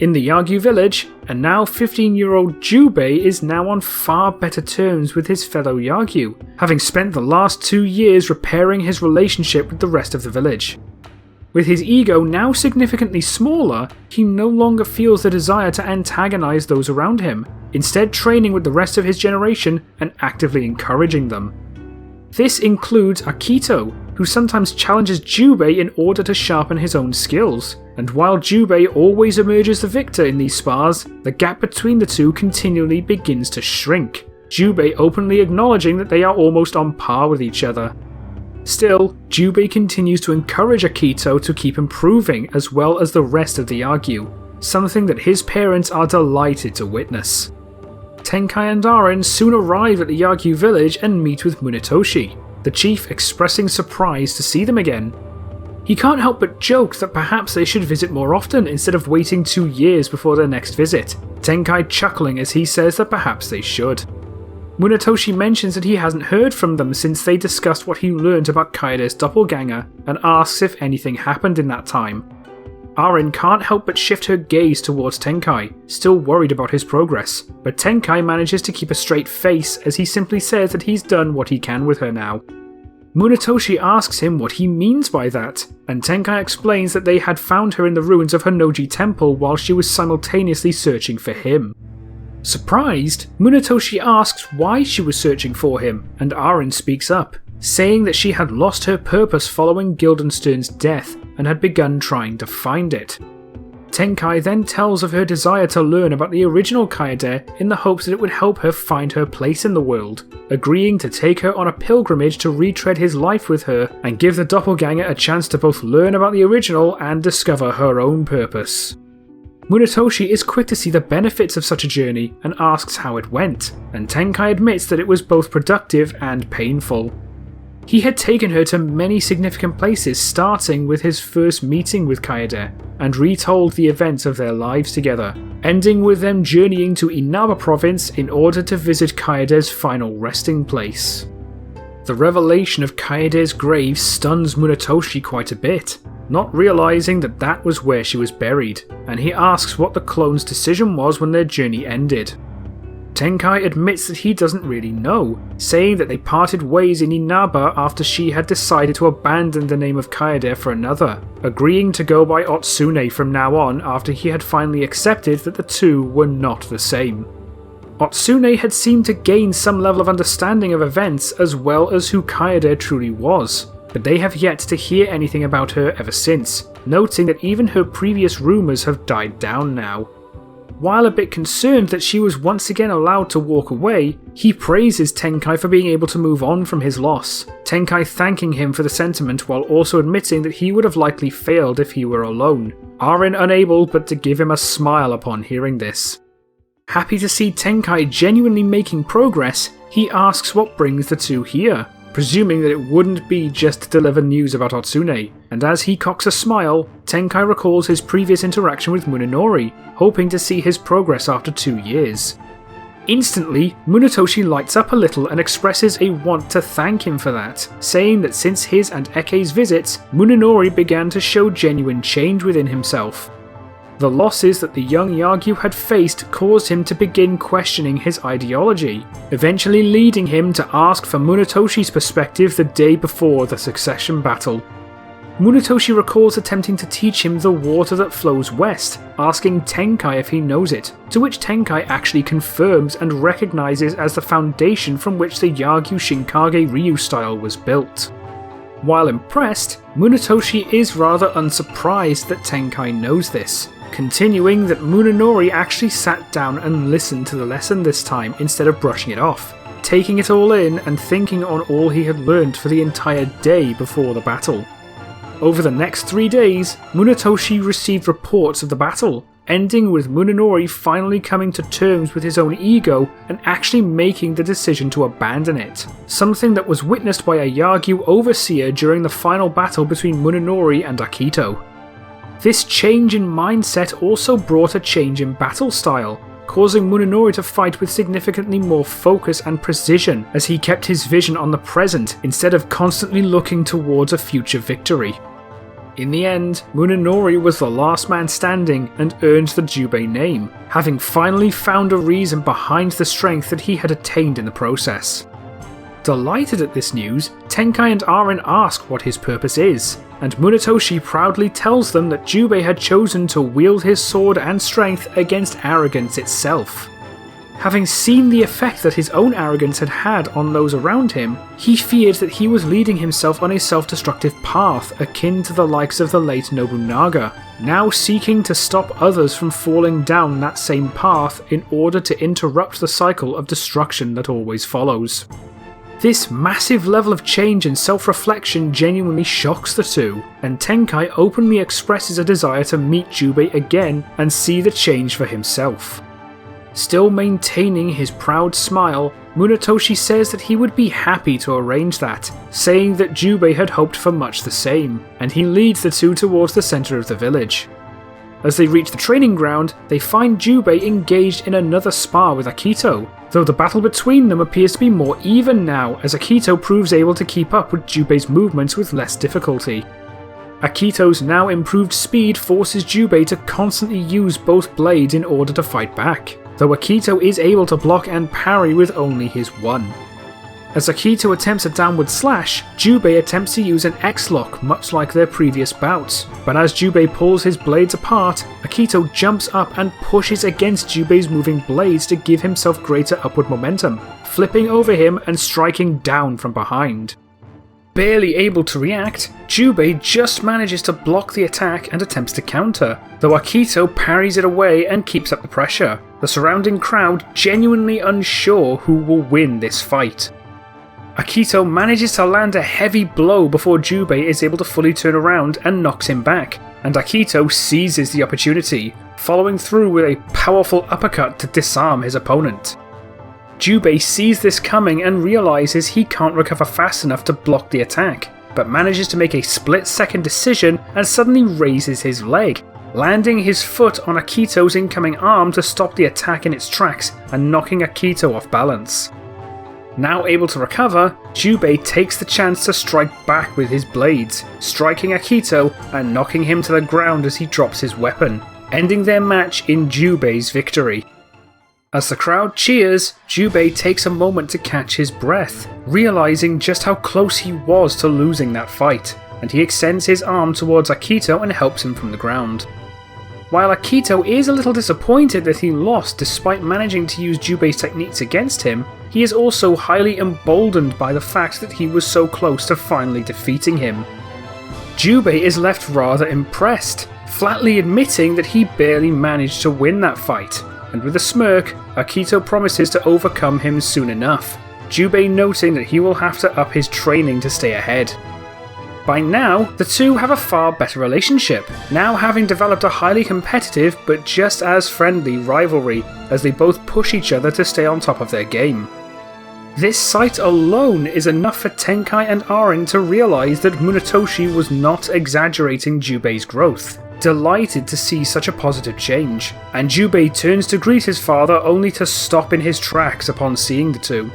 In the Yagyu village, a now 15-year-old Jubei is now on far better terms with his fellow Yagyu, having spent the last 2 years repairing his relationship with the rest of the village. With his ego now significantly smaller, he no longer feels the desire to antagonize those around him, instead training with the rest of his generation and actively encouraging them. This includes Akito, who sometimes challenges Jubei in order to sharpen his own skills, and while Jubei always emerges the victor in these spars, the gap between the two continually begins to shrink, Jubei openly acknowledging that they are almost on par with each other. Still, Jubei continues to encourage Akito to keep improving as well as the rest of the Yagyu, something that his parents are delighted to witness. Tenkai and Arin soon arrive at the Yagyu village and meet with Munetoshi, the chief expressing surprise to see them again. He can't help but joke that perhaps they should visit more often instead of waiting 2 years before their next visit, Tenkai chuckling as he says that perhaps they should. Munetoshi mentions that he hasn't heard from them since they discussed what he learned about Kaede's doppelganger and asks if anything happened in that time. Arin can't help but shift her gaze towards Tenkai, still worried about his progress, but Tenkai manages to keep a straight face as he simply says that he's done what he can with her now. Munetoshi asks him what he means by that, and Tenkai explains that they had found her in the ruins of Honnoji Temple while she was simultaneously searching for him. Surprised, Munetoshi asks why she was searching for him, and Arin speaks up, saying that she had lost her purpose following Guildenstern's death and had begun trying to find it. Tenkai then tells of her desire to learn about the original Kaede in the hopes that it would help her find her place in the world, agreeing to take her on a pilgrimage to retread his life with her and give the doppelganger a chance to both learn about the original and discover her own purpose. Munetoshi is quick to see the benefits of such a journey and asks how it went, and Tenkai admits that it was both productive and painful. He had taken her to many significant places, starting with his first meeting with Kaede, and retold the events of their lives together, ending with them journeying to Inaba province in order to visit Kaede's final resting place. The revelation of Kaede's grave stuns Munetoshi quite a bit, not realizing that that was where she was buried, and he asks what the clone's decision was when their journey ended. Tenkai admits that he doesn't really know, saying that they parted ways in Inaba after she had decided to abandon the name of Kaede for another, agreeing to go by Otsune from now on after he had finally accepted that the two were not the same. Otsune had seemed to gain some level of understanding of events as well as who Kaede truly was, but they have yet to hear anything about her ever since, noting that even her previous rumours have died down now. While a bit concerned that she was once again allowed to walk away, he praises Tenkai for being able to move on from his loss, Tenkai thanking him for the sentiment while also admitting that he would have likely failed if he were alone, Arin unable but to give him a smile upon hearing this. Happy to see Tenkai genuinely making progress, he asks what brings the two here, presuming that it wouldn't be just to deliver news about Otsune, and as he cocks a smile, Tenkai recalls his previous interaction with Munenori, hoping to see his progress after 2 years. Instantly, Munetoshi lights up a little and expresses a want to thank him for that, saying that since his and Eke's visits, Munenori began to show genuine change within himself. The losses that the young Yagyu had faced caused him to begin questioning his ideology, eventually leading him to ask for Munetoshi's perspective the day before the succession battle. Munetoshi recalls attempting to teach him the water that flows west, asking Tenkai if he knows it, to which Tenkai actually confirms and recognizes as the foundation from which the Yagyu Shinkage Ryu style was built. While impressed, Munetoshi is rather unsurprised that Tenkai knows this, continuing that Munenori actually sat down and listened to the lesson this time instead of brushing it off, taking it all in and thinking on all he had learned for the entire day before the battle. Over the next 3 days, Munetoshi received reports of the battle, ending with Munenori finally coming to terms with his own ego and actually making the decision to abandon it, something that was witnessed by a Yagyu overseer during the final battle between Munenori and Akito. This change in mindset also brought a change in battle style, causing Munenori to fight with significantly more focus and precision as he kept his vision on the present instead of constantly looking towards a future victory. In the end, Munenori was the last man standing and earned the Jubei name, having finally found a reason behind the strength that he had attained in the process. Delighted at this news, Tenkai and Arin ask what his purpose is, and Munetoshi proudly tells them that Jubei had chosen to wield his sword and strength against arrogance itself. Having seen the effect that his own arrogance had had on those around him, he feared that he was leading himself on a self-destructive path akin to the likes of the late Nobunaga, now seeking to stop others from falling down that same path in order to interrupt the cycle of destruction that always follows. This massive level of change and self-reflection genuinely shocks the two, and Tenkai openly expresses a desire to meet Jubei again and see the change for himself. Still maintaining his proud smile, Munetoshi says that he would be happy to arrange that, saying that Jubei had hoped for much the same, and he leads the two towards the centre of the village. As they reach the training ground, they find Jubei engaged in another spar with Akito, though the battle between them appears to be more even now as Akito proves able to keep up with Jubei's movements with less difficulty. Akito's now improved speed forces Jubei to constantly use both blades in order to fight back, though Akito is able to block and parry with only his one. As Akito attempts a downward slash, Jubei attempts to use an X-lock much like their previous bouts, but as Jubei pulls his blades apart, Akito jumps up and pushes against Jubei's moving blades to give himself greater upward momentum, flipping over him and striking down from behind. Barely able to react, Jubei just manages to block the attack and attempts to counter, though Akito parries it away and keeps up the pressure, the surrounding crowd genuinely unsure who will win this fight. Akito manages to land a heavy blow before Jubei is able to fully turn around and knocks him back, and Akito seizes the opportunity, following through with a powerful uppercut to disarm his opponent. Jubei sees this coming and realises he can't recover fast enough to block the attack, but manages to make a split-second decision and suddenly raises his leg, landing his foot on Akito's incoming arm to stop the attack in its tracks and knocking Akito off balance. Now able to recover, Jubei takes the chance to strike back with his blades, striking Akito and knocking him to the ground as he drops his weapon, ending their match in Jubei's victory. As the crowd cheers, Jubei takes a moment to catch his breath, realising just how close he was to losing that fight, and he extends his arm towards Akito and helps him from the ground. While Akito is a little disappointed that he lost despite managing to use Jubei's techniques against him, he is also highly emboldened by the fact that he was so close to finally defeating him. Jubei is left rather impressed, flatly admitting that he barely managed to win that fight, and with a smirk, Akito promises to overcome him soon enough, Jubei noting that he will have to up his training to stay ahead. By now, the two have a far better relationship, now having developed a highly competitive but just as friendly rivalry as they both push each other to stay on top of their game. This sight alone is enough for Tenkai and Arin to realise that Munetoshi was not exaggerating Jubei's growth, delighted to see such a positive change, and Jubei turns to greet his father only to stop in his tracks upon seeing the two.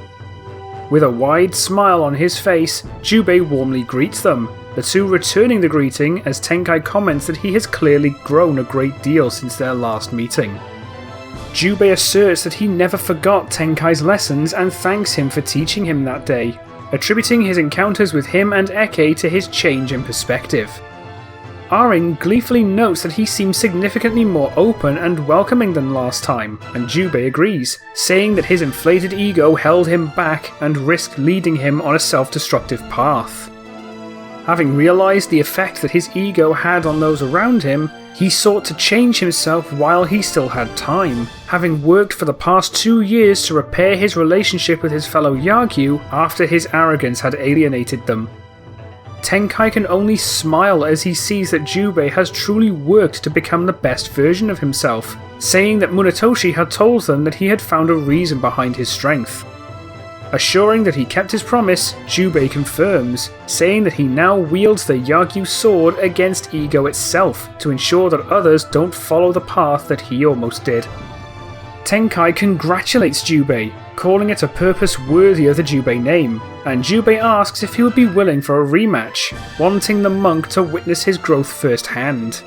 With a wide smile on his face, Jubei warmly greets them, the two returning the greeting as Tenkai comments that he has clearly grown a great deal since their last meeting. Jubei asserts that he never forgot Tenkai's lessons and thanks him for teaching him that day, attributing his encounters with him and Eke to his change in perspective. Arin gleefully notes that he seems significantly more open and welcoming than last time, and Jubei agrees, saying that his inflated ego held him back and risked leading him on a self-destructive path. Having realised the effect that his ego had on those around him, He sought to change himself while he still had time, having worked for the past 2 years to repair his relationship with his fellow Yagyu after his arrogance had alienated them. Tenkai can only smile as he sees that Jubei has truly worked to become the best version of himself, saying that Munetoshi had told them that he had found a reason behind his strength. Assuring that he kept his promise, Jubei confirms, saying that he now wields the Yagyu sword against ego itself to ensure that others don't follow the path that he almost did. Tenkai congratulates Jubei, calling it a purpose worthy of the Jubei name, and Jubei asks if he would be willing for a rematch, wanting the monk to witness his growth firsthand.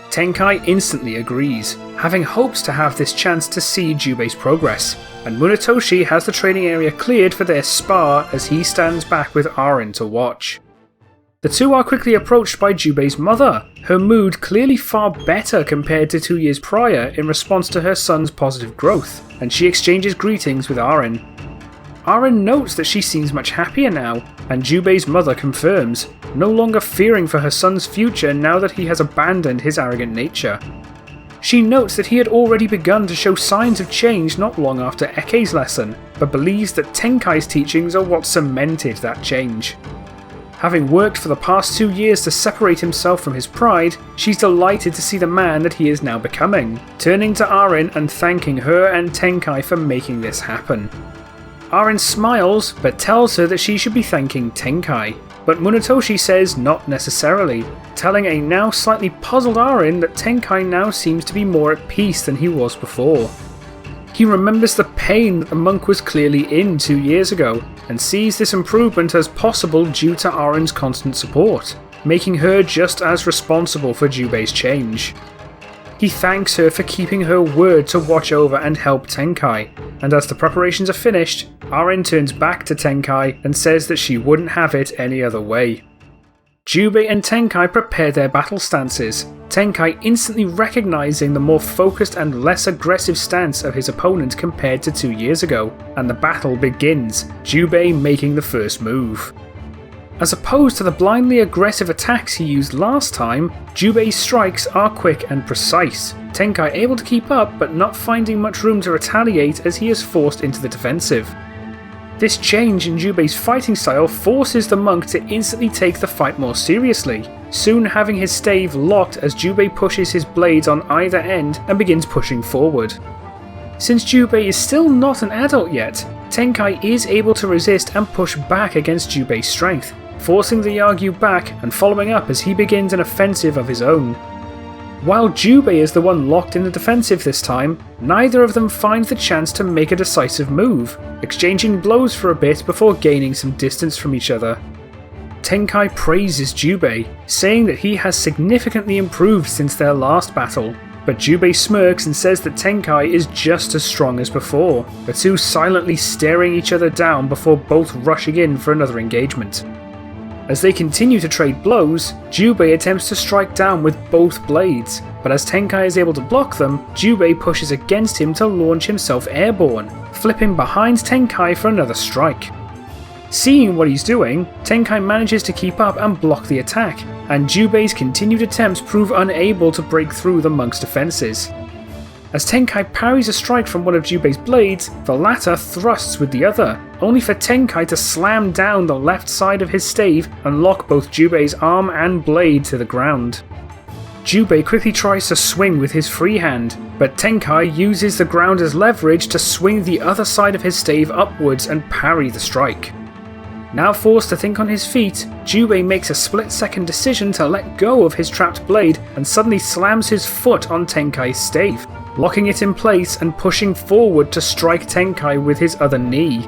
Tenkai instantly agrees, having hopes to have this chance to see Jubei's progress, and Munetoshi has the training area cleared for their spar as he stands back with Arin to watch. The two are quickly approached by Jubei's mother, her mood clearly far better compared to 2 years prior in response to her son's positive growth, and she exchanges greetings with Arin. Arin notes that she seems much happier now, and Jubei's mother confirms, no longer fearing for her son's future now that he has abandoned his arrogant nature. She notes that he had already begun to show signs of change not long after Eke's lesson, but believes that Tenkai's teachings are what cemented that change. Having worked for the past 2 years to separate himself from his pride, she's delighted to see the man that he is now becoming, turning to Arin and thanking her and Tenkai for making this happen. Arin smiles, but tells her that she should be thanking Tenkai, but Munetoshi says not necessarily, telling a now slightly puzzled Arin that Tenkai now seems to be more at peace than he was before. He remembers the pain that the monk was clearly in 2 years ago, and sees this improvement as possible due to Arin's constant support, making her just as responsible for Jubei's change. He thanks her for keeping her word to watch over and help Tenkai, and as the preparations are finished, Arin turns back to Tenkai and says that she wouldn't have it any other way. Jubei and Tenkai prepare their battle stances, Tenkai instantly recognizing the more focused and less aggressive stance of his opponent compared to 2 years ago, and the battle begins, Jubei making the first move. As opposed to the blindly aggressive attacks he used last time, Jubei's strikes are quick and precise, Tenkai able to keep up but not finding much room to retaliate as he is forced into the defensive. This change in Jubei's fighting style forces the monk to instantly take the fight more seriously, soon having his stave locked as Jubei pushes his blades on either end and begins pushing forward. Since Jubei is still not an adult yet, Tenkai is able to resist and push back against Jubei's strength, forcing the Yagyu back and following up as he begins an offensive of his own. While Jubei is the one locked in the defensive this time, neither of them find the chance to make a decisive move, exchanging blows for a bit before gaining some distance from each other. Tenkai praises Jubei, saying that he has significantly improved since their last battle, but Jubei smirks and says that Tenkai is just as strong as before, the two silently staring each other down before both rushing in for another engagement. As they continue to trade blows, Jubei attempts to strike down with both blades, but as Tenkai is able to block them, Jubei pushes against him to launch himself airborne, flipping behind Tenkai for another strike. Seeing what he's doing, Tenkai manages to keep up and block the attack, and Jubei's continued attempts prove unable to break through the monk's defences. As Tenkai parries a strike from one of Jubei's blades, the latter thrusts with the other, only for Tenkai to slam down the left side of his stave and lock both Jubei's arm and blade to the ground. Jubei quickly tries to swing with his free hand, but Tenkai uses the ground as leverage to swing the other side of his stave upwards and parry the strike. Now forced to think on his feet, Jubei makes a split-second decision to let go of his trapped blade and suddenly slams his foot on Tenkai's stave, locking it in place and pushing forward to strike Tenkai with his other knee.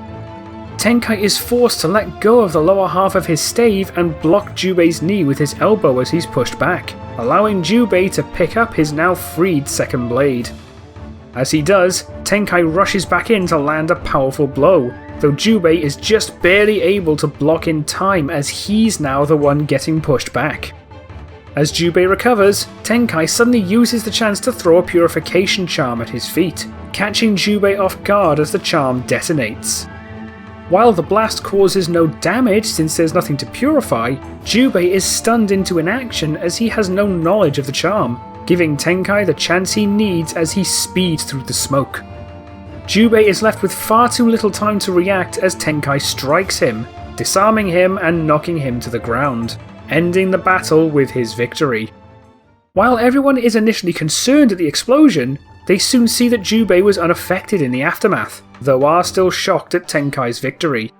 Tenkai is forced to let go of the lower half of his stave and block Jubei's knee with his elbow as he's pushed back, allowing Jubei to pick up his now freed second blade. As he does, Tenkai rushes back in to land a powerful blow, though Jubei is just barely able to block in time as he's now the one getting pushed back. As Jubei recovers, Tenkai suddenly uses the chance to throw a purification charm at his feet, catching Jubei off guard as the charm detonates. While the blast causes no damage since there's nothing to purify, Jubei is stunned into inaction as he has no knowledge of the charm, giving Tenkai the chance he needs as he speeds through the smoke. Jubei is left with far too little time to react as Tenkai strikes him, disarming him and knocking him to the ground, ending the battle with his victory. While everyone is initially concerned at the explosion, they soon see that Jubei was unaffected in the aftermath, though are still shocked at Tenkai's victory.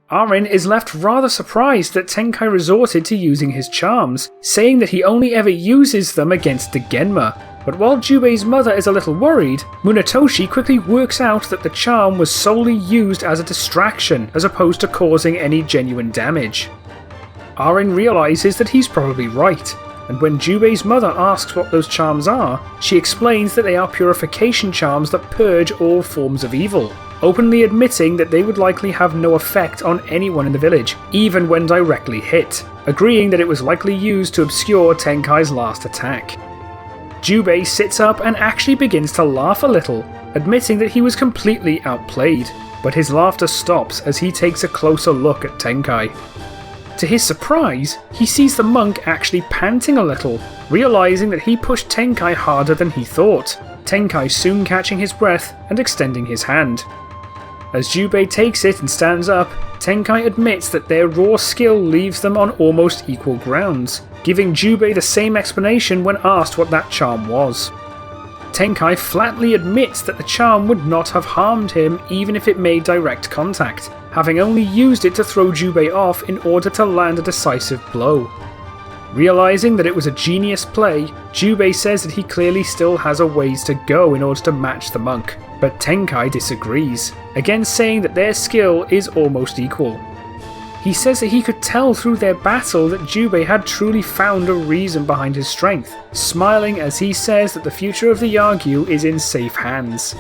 Arin is left rather surprised that Tenkai resorted to using his charms, saying that he only ever uses them against the Genma. But while Jubei's mother is a little worried, Munetoshi quickly works out that the charm was solely used as a distraction as opposed to causing any genuine damage. Arin realises that he's probably right, and when Jubei's mother asks what those charms are, she explains that they are purification charms that purge all forms of evil, openly admitting that they would likely have no effect on anyone in the village, even when directly hit, agreeing that it was likely used to obscure Tenkai's last attack. Jubei sits up and actually begins to laugh a little, admitting that he was completely outplayed, but his laughter stops as he takes a closer look at Tenkai. To his surprise, he sees the monk actually panting a little, realising that he pushed Tenkai harder than he thought, Tenkai soon catching his breath and extending his hand. As Jubei takes it and stands up, Tenkai admits that their raw skill leaves them on almost equal grounds, giving Jubei the same explanation when asked what that charm was. Tenkai flatly admits that the charm would not have harmed him even if it made direct contact, having only used it to throw Jubei off in order to land a decisive blow. Realising that it was a genius play, Jubei says that he clearly still has a ways to go in order to match the monk, but Tenkai disagrees, again saying that their skill is almost equal. He says that he could tell through their battle that Jubei had truly found a reason behind his strength, smiling as he says that the future of the Yagyu is in safe hands.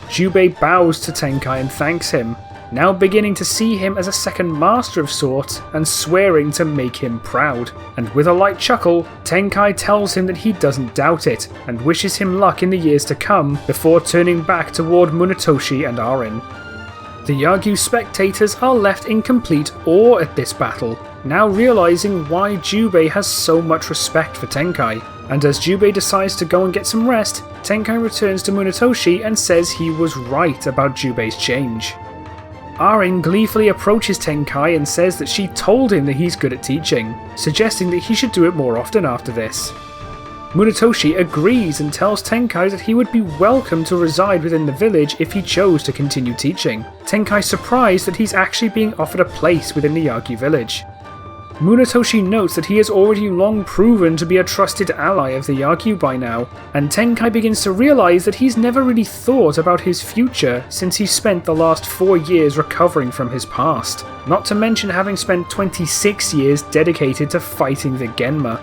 Jubei bows to Tenkai and thanks him, now beginning to see him as a second master of sorts and swearing to make him proud. And with a light chuckle, Tenkai tells him that he doesn't doubt it and wishes him luck in the years to come before turning back toward Munetoshi and Arin. The Yagyu spectators are left in complete awe at this battle, now realising why Jubei has so much respect for Tenkai, and as Jubei decides to go and get some rest, Tenkai returns to Munetoshi and says he was right about Jubei's change. Arin gleefully approaches Tenkai and says that she told him that he's good at teaching, suggesting that he should do it more often after this. Munetoshi agrees and tells Tenkai that he would be welcome to reside within the village if he chose to continue teaching, Tenkai surprised that he's actually being offered a place within the Yagyu village. Munetoshi notes that he has already long proven to be a trusted ally of the Yagyu by now, and Tenkai begins to realise that he's never really thought about his future since he spent the last 4 years recovering from his past, not to mention having spent 26 years dedicated to fighting the Genma.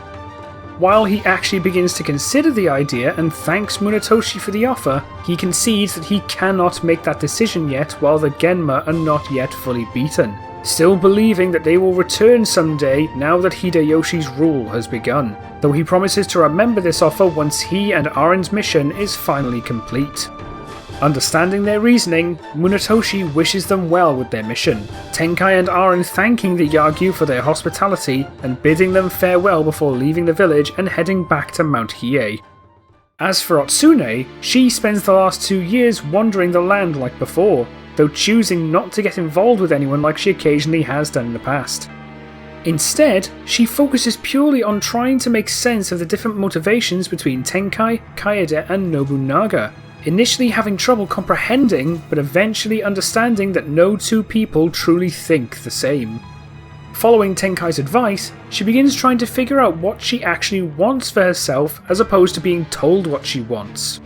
While he actually begins to consider the idea and thanks Munetoshi for the offer, he concedes that he cannot make that decision yet while the Genma are not yet fully beaten, still believing that they will return someday now that Hideyoshi's rule has begun, though he promises to remember this offer once he and Arin's mission is finally complete. Understanding their reasoning, Munetoshi wishes them well with their mission, Tenkai and Arin thanking the Yagyu for their hospitality and bidding them farewell before leaving the village and heading back to Mount Hiei. As for Otsune, she spends the last 2 years wandering the land like before, though choosing not to get involved with anyone like she occasionally has done in the past. Instead, she focuses purely on trying to make sense of the different motivations between Tenkai, Kaede and Nobunaga, initially having trouble comprehending, but eventually understanding that no two people truly think the same. Following Tenkai's advice, she begins trying to figure out what she actually wants for herself as opposed to being told what she wants.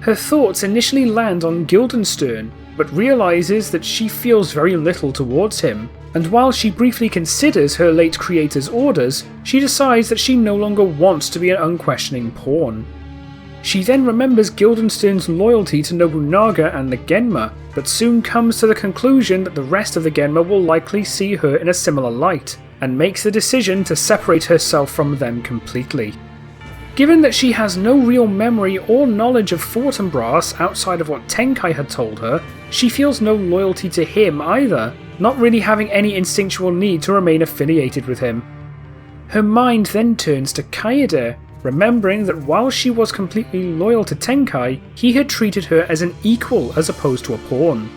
Her thoughts initially land on Guildenstern, but realises that she feels very little towards him, and while she briefly considers her late creator's orders, she decides that she no longer wants to be an unquestioning pawn. She then remembers Guildenstern's loyalty to Nobunaga and the Genma, but soon comes to the conclusion that the rest of the Genma will likely see her in a similar light, and makes the decision to separate herself from them completely. Given that she has no real memory or knowledge of Fortinbras outside of what Tenkai had told her, she feels no loyalty to him either, not really having any instinctual need to remain affiliated with him. Her mind then turns to Kaede, remembering that while she was completely loyal to Tenkai, he had treated her as an equal as opposed to a pawn.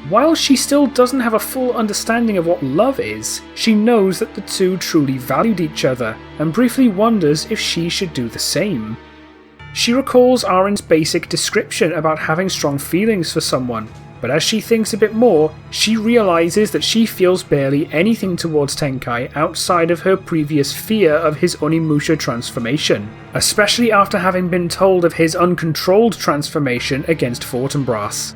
While she still doesn't have a full understanding of what love is, she knows that the two truly valued each other, and briefly wonders if she should do the same. She recalls Arin's basic description about having strong feelings for someone, but as she thinks a bit more, she realises that she feels barely anything towards Tenkai outside of her previous fear of his Onimusha transformation, especially after having been told of his uncontrolled transformation against Fortinbras.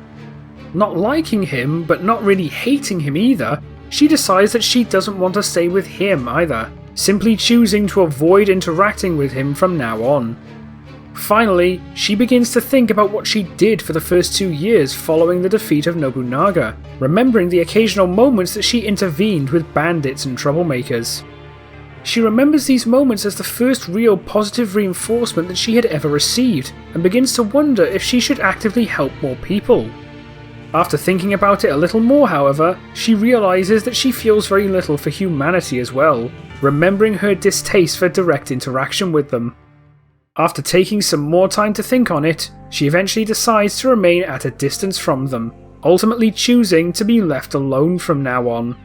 Not liking him, but not really hating him either, she decides that she doesn't want to stay with him either, simply choosing to avoid interacting with him from now on. Finally, she begins to think about what she did for the first 2 years following the defeat of Nobunaga, remembering the occasional moments that she intervened with bandits and troublemakers. She remembers these moments as the first real positive reinforcement that she had ever received, and begins to wonder if she should actively help more people. After thinking about it a little more, however, she realises that she feels very little for humanity as well, remembering her distaste for direct interaction with them. After taking some more time to think on it, she eventually decides to remain at a distance from them, ultimately choosing to be left alone from now on.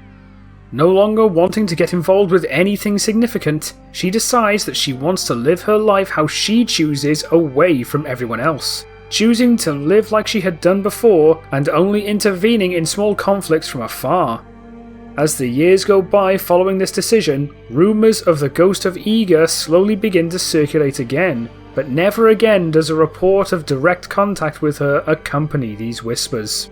No longer wanting to get involved with anything significant, she decides that she wants to live her life how she chooses away from everyone else, choosing to live like she had done before and only intervening in small conflicts from afar. As the years go by following this decision, rumours of the ghost of Iga slowly begin to circulate again, but never again does a report of direct contact with her accompany these whispers.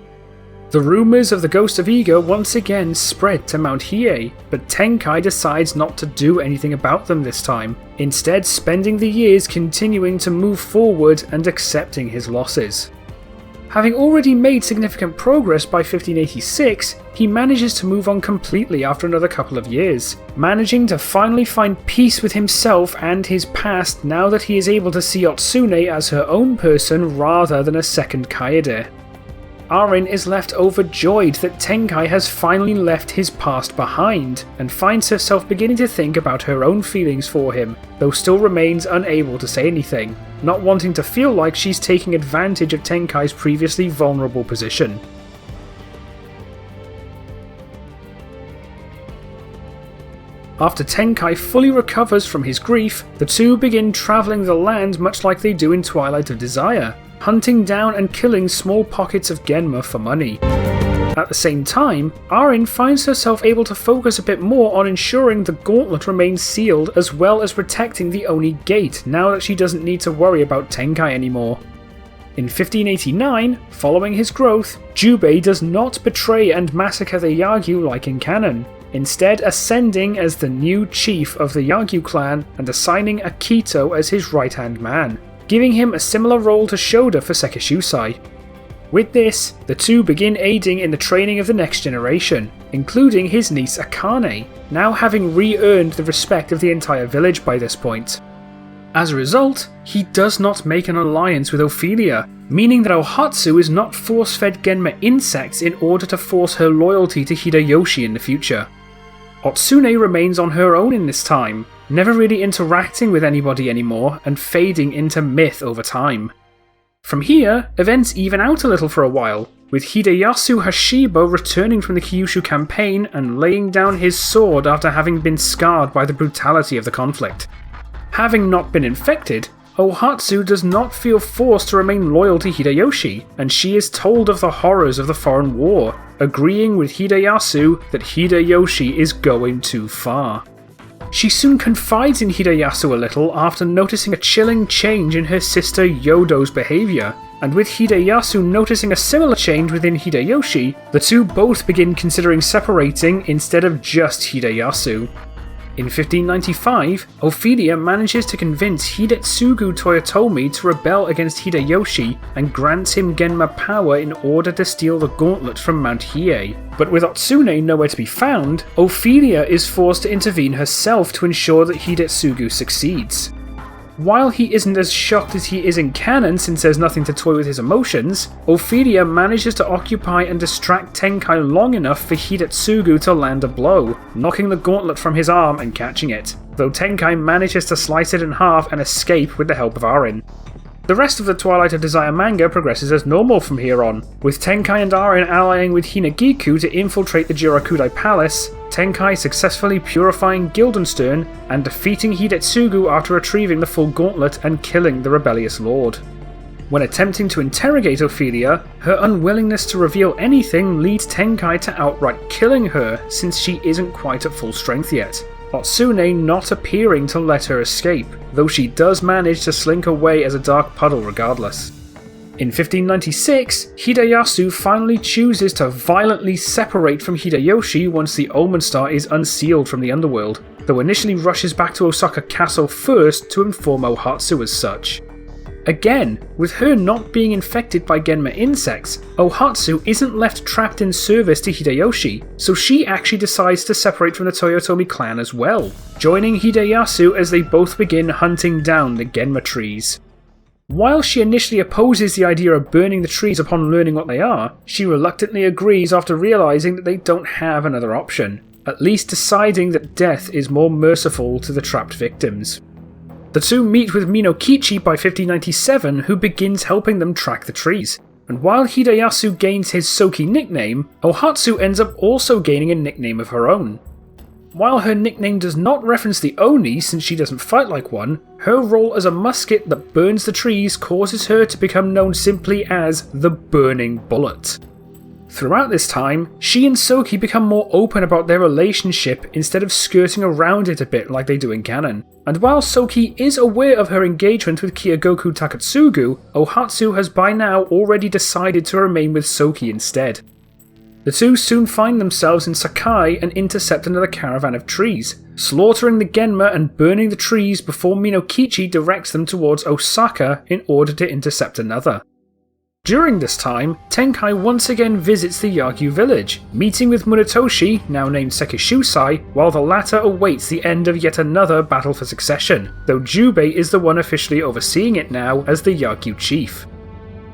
The rumours of the ghost of Iga once again spread to Mount Hiei, but Tenkai decides not to do anything about them this time, instead spending the years continuing to move forward and accepting his losses. Having already made significant progress by 1586, he manages to move on completely after another couple of years, managing to finally find peace with himself and his past now that he is able to see Otsune as her own person rather than a second Kaede. Arin is left overjoyed that Tenkai has finally left his past behind, and finds herself beginning to think about her own feelings for him, though still remains unable to say anything, not wanting to feel like she's taking advantage of Tenkai's previously vulnerable position. After Tenkai fully recovers from his grief, the two begin travelling the land much like they do in Twilight of Desire, hunting down and killing small pockets of Genma for money. At the same time, Arin finds herself able to focus a bit more on ensuring the gauntlet remains sealed as well as protecting the Oni Gate now that she doesn't need to worry about Tenkai anymore. In 1589, following his growth, Jubei does not betray and massacre the Yagyu like in canon, instead ascending as the new chief of the Yagyu clan and assigning Akito as his right-hand man, giving him a similar role to Shoda for Sekishusai. With this, the two begin aiding in the training of the next generation, including his niece Akane, now having re-earned the respect of the entire village by this point. As a result, he does not make an alliance with Ophelia, meaning that Ohatsu is not force-fed Genma insects in order to force her loyalty to Hideyoshi in the future. Otsune remains on her own in this time, never really interacting with anybody anymore and fading into myth over time. From here, events even out a little for a while, with Hideyasu Hashiba returning from the Kyushu campaign and laying down his sword after having been scarred by the brutality of the conflict. Having not been infected, Ohatsu does not feel forced to remain loyal to Hideyoshi, and she is told of the horrors of the foreign war, agreeing with Hideyasu that Hideyoshi is going too far. She soon confides in Hideyasu a little after noticing a chilling change in her sister Yodo's behaviour, and with Hideyasu noticing a similar change within Hideyoshi, the two both begin considering separating instead of just Hideyasu. In 1595, Ophelia manages to convince Hidetsugu Toyotomi to rebel against Hideyoshi and grants him Genma power in order to steal the gauntlet from Mount Hiei. But with Otsune nowhere to be found, Ophelia is forced to intervene herself to ensure that Hidetsugu succeeds. While he isn't as shocked as he is in canon since there's nothing to toy with his emotions, Ophelia manages to occupy and distract Tenkai long enough for Hidetsugu to land a blow, knocking the gauntlet from his arm and catching it, though Tenkai manages to slice it in half and escape with the help of Arin. The rest of the Twilight of Desire manga progresses as normal from here on, with Tenkai and Arin allying with Hinagiku to infiltrate the Jirakudai Palace, Tenkai successfully purifying Guildenstern and defeating Hidetsugu after retrieving the full gauntlet and killing the rebellious lord. When attempting to interrogate Ophelia, her unwillingness to reveal anything leads Tenkai to outright killing her since she isn't quite at full strength yet, Otsune not appearing to let her escape, though she does manage to slink away as a dark puddle regardless. In 1596, Hideyasu finally chooses to violently separate from Hideyoshi once the Omen Star is unsealed from the underworld, though initially rushes back to Osaka Castle first to inform Ohatsu as such. Again, with her not being infected by Genma insects, Ohatsu isn't left trapped in service to Hideyoshi, so she actually decides to separate from the Toyotomi clan as well, joining Hideyasu as they both begin hunting down the Genma trees. While she initially opposes the idea of burning the trees upon learning what they are, she reluctantly agrees after realizing that they don't have another option, at least deciding that death is more merciful to the trapped victims. The two meet with Minokichi by 1597, who begins helping them track the trees, and while Hideyasu gains his Soki nickname, Ohatsu ends up also gaining a nickname of her own. While her nickname does not reference the Oni since she doesn't fight like one, her role as a musket that burns the trees causes her to become known simply as the Burning Bullet. Throughout this time, she and Soki become more open about their relationship instead of skirting around it a bit like they do in canon. And while Soki is aware of her engagement with Kyogoku Takatsugu, Ohatsu has by now already decided to remain with Soki instead. The two soon find themselves in Sakai and intercept another caravan of trees, slaughtering the Genma and burning the trees before Minokichi directs them towards Osaka in order to intercept another. During this time, Tenkai once again visits the Yagyu village, meeting with Munetoshi, now named Sekishusai, while the latter awaits the end of yet another battle for succession, though Jubei is the one officially overseeing it now as the Yagyu chief.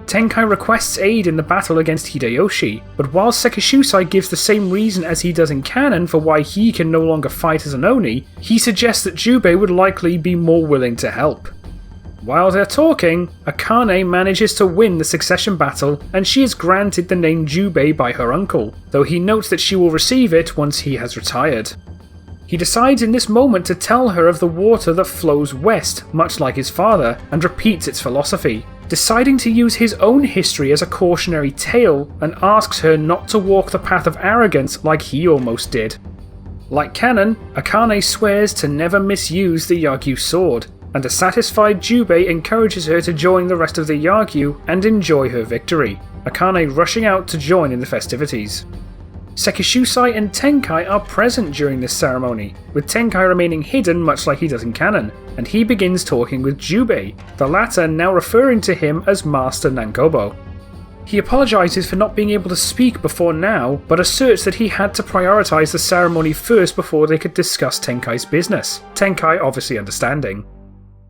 Tenkai requests aid in the battle against Hideyoshi, but while Sekishusai gives the same reason as he does in canon for why he can no longer fight as an Oni, he suggests that Jubei would likely be more willing to help. While they're talking, Akane manages to win the succession battle and she is granted the name Jubei by her uncle, though he notes that she will receive it once he has retired. He decides in this moment to tell her of the water that flows west, much like his father, and repeats its philosophy, deciding to use his own history as a cautionary tale and asks her not to walk the path of arrogance like he almost did. Like canon, Akane swears to never misuse the Yagyu sword, and a satisfied Jubei encourages her to join the rest of the Yagyu and enjoy her victory, Akane rushing out to join in the festivities. Sekishusai and Tenkai are present during this ceremony, with Tenkai remaining hidden much like he does in canon, and he begins talking with Jubei, the latter now referring to him as Master Nankobo. He apologises for not being able to speak before now, but asserts that he had to prioritise the ceremony first before they could discuss Tenkai's business, Tenkai obviously understanding.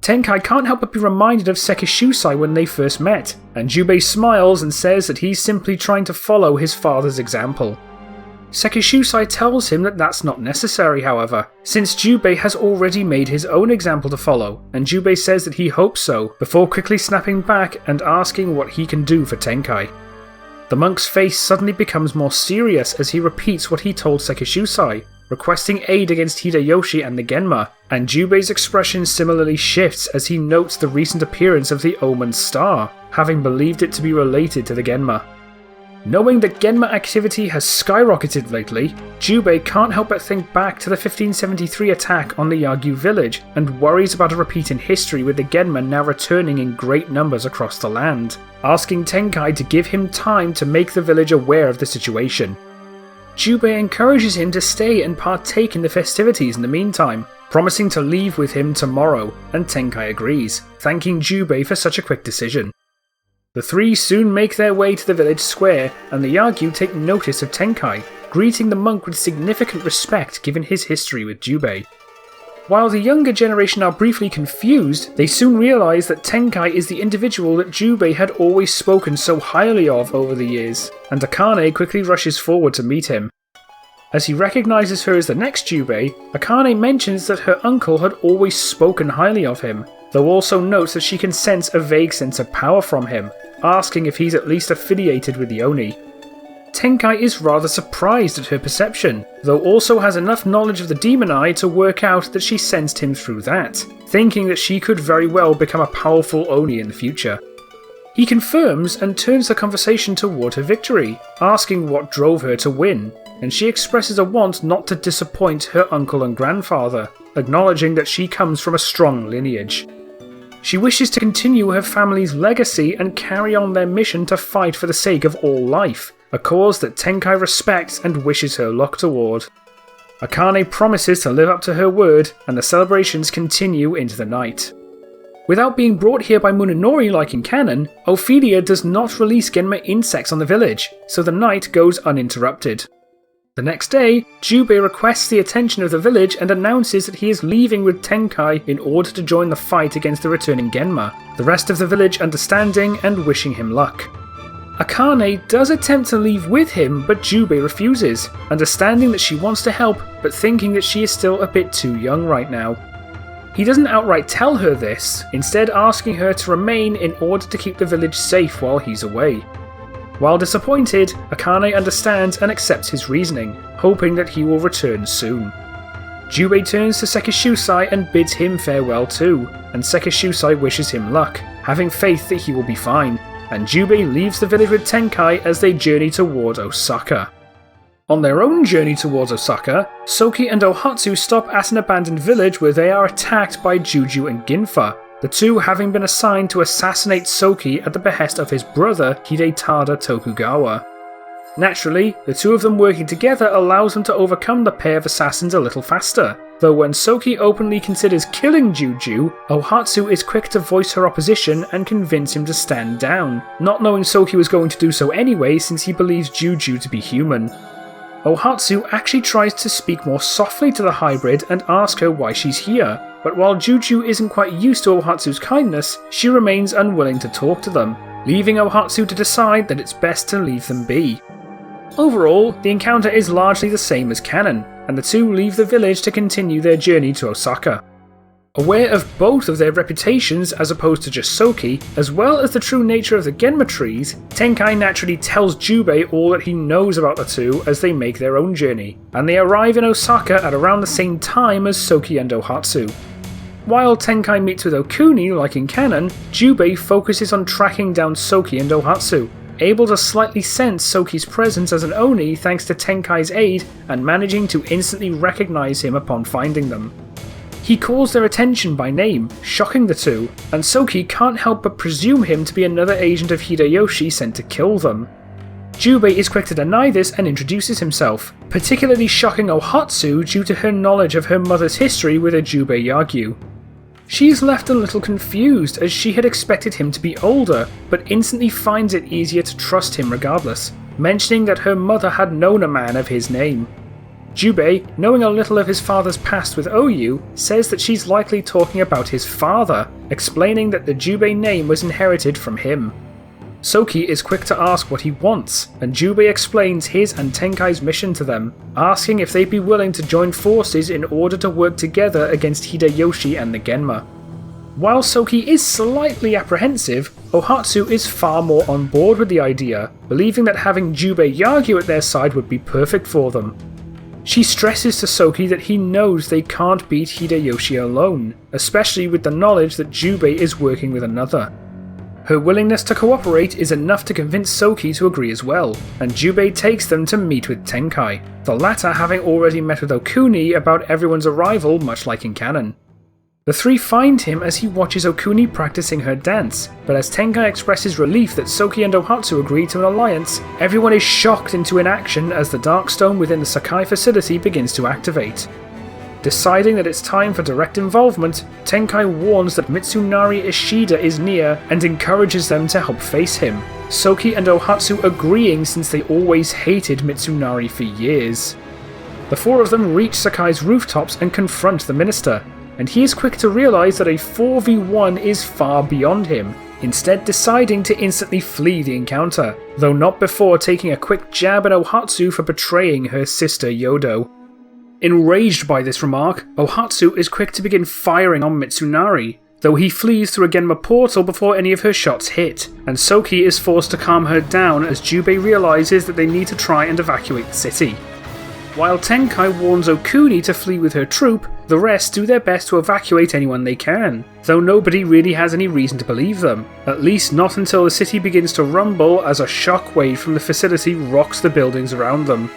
Tenkai can't help but be reminded of Sekishusai when they first met, and Jubei smiles and says that he's simply trying to follow his father's example. Sekishusai tells him that that's not necessary, however, since Jubei has already made his own example to follow, and Jubei says that he hopes so, before quickly snapping back and asking what he can do for Tenkai. The monk's face suddenly becomes more serious as he repeats what he told Sekishusai, requesting aid against Hideyoshi and the Genma, and Jubei's expression similarly shifts as he notes the recent appearance of the Omen Star, having believed it to be related to the Genma. Knowing that Genma activity has skyrocketed lately, Jubei can't help but think back to the 1573 attack on the Yagyu village and worries about a repeat in history with the Genma now returning in great numbers across the land, asking Tenkai to give him time to make the village aware of the situation. Jubei encourages him to stay and partake in the festivities in the meantime, promising to leave with him tomorrow, and Tenkai agrees, thanking Jubei for such a quick decision. The three soon make their way to the village square, and the Yagyu take notice of Tenkai, greeting the monk with significant respect given his history with Jubei. While the younger generation are briefly confused, they soon realise that Tenkai is the individual that Jubei had always spoken so highly of over the years, and Akane quickly rushes forward to meet him. As he recognises her as the next Jubei, Akane mentions that her uncle had always spoken highly of him, though also notes that she can sense a vague sense of power from him, asking if he's at least affiliated with the Oni. Tenkai is rather surprised at her perception, though also has enough knowledge of the demon eye to work out that she sensed him through that, thinking that she could very well become a powerful Oni in the future. He confirms and turns the conversation toward her victory, asking what drove her to win, and she expresses a want not to disappoint her uncle and grandfather, acknowledging that she comes from a strong lineage. She wishes to continue her family's legacy and carry on their mission to fight for the sake of all life, a cause that Tenkai respects and wishes her luck toward. Akane promises to live up to her word, and the celebrations continue into the night. Without being brought here by Munenori like in canon, Ophelia does not release Genma insects on the village, so the night goes uninterrupted. The next day, Jubei requests the attention of the village and announces that he is leaving with Tenkai in order to join the fight against the returning Genma, the rest of the village understanding and wishing him luck. Akane does attempt to leave with him, but Jubei refuses, understanding that she wants to help but thinking that she is still a bit too young right now. He doesn't outright tell her this, instead asking her to remain in order to keep the village safe while he's away. While disappointed, Akane understands and accepts his reasoning, hoping that he will return soon. Jubei turns to Sekishusai and bids him farewell too, and Sekishusai wishes him luck, having faith that he will be fine, and Jubei leaves the village with Tenkai as they journey toward Osaka. On their own journey towards Osaka, Soki and Ohatsu stop at an abandoned village where they are attacked by Juju and Ginfa, the two having been assigned to assassinate Soki at the behest of his brother Hidetada Tokugawa. Naturally, the two of them working together allows them to overcome the pair of assassins a little faster, though when Soki openly considers killing Juju, Ohatsu is quick to voice her opposition and convince him to stand down, not knowing Soki was going to do so anyway since he believes Juju to be human. Ohatsu actually tries to speak more softly to the hybrid and ask her why she's here, but while Juju isn't quite used to Ohatsu's kindness, she remains unwilling to talk to them, leaving Ohatsu to decide that it's best to leave them be. Overall, the encounter is largely the same as canon, and the two leave the village to continue their journey to Osaka. Aware of both of their reputations as opposed to just Soki, as well as the true nature of the Genma trees, Tenkai naturally tells Jubei all that he knows about the two as they make their own journey, and they arrive in Osaka at around the same time as Soki and Ohatsu. While Tenkai meets with Okuni like in canon, Jubei focuses on tracking down Soki and Ohatsu, able to slightly sense Soki's presence as an Oni thanks to Tenkai's aid and managing to instantly recognize him upon finding them. He calls their attention by name, shocking the two, and Soki can't help but presume him to be another agent of Hideyoshi sent to kill them. Jubei is quick to deny this and introduces himself, particularly shocking Ohatsu due to her knowledge of her mother's history with a Jubei Yagyu. She's left a little confused as she had expected him to be older, but instantly finds it easier to trust him regardless, mentioning that her mother had known a man of his name. Jubei, knowing a little of his father's past with Oyu, says that she's likely talking about his father, explaining that the Jubei name was inherited from him. Soki is quick to ask what he wants, and Jubei explains his and Tenkai's mission to them, asking if they'd be willing to join forces in order to work together against Hideyoshi and the Genma. While Soki is slightly apprehensive, Ohatsu is far more on board with the idea, believing that having Jubei Yagyu at their side would be perfect for them. She stresses to Soki that he knows they can't beat Hideyoshi alone, especially with the knowledge that Jubei is working with another. Her willingness to cooperate is enough to convince Soki to agree as well, and Jubei takes them to meet with Tenkai, the latter having already met with Okuni about everyone's arrival much like in canon. The three find him as he watches Okuni practicing her dance, but as Tenkai expresses relief that Soki and Ohatsu agree to an alliance, everyone is shocked into inaction as the Darkstone within the Sakai facility begins to activate. Deciding that it's time for direct involvement, Tenkai warns that Mitsunari Ishida is near and encourages them to help face him, Soki and Ohatsu agreeing since they always hated Mitsunari for years. The four of them reach Sakai's rooftops and confront the minister, and he is quick to realise that a 4v1 is far beyond him, instead deciding to instantly flee the encounter, though not before taking a quick jab at Ohatsu for betraying her sister Yodo. Enraged by this remark, Ohatsu is quick to begin firing on Mitsunari, though he flees through a Genma portal before any of her shots hit, and Soki is forced to calm her down as Jubei realises that they need to try and evacuate the city. While Tenkai warns Okuni to flee with her troop, the rest do their best to evacuate anyone they can, though nobody really has any reason to believe them, at least not until the city begins to rumble as a shockwave from the facility rocks the buildings around them.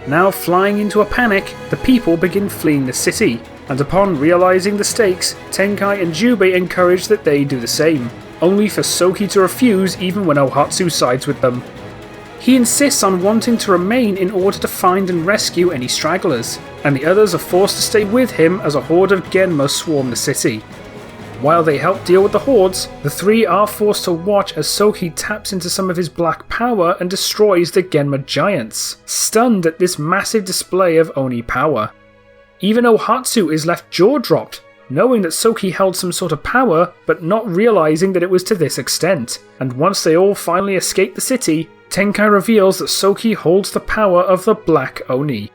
Now flying into a panic, the people begin fleeing the city, and upon realising the stakes, Tenkai and Jubei encourage that they do the same, only for Soki to refuse even when Ohatsu sides with them. He insists on wanting to remain in order to find and rescue any stragglers, and the others are forced to stay with him as a horde of Genma swarm the city. While they help deal with the hordes, the three are forced to watch as Soki taps into some of his black power and destroys the Genma giants, stunned at this massive display of Oni power. Even Ohatsu is left jaw-dropped, knowing that Soki held some sort of power, but not realising that it was to this extent, and once they all finally escape the city, Tenkai reveals that Soki holds the power of the Black Oni.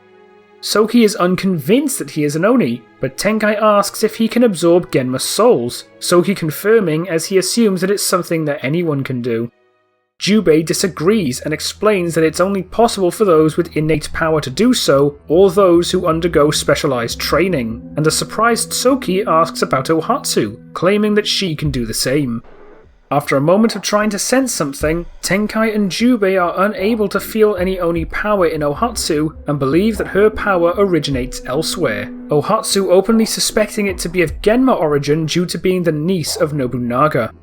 Soki is unconvinced that he is an Oni, but Tenkai asks if he can absorb Genma souls, Soki confirming as he assumes that it's something that anyone can do. Jubei disagrees and explains that it's only possible for those with innate power to do so, or those who undergo specialised training, and a surprised Soki asks about Ohatsu, claiming that she can do the same. After a moment of trying to sense something, Tenkai and Jubei are unable to feel any Oni power in Ohatsu and believe that her power originates elsewhere, Ohatsu openly suspecting it to be of Genma origin due to being the niece of Nobunaga.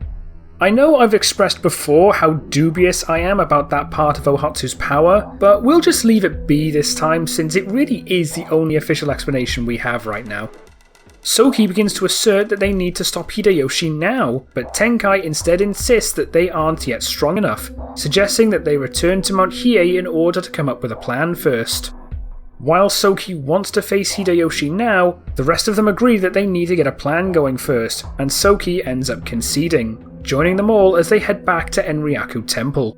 I know I've expressed before how dubious I am about that part of Ohatsu's power, but we'll just leave it be this time since it really is the only official explanation we have right now. Soki begins to assert that they need to stop Hideyoshi now, but Tenkai instead insists that they aren't yet strong enough, suggesting that they return to Mount Hiei in order to come up with a plan first. While Soki wants to face Hideyoshi now, the rest of them agree that they need to get a plan going first, and Soki ends up conceding, joining them all as they head back to Enryaku Temple.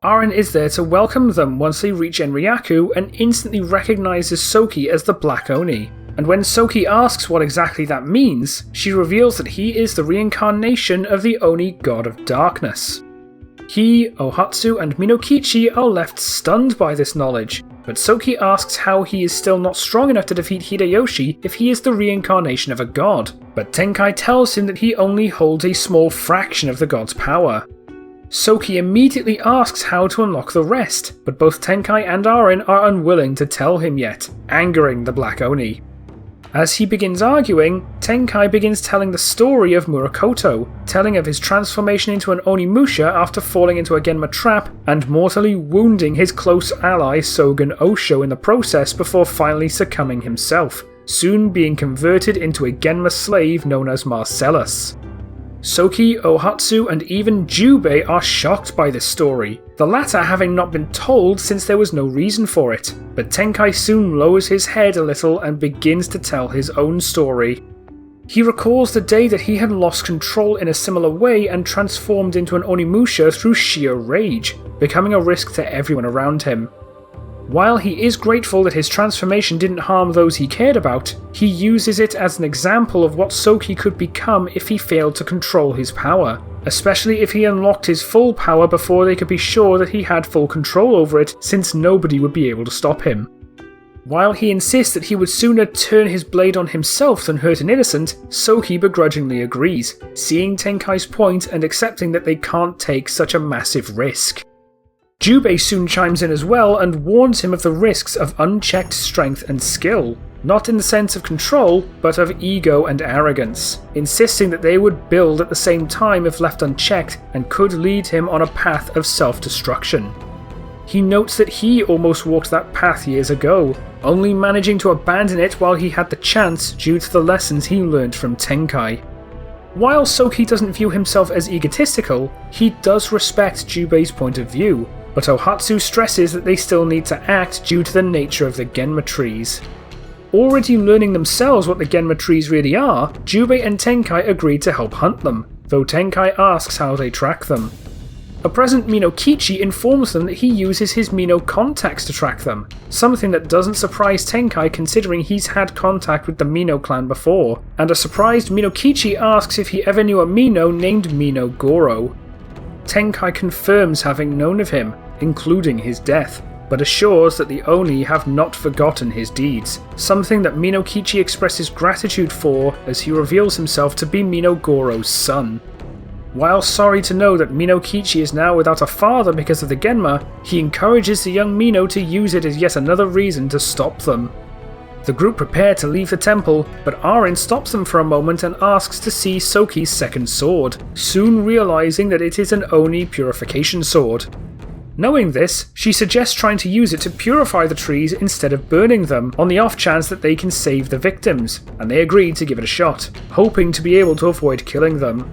Aren is there to welcome them once they reach Enryaku and instantly recognises Soki as the Black Oni. And when Soki asks what exactly that means, she reveals that he is the reincarnation of the Oni god of darkness. He, Ohatsu, and Minokichi are left stunned by this knowledge, but Soki asks how he is still not strong enough to defeat Hideyoshi if he is the reincarnation of a god, but Tenkai tells him that he only holds a small fraction of the god's power. Soki immediately asks how to unlock the rest, but both Tenkai and Aren are unwilling to tell him yet, angering the Black Oni. As he begins arguing, Tenkai begins telling the story of Murakoto, telling of his transformation into an Onimusha after falling into a Genma trap and mortally wounding his close ally Sogen Osho in the process before finally succumbing himself, soon being converted into a Genma slave known as Marcellus. Soki, Ohatsu, and even Jubei are shocked by this story, the latter having not been told since there was no reason for it, but Tenkai soon lowers his head a little and begins to tell his own story. He recalls the day that he had lost control in a similar way and transformed into an Onimusha through sheer rage, becoming a risk to everyone around him. While he is grateful that his transformation didn't harm those he cared about, he uses it as an example of what Soki could become if he failed to control his power, especially if he unlocked his full power before they could be sure that he had full control over it, since nobody would be able to stop him. While he insists that he would sooner turn his blade on himself than hurt an innocent, Soki begrudgingly agrees, seeing Tenkai's point and accepting that they can't take such a massive risk. Jubei soon chimes in as well and warns him of the risks of unchecked strength and skill, not in the sense of control, but of ego and arrogance, insisting that they would build at the same time if left unchecked and could lead him on a path of self-destruction. He notes that he almost walked that path years ago, only managing to abandon it while he had the chance due to the lessons he learned from Tenkai. While Soki doesn't view himself as egotistical, he does respect Jubei's point of view, but Ohatsu stresses that they still need to act due to the nature of the Genma trees. already learning themselves what the Genma trees really are, Jubei and Tenkai agree to help hunt them, though Tenkai asks how they track them. A present Minokichi informs them that he uses his Mino contacts to track them, something that doesn't surprise Tenkai considering he's had contact with the Mino clan before, and a surprised Minokichi asks if he ever knew a Mino named Mino Goro. Tenkai confirms having known of him, including his death, but assures that the Oni have not forgotten his deeds, something that Minokichi expresses gratitude for as he reveals himself to be Mino Goro's son. While sorry to know that Minokichi is now without a father because of the Genma, he encourages the young Mino to use it as yet another reason to stop them. The group prepare to leave the temple, but Arin stops them for a moment and asks to see Soki's second sword, soon realizing that it is an Oni purification sword. Knowing this, she suggests trying to use it to purify the trees instead of burning them, on the off chance that they can save the victims, and they agree to give it a shot, hoping to be able to avoid killing them.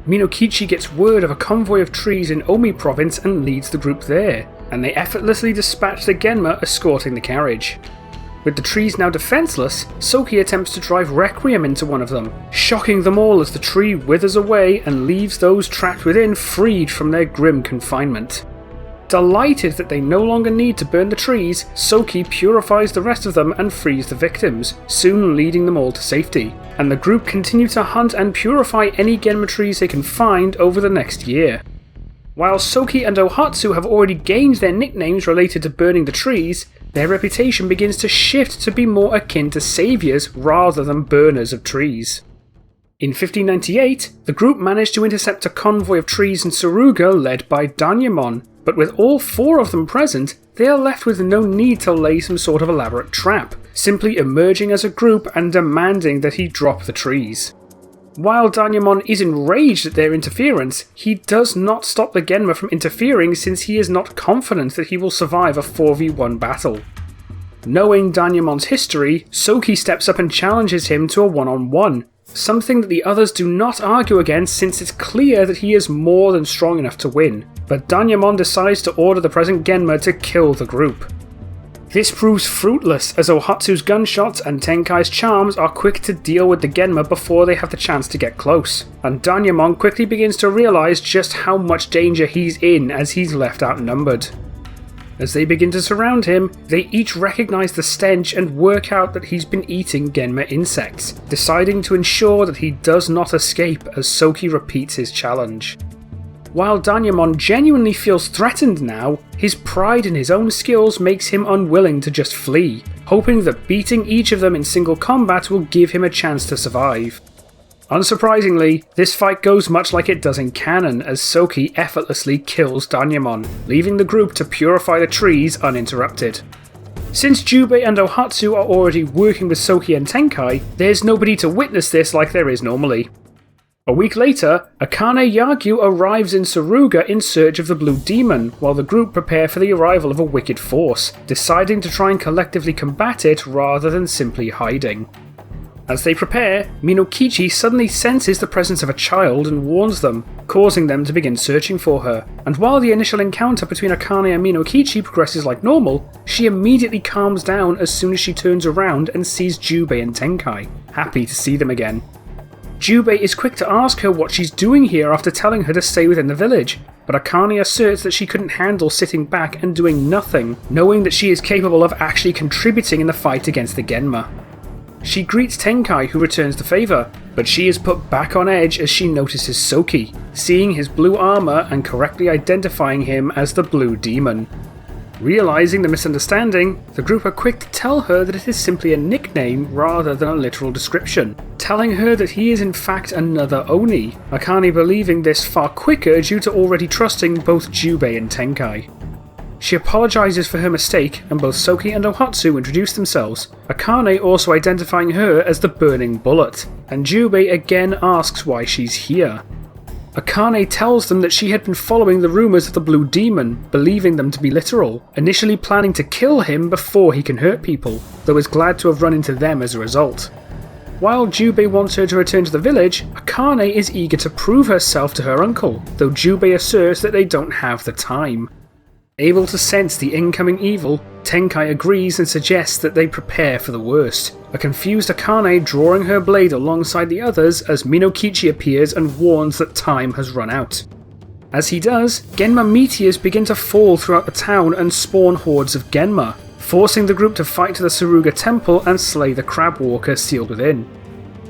Minokichi gets word of a convoy of trees in Omi province and leads the group there, and they effortlessly dispatch the Genma escorting the carriage. With the trees now defenseless, Soki attempts to drive Requiem into one of them, shocking them all as the tree withers away and leaves those trapped within freed from their grim confinement. Delighted that they no longer need to burn the trees, Soki purifies the rest of them and frees the victims, soon leading them all to safety, and the group continue to hunt and purify any Genma trees they can find over the next year. While Soki and Ohatsu have already gained their nicknames related to burning the trees, their reputation begins to shift to be more akin to saviours rather than burners of trees. In 1598, the group managed to intercept a convoy of trees in Suruga led by Danyamon, but with all four of them present, they are left with no need to lay some sort of elaborate trap, simply emerging as a group and demanding that he drop the trees. While Danyamon is enraged at their interference, he does not stop the Genma from interfering since he is not confident that he will survive a 4v1 battle. Knowing Danyamon's history, Soki steps up and challenges him to a one-on-one, something that the others do not argue against since it's clear that he is more than strong enough to win, but Danyamon decides to order the present Genma to kill the group. This proves fruitless as Ohatsu's gunshots and Tenkai's charms are quick to deal with the Genma before they have the chance to get close, and Danyamon quickly begins to realise just how much danger he's in as he's left outnumbered. As they begin to surround him, they each recognise the stench and work out that he's been eating Genma insects, deciding to ensure that he does not escape as Soki repeats his challenge. While Danyamon genuinely feels threatened now, his pride in his own skills makes him unwilling to just flee, hoping that beating each of them in single combat will give him a chance to survive. Unsurprisingly, this fight goes much like it does in canon as Soki effortlessly kills Danyamon, leaving the group to purify the trees uninterrupted. Since Jubei and Ohatsu are already working with Soki and Tenkai, there's nobody to witness this like there is normally. A week later, Akane Yagyu arrives in Suruga in search of the Blue Demon, while the group prepare for the arrival of a wicked force, deciding to try and collectively combat it rather than simply hiding. As they prepare, Minokichi suddenly senses the presence of a child and warns them, causing them to begin searching for her, and while the initial encounter between Akane and Minokichi progresses like normal, she immediately calms down as soon as she turns around and sees Jubei and Tenkai, happy to see them again. Jubei is quick to ask her what she's doing here after telling her to stay within the village, but Akane asserts that she couldn't handle sitting back and doing nothing, knowing that she is capable of actually contributing in the fight against the Genma. She greets Tenkai, who returns the favour, but she is put back on edge as she notices Soki, seeing his blue armour and correctly identifying him as the Blue Demon. Realising the misunderstanding, the group are quick to tell her that it is simply a nickname rather than a literal description, telling her that he is in fact another Oni, Akane believing this far quicker due to already trusting both Jubei and Tenkai. She apologises for her mistake, and both Soki and Ohatsu introduce themselves, Akane also identifying her as the Burning Bullet, and Jubei again asks why she's here. Akane tells them that she had been following the rumours of the Blue Demon, believing them to be literal, initially planning to kill him before he can hurt people, though is glad to have run into them as a result. While Jubei wants her to return to the village, Akane is eager to prove herself to her uncle, though Jubei asserts that they don't have the time. Able to sense the incoming evil, Tenkai agrees and suggests that they prepare for the worst, a confused Akane drawing her blade alongside the others as Minokichi appears and warns that time has run out. As he does, Genma meteors begin to fall throughout the town and spawn hordes of Genma, forcing the group to fight to the Suruga temple and slay the crab walker sealed within.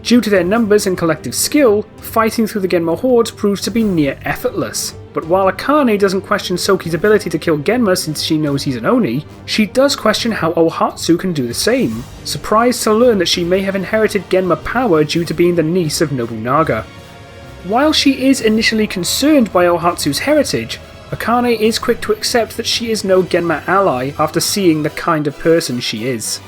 Due to their numbers and collective skill, fighting through the Genma hordes proves to be near effortless. But while Akane doesn't question Soki's ability to kill Genma since she knows he's an Oni, she does question how Ohatsu can do the same, surprised to learn that she may have inherited Genma power due to being the niece of Nobunaga. While she is initially concerned by Ohatsu's heritage, Akane is quick to accept that she is no Genma ally after seeing the kind of person she is.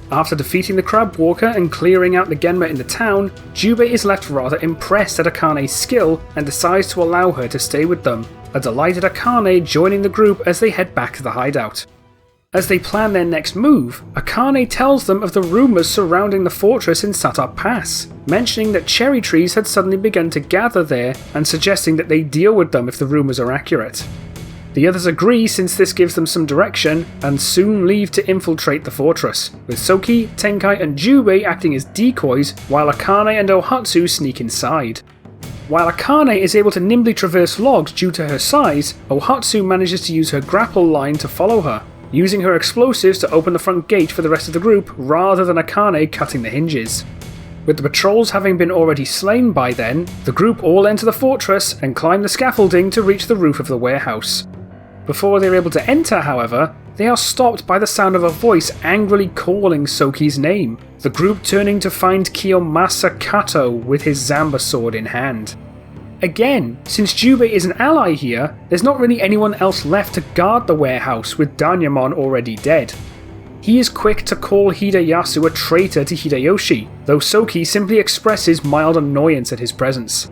After defeating the Crab Walker and clearing out the Genma in the town, Jubei is left rather impressed at Akane's skill and decides to allow her to stay with them, a delighted Akane joining the group as they head back to the hideout. As they plan their next move, Akane tells them of the rumours surrounding the fortress in Satop Pass, mentioning that cherry trees had suddenly begun to gather there and suggesting that they deal with them if the rumours are accurate. The others agree since this gives them some direction, and soon leave to infiltrate the fortress, with Soki, Tenkai and Jubei acting as decoys while Akane and Ohatsu sneak inside. While Akane is able to nimbly traverse logs due to her size, Ohatsu manages to use her grapple line to follow her, using her explosives to open the front gate for the rest of the group rather than Akane cutting the hinges. With the patrols having been already slain by then, the group all enter the fortress and climb the scaffolding to reach the roof of the warehouse. Before they are able to enter, however, they are stopped by the sound of a voice angrily calling Soki's name, the group turning to find Kiyomasa Kato with his Zamba sword in hand. Again, since Jubei is an ally here, there's not really anyone else left to guard the warehouse with Danyamon already dead. He is quick to call Hideyasu a traitor to Hideyoshi, though Soki simply expresses mild annoyance at his presence.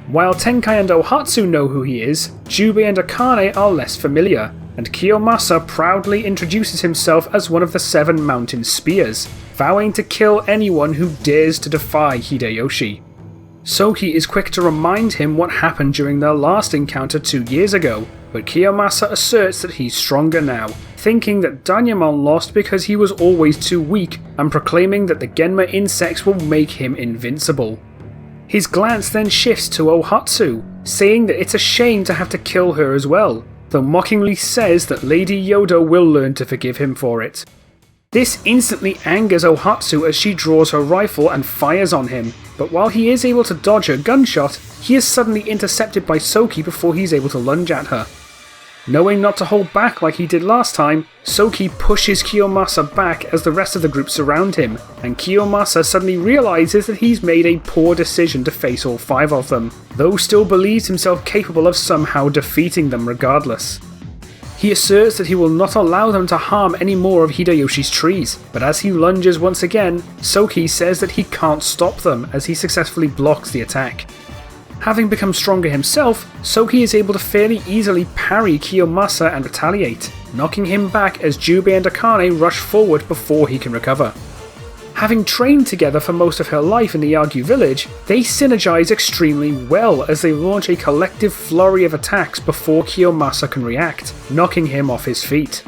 While Tenkai and Ohatsu know who he is, Jubei and Akane are less familiar, and Kiyomasa proudly introduces himself as one of the 7 mountain spears, vowing to kill anyone who dares to defy Hideyoshi. Soki is quick to remind him what happened during their last encounter 2 years ago, but Kiyomasa asserts that he's stronger now, thinking that Danyamon lost because he was always too weak, and proclaiming that the Genma insects will make him invincible. His glance then shifts to Ohatsu, saying that it's a shame to have to kill her as well, though mockingly says that Lady Yoda will learn to forgive him for it. This instantly angers Ohatsu as she draws her rifle and fires on him, but while he is able to dodge her gunshot, he is suddenly intercepted by Soki before he's able to lunge at her. Knowing not to hold back like he did last time, Soki pushes Kiyomasa back as the rest of the group surround him, and Kiyomasa suddenly realises that he's made a poor decision to face all 5 of them, though still believes himself capable of somehow defeating them regardless. He asserts that he will not allow them to harm any more of Hideyoshi's trees, but as he lunges once again, Soki says that he can't stop them as he successfully blocks the attack. Having become stronger himself, Soki is able to fairly easily parry Kiyomasa and retaliate, knocking him back as Jubei and Akane rush forward before he can recover. Having trained together for most of her life in the Yagyu village, they synergize extremely well as they launch a collective flurry of attacks before Kiyomasa can react, knocking him off his feet.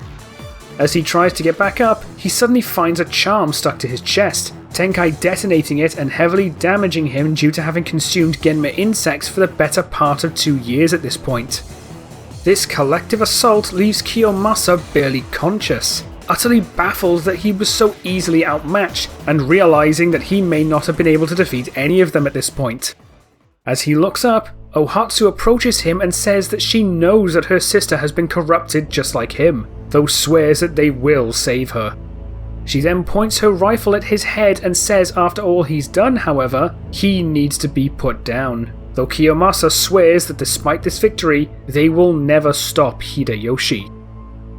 As he tries to get back up, he suddenly finds a charm stuck to his chest, Tenkai detonating it and heavily damaging him due to having consumed Genma insects for the better part of 2 years at this point. This collective assault leaves Kiyomasa barely conscious, utterly baffled that he was so easily outmatched and realizing that he may not have been able to defeat any of them at this point. As he looks up, Ohatsu approaches him and says that she knows that her sister has been corrupted just like him, though swears that they will save her. She then points her rifle at his head and says after all he's done, however, he needs to be put down, though Kiyomasa swears that despite this victory, they will never stop Hideyoshi.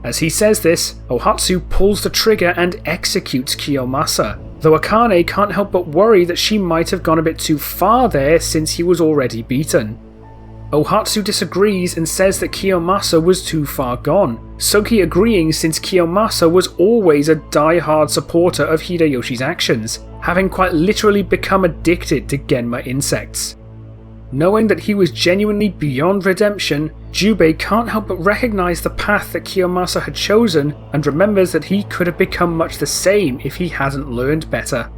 As he says this, Ohatsu pulls the trigger and executes Kiyomasa, though Akane can't help but worry that she might have gone a bit too far there since he was already beaten. Ohatsu disagrees and says that Kiyomasa was too far gone, Soki agreeing since Kiyomasa was always a die-hard supporter of Hideyoshi's actions, having quite literally become addicted to Genma insects. Knowing that he was genuinely beyond redemption, Jubei can't help but recognize the path that Kiyomasa had chosen and remembers that he could have become much the same if he hadn't learned better.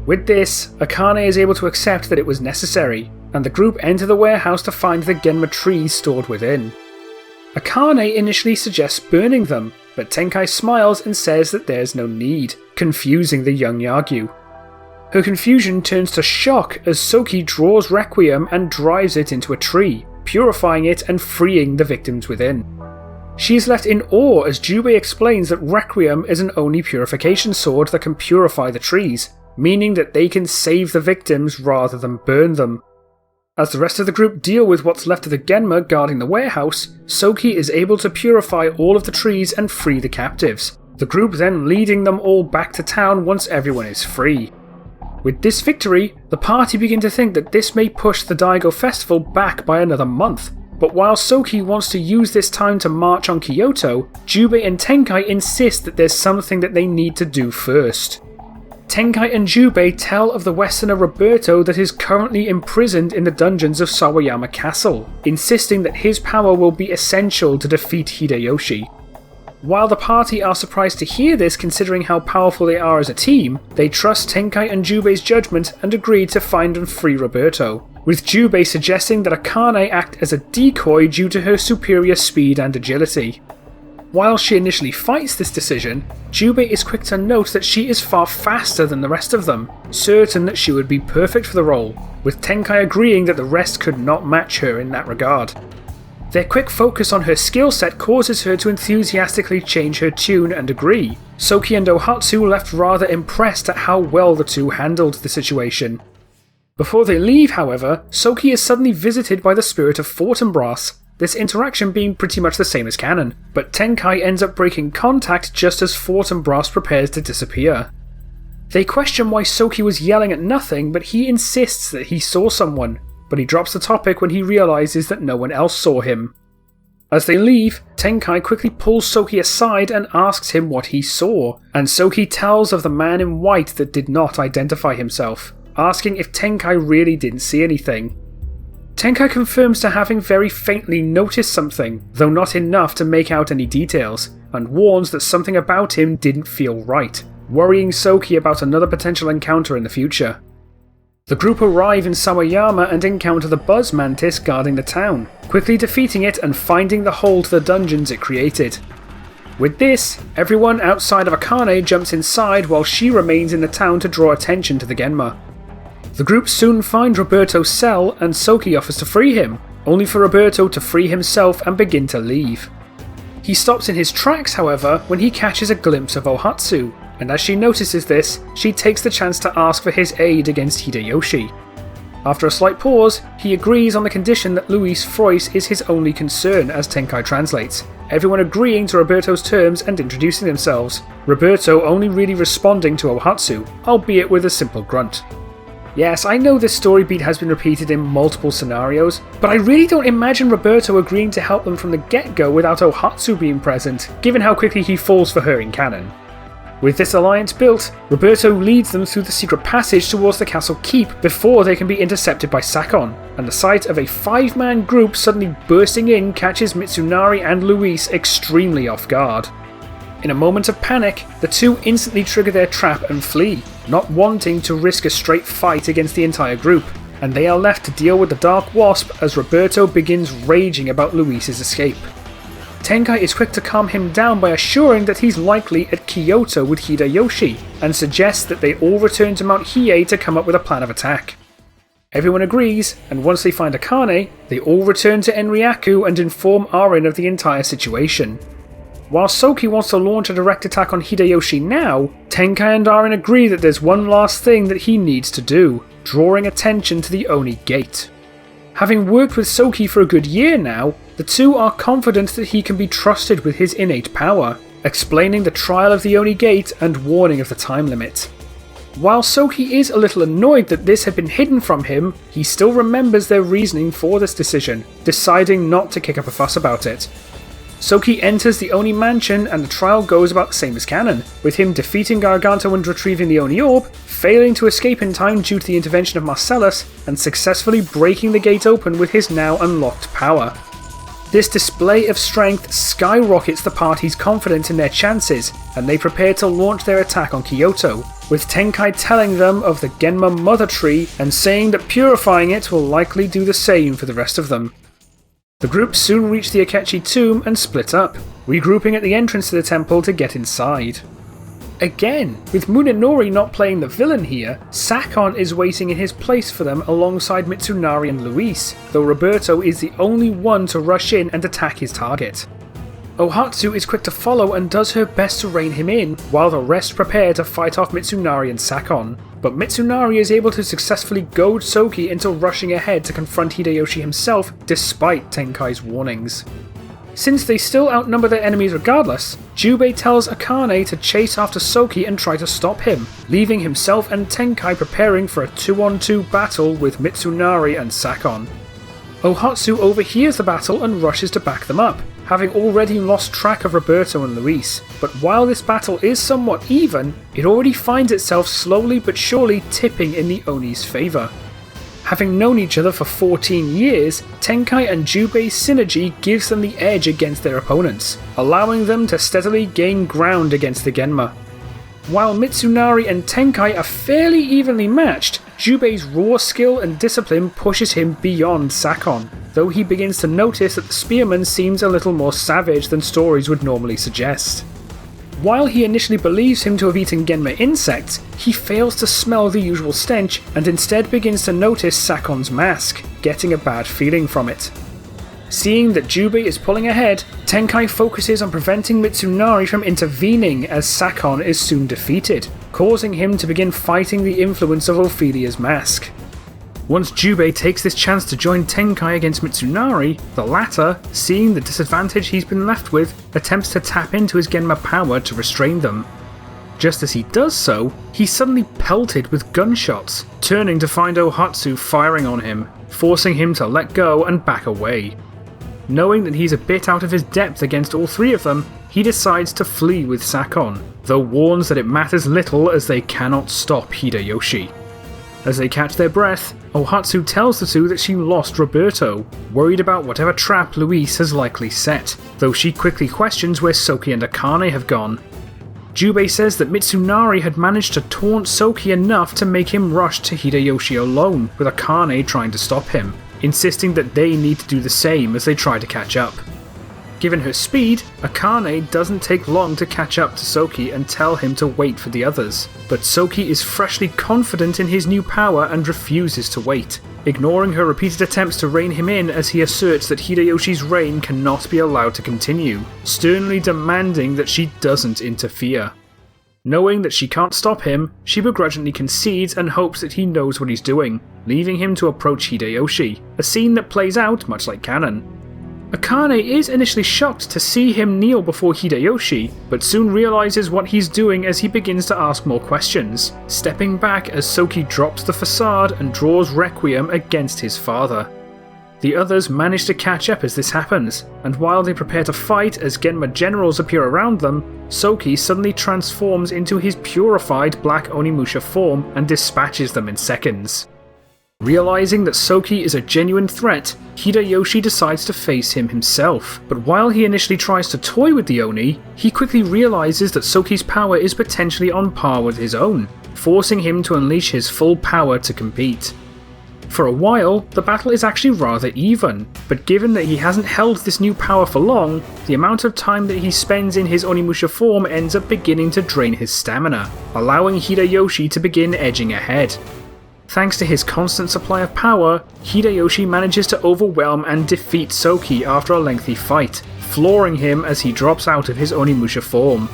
With this, Akane is able to accept that it was necessary, and the group enter the warehouse to find the Genma trees stored within. Akane initially suggests burning them, but Tenkai smiles and says that there's no need, confusing the young Yagyu. Her confusion turns to shock as Soki draws Requiem and drives it into a tree, purifying it and freeing the victims within. She is left in awe as Jubei explains that Requiem is an Oni purification sword that can purify the trees, meaning that they can save the victims rather than burn them. As the rest of the group deal with what's left of the Genma guarding the warehouse, Soki is able to purify all of the trees and free the captives, the group then leading them all back to town once everyone is free. With this victory, the party begin to think that this may push the Daigo festival back by another month, but while Soki wants to use this time to march on Kyoto, Jubei and Tenkai insist that there's something that they need to do first. Tenkai and Jubei tell of the Westerner Roberto that is currently imprisoned in the dungeons of Sawayama Castle, insisting that his power will be essential to defeat Hideyoshi. While the party are surprised to hear this considering how powerful they are as a team, they trust Tenkai and Jubei's judgment and agree to find and free Roberto, with Jubei suggesting that Akane act as a decoy due to her superior speed and agility. While she initially fights this decision, Jubei is quick to note that she is far faster than the rest of them, certain that she would be perfect for the role, with Tenkai agreeing that the rest could not match her in that regard. Their quick focus on her skill set causes her to enthusiastically change her tune and agree. Soki and Ohatsu left rather impressed at how well the two handled the situation. Before they leave, however, Soki is suddenly visited by the spirit of Fortinbras, this interaction being pretty much the same as canon, but Tenkai ends up breaking contact just as Fortinbras prepares to disappear. They question why Soki was yelling at nothing, but he insists that he saw someone, but he drops the topic when he realizes that no one else saw him. As they leave, Tenkai quickly pulls Soki aside and asks him what he saw, and Soki tells of the man in white that did not identify himself, asking if Tenkai really didn't see anything. Tenkai confirms to having very faintly noticed something, though not enough to make out any details, and warns that something about him didn't feel right, worrying Soki about another potential encounter in the future. The group arrive in Sawayama and encounter the Buzz Mantis guarding the town, quickly defeating it and finding the hole to the dungeons it created. With this, everyone outside of Akane jumps inside while she remains in the town to draw attention to the Genma. The group soon find Roberto's cell and Soki offers to free him, only for Roberto to free himself and begin to leave. He stops in his tracks, however, when he catches a glimpse of Ohatsu, and as she notices this, she takes the chance to ask for his aid against Hideyoshi. After a slight pause, he agrees on the condition that Luis Frois is his only concern as Tenkai translates, everyone agreeing to Roberto's terms and introducing themselves, Roberto only really responding to Ohatsu, albeit with a simple grunt. Yes, I know this story beat has been repeated in multiple scenarios, but I really don't imagine Roberto agreeing to help them from the get-go without Ohatsu being present, given how quickly he falls for her in canon. With this alliance built, Roberto leads them through the secret passage towards the castle keep before they can be intercepted by Sakon, and the sight of a 5-man group suddenly bursting in catches Mitsunari and Luis extremely off guard. In a moment of panic, the two instantly trigger their trap and flee, not wanting to risk a straight fight against the entire group, and they are left to deal with the Dark Wasp as Roberto begins raging about Luis's escape. Tenkai is quick to calm him down by assuring that he's likely at Kyoto with Hideyoshi, and suggests that they all return to Mount Hiei to come up with a plan of attack. Everyone agrees, and once they find Akane, they all return to Enryaku and inform Arin of the entire situation. While Soki wants to launch a direct attack on Hideyoshi now, Tenkai and Arin agree that there's one last thing that he needs to do, drawing attention to the Oni Gate. Having worked with Soki for a good year now, the two are confident that he can be trusted with his innate power, explaining the trial of the Oni Gate and warning of the time limit. While Soki is a little annoyed that this had been hidden from him, he still remembers their reasoning for this decision, deciding not to kick up a fuss about it. Soki enters the Oni mansion and the trial goes about the same as canon, with him defeating Garganto and retrieving the Oni orb, failing to escape in time due to the intervention of Marcellus, and successfully breaking the gate open with his now unlocked power. This display of strength skyrockets the party's confidence in their chances, and they prepare to launch their attack on Kyoto, with Tenkai telling them of the Genma Mother Tree and saying that purifying it will likely do the same for the rest of them. The group soon reach the Akechi tomb and split up, regrouping at the entrance to the temple to get inside. Again, with Munenori not playing the villain here, Sakon is waiting in his place for them alongside Mitsunari and Luis, though Roberto is the only one to rush in and attack his target. Ohatsu is quick to follow and does her best to rein him in, while the rest prepare to fight off Mitsunari and Sakon. But Mitsunari is able to successfully goad Soki into rushing ahead to confront Hideyoshi himself, despite Tenkai's warnings. Since they still outnumber their enemies regardless, Jubei tells Akane to chase after Soki and try to stop him, leaving himself and Tenkai preparing for a 2-on-2 battle with Mitsunari and Sakon. Ohatsu overhears the battle and rushes to back them up, having already lost track of Roberto and Luis, but while this battle is somewhat even, it already finds itself slowly but surely tipping in the Oni's favour. Having known each other for 14 years, Tenkai and Jubei's synergy gives them the edge against their opponents, allowing them to steadily gain ground against the Genma. While Mitsunari and Tenkai are fairly evenly matched, Jubei's raw skill and discipline pushes him beyond Sakon, though he begins to notice that the spearman seems a little more savage than stories would normally suggest. While he initially believes him to have eaten Genma insects, he fails to smell the usual stench and instead begins to notice Sakon's mask, getting a bad feeling from it. Seeing that Jubei is pulling ahead, Tenkai focuses on preventing Mitsunari from intervening as Sakon is soon defeated, causing him to begin fighting the influence of Ophelia's mask. Once Jubei takes this chance to join Tenkai against Mitsunari, the latter, seeing the disadvantage he's been left with, attempts to tap into his Genma power to restrain them. Just as he does so, he's suddenly pelted with gunshots, turning to find Ohatsu firing on him, forcing him to let go and back away. Knowing that he's a bit out of his depth against all three of them, he decides to flee with Sakon, though warns that it matters little as they cannot stop Hideyoshi. As they catch their breath, Ohatsu tells the two that she lost Roberto, worried about whatever trap Luis has likely set, though she quickly questions where Soki and Akane have gone. Jubei says that Mitsunari had managed to taunt Soki enough to make him rush to Hideyoshi alone, with Akane trying to stop him, insisting that they need to do the same as they try to catch up. Given her speed, Akane doesn't take long to catch up to Soki and tell him to wait for the others, but Soki is freshly confident in his new power and refuses to wait, ignoring her repeated attempts to rein him in as he asserts that Hideyoshi's reign cannot be allowed to continue, sternly demanding that she doesn't interfere. Knowing that she can't stop him, she begrudgingly concedes and hopes that he knows what he's doing, leaving him to approach Hideyoshi, a scene that plays out much like canon. Akane is initially shocked to see him kneel before Hideyoshi, but soon realizes what he's doing as he begins to ask more questions, stepping back as Soki drops the facade and draws Requiem against his father. The others manage to catch up as this happens, and while they prepare to fight as Genma generals appear around them, Soki suddenly transforms into his purified Black Onimusha form and dispatches them in seconds. Realizing that Soki is a genuine threat, Hideyoshi decides to face him himself, but while he initially tries to toy with the Oni, he quickly realizes that Soki's power is potentially on par with his own, forcing him to unleash his full power to compete. For a while, the battle is actually rather even, but given that he hasn't held this new power for long, the amount of time that he spends in his Onimusha form ends up beginning to drain his stamina, allowing Hideyoshi to begin edging ahead. Thanks to his constant supply of power, Hideyoshi manages to overwhelm and defeat Soki after a lengthy fight, flooring him as he drops out of his Onimusha form.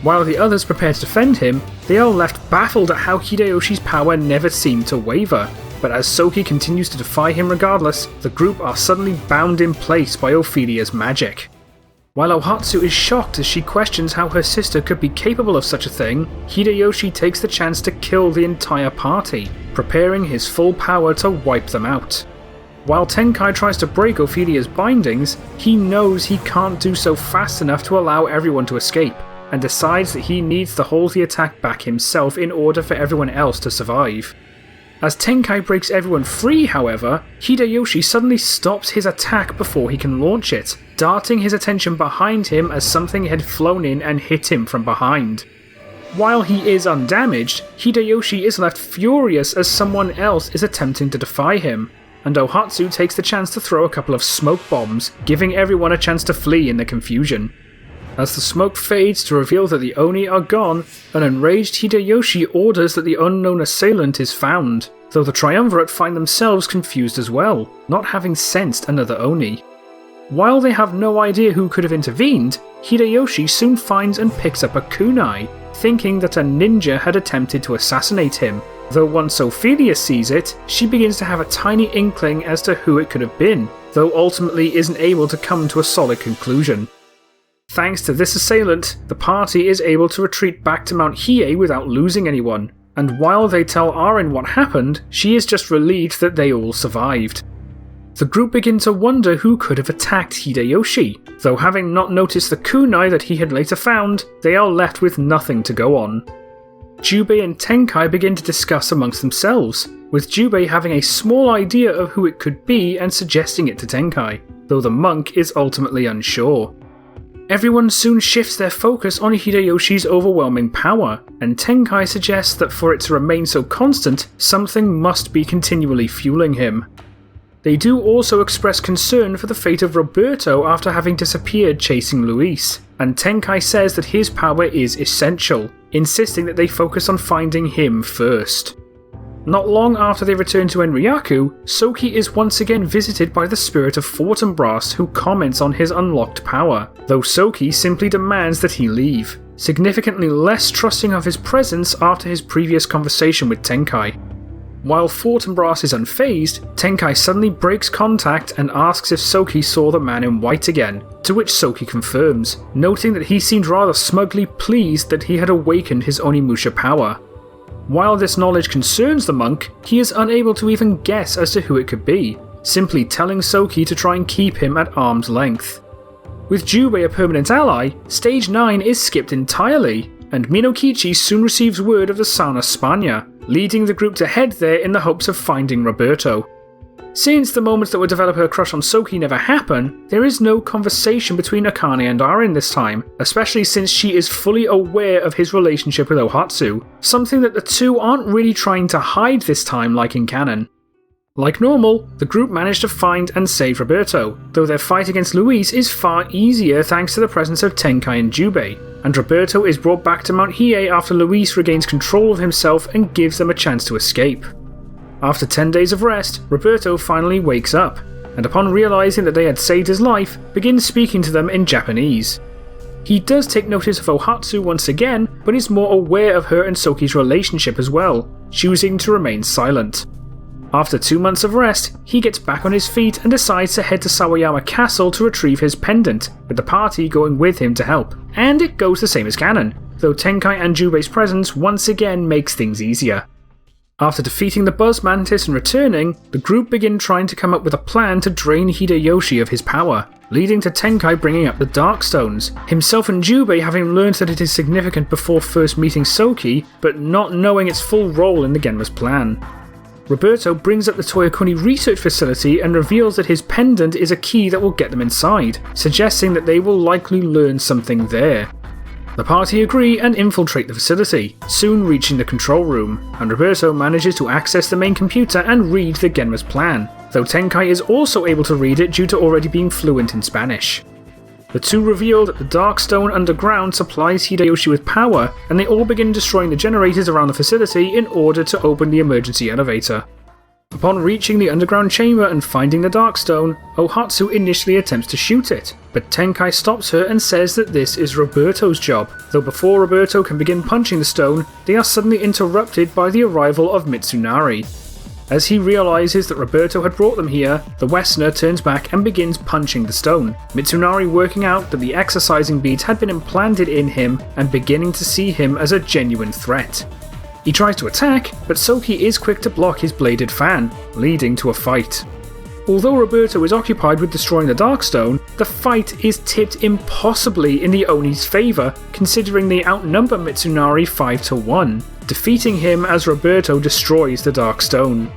While the others prepare to defend him, they are left baffled at how Hideyoshi's power never seemed to waver, but as Soki continues to defy him regardless, the group are suddenly bound in place by Ophelia's magic. While Ohatsu is shocked as she questions how her sister could be capable of such a thing, Hideyoshi takes the chance to kill the entire party, preparing his full power to wipe them out. While Tenkai tries to break Ophelia's bindings, he knows he can't do so fast enough to allow everyone to escape, and decides that he needs to hold the attack back himself in order for everyone else to survive. As Tenkai breaks everyone free, however, Hideyoshi suddenly stops his attack before he can launch it, darting his attention behind him as something had flown in and hit him from behind. While he is undamaged, Hideyoshi is left furious as someone else is attempting to defy him, and Ohatsu takes the chance to throw a couple of smoke bombs, giving everyone a chance to flee in the confusion. As the smoke fades to reveal that the Oni are gone, an enraged Hideyoshi orders that the unknown assailant is found, though the Triumvirate find themselves confused as well, not having sensed another Oni. While they have no idea who could have intervened, Hideyoshi soon finds and picks up a kunai, thinking that a ninja had attempted to assassinate him, though once Ophelia sees it, she begins to have a tiny inkling as to who it could have been, though ultimately isn't able to come to a solid conclusion. Thanks to this assailant, the party is able to retreat back to Mount Hiei without losing anyone, and while they tell Arin what happened, she is just relieved that they all survived. The group begin to wonder who could have attacked Hideyoshi, though having not noticed the kunai that he had later found, they are left with nothing to go on. Jubei and Tenkai begin to discuss amongst themselves, with Jubei having a small idea of who it could be and suggesting it to Tenkai, though the monk is ultimately unsure. Everyone soon shifts their focus on Hideyoshi's overwhelming power, and Tenkai suggests that for it to remain so constant, something must be continually fueling him. They do also express concern for the fate of Roberto after having disappeared chasing Luis, and Tenkai says that his power is essential, insisting that they focus on finding him first. Not long after they return to Enryaku, Soki is once again visited by the spirit of Fortinbras, who comments on his unlocked power, though Soki simply demands that he leave, significantly less trusting of his presence after his previous conversation with Tenkai. While Fortinbras is unfazed, Tenkai suddenly breaks contact and asks if Soki saw the man in white again, to which Soki confirms, noting that he seemed rather smugly pleased that he had awakened his Onimusha power. While this knowledge concerns the monk, he is unable to even guess as to who it could be, simply telling Soki to try and keep him at arm's length. With Jubei a permanent ally, Stage 9 is skipped entirely, and Minokichi soon receives word of the Sana Spagna, leading the group to head there in the hopes of finding Roberto. Since the moments that would develop her crush on Soki never happen, there is no conversation between Akane and Arin this time, especially since she is fully aware of his relationship with Ohatsu, something that the two aren't really trying to hide this time like in canon. Like normal, the group manage to find and save Roberto, though their fight against Luis is far easier thanks to the presence of Tenkai and Jubei, and Roberto is brought back to Mount Hiei after Luis regains control of himself and gives them a chance to escape. After 10 days of rest, Roberto finally wakes up, and upon realizing that they had saved his life, begins speaking to them in Japanese. He does take notice of Ohatsu once again, but is more aware of her and Soki's relationship as well, choosing to remain silent. After 2 months of rest, he gets back on his feet and decides to head to Sawayama Castle to retrieve his pendant, with the party going with him to help, and it goes the same as canon, though Tenkai and Jubei's presence once again makes things easier. After defeating the Buzz Mantis and returning, the group begin trying to come up with a plan to drain Hideyoshi of his power, leading to Tenkai bringing up the Dark Stones, himself and Jubei having learned that it is significant before first meeting Soki, but not knowing its full role in the Genma's plan. Roberto brings up the Toyokuni research facility and reveals that his pendant is a key that will get them inside, suggesting that they will likely learn something there. The party agree and infiltrate the facility, soon reaching the control room, and Roberto manages to access the main computer and read the Genma's plan, though Tenkai is also able to read it due to already being fluent in Spanish. The two reveal that the Dark Stone underground supplies Hideyoshi with power, and they all begin destroying the generators around the facility in order to open the emergency elevator. Upon reaching the underground chamber and finding the Dark Stone, Ohatsu initially attempts to shoot it, but Tenkai stops her and says that this is Roberto's job, though before Roberto can begin punching the stone, they are suddenly interrupted by the arrival of Mitsunari. As he realizes that Roberto had brought them here, the Westerner turns back and begins punching the stone, Mitsunari working out that the exercising beads had been implanted in him and beginning to see him as a genuine threat. He tries to attack, but Soki is quick to block his bladed fan, leading to a fight. Although Roberto is occupied with destroying the Darkstone, the fight is tipped impossibly in the Oni's favour, considering they outnumber Mitsunari 5-1, defeating him as Roberto destroys the Darkstone.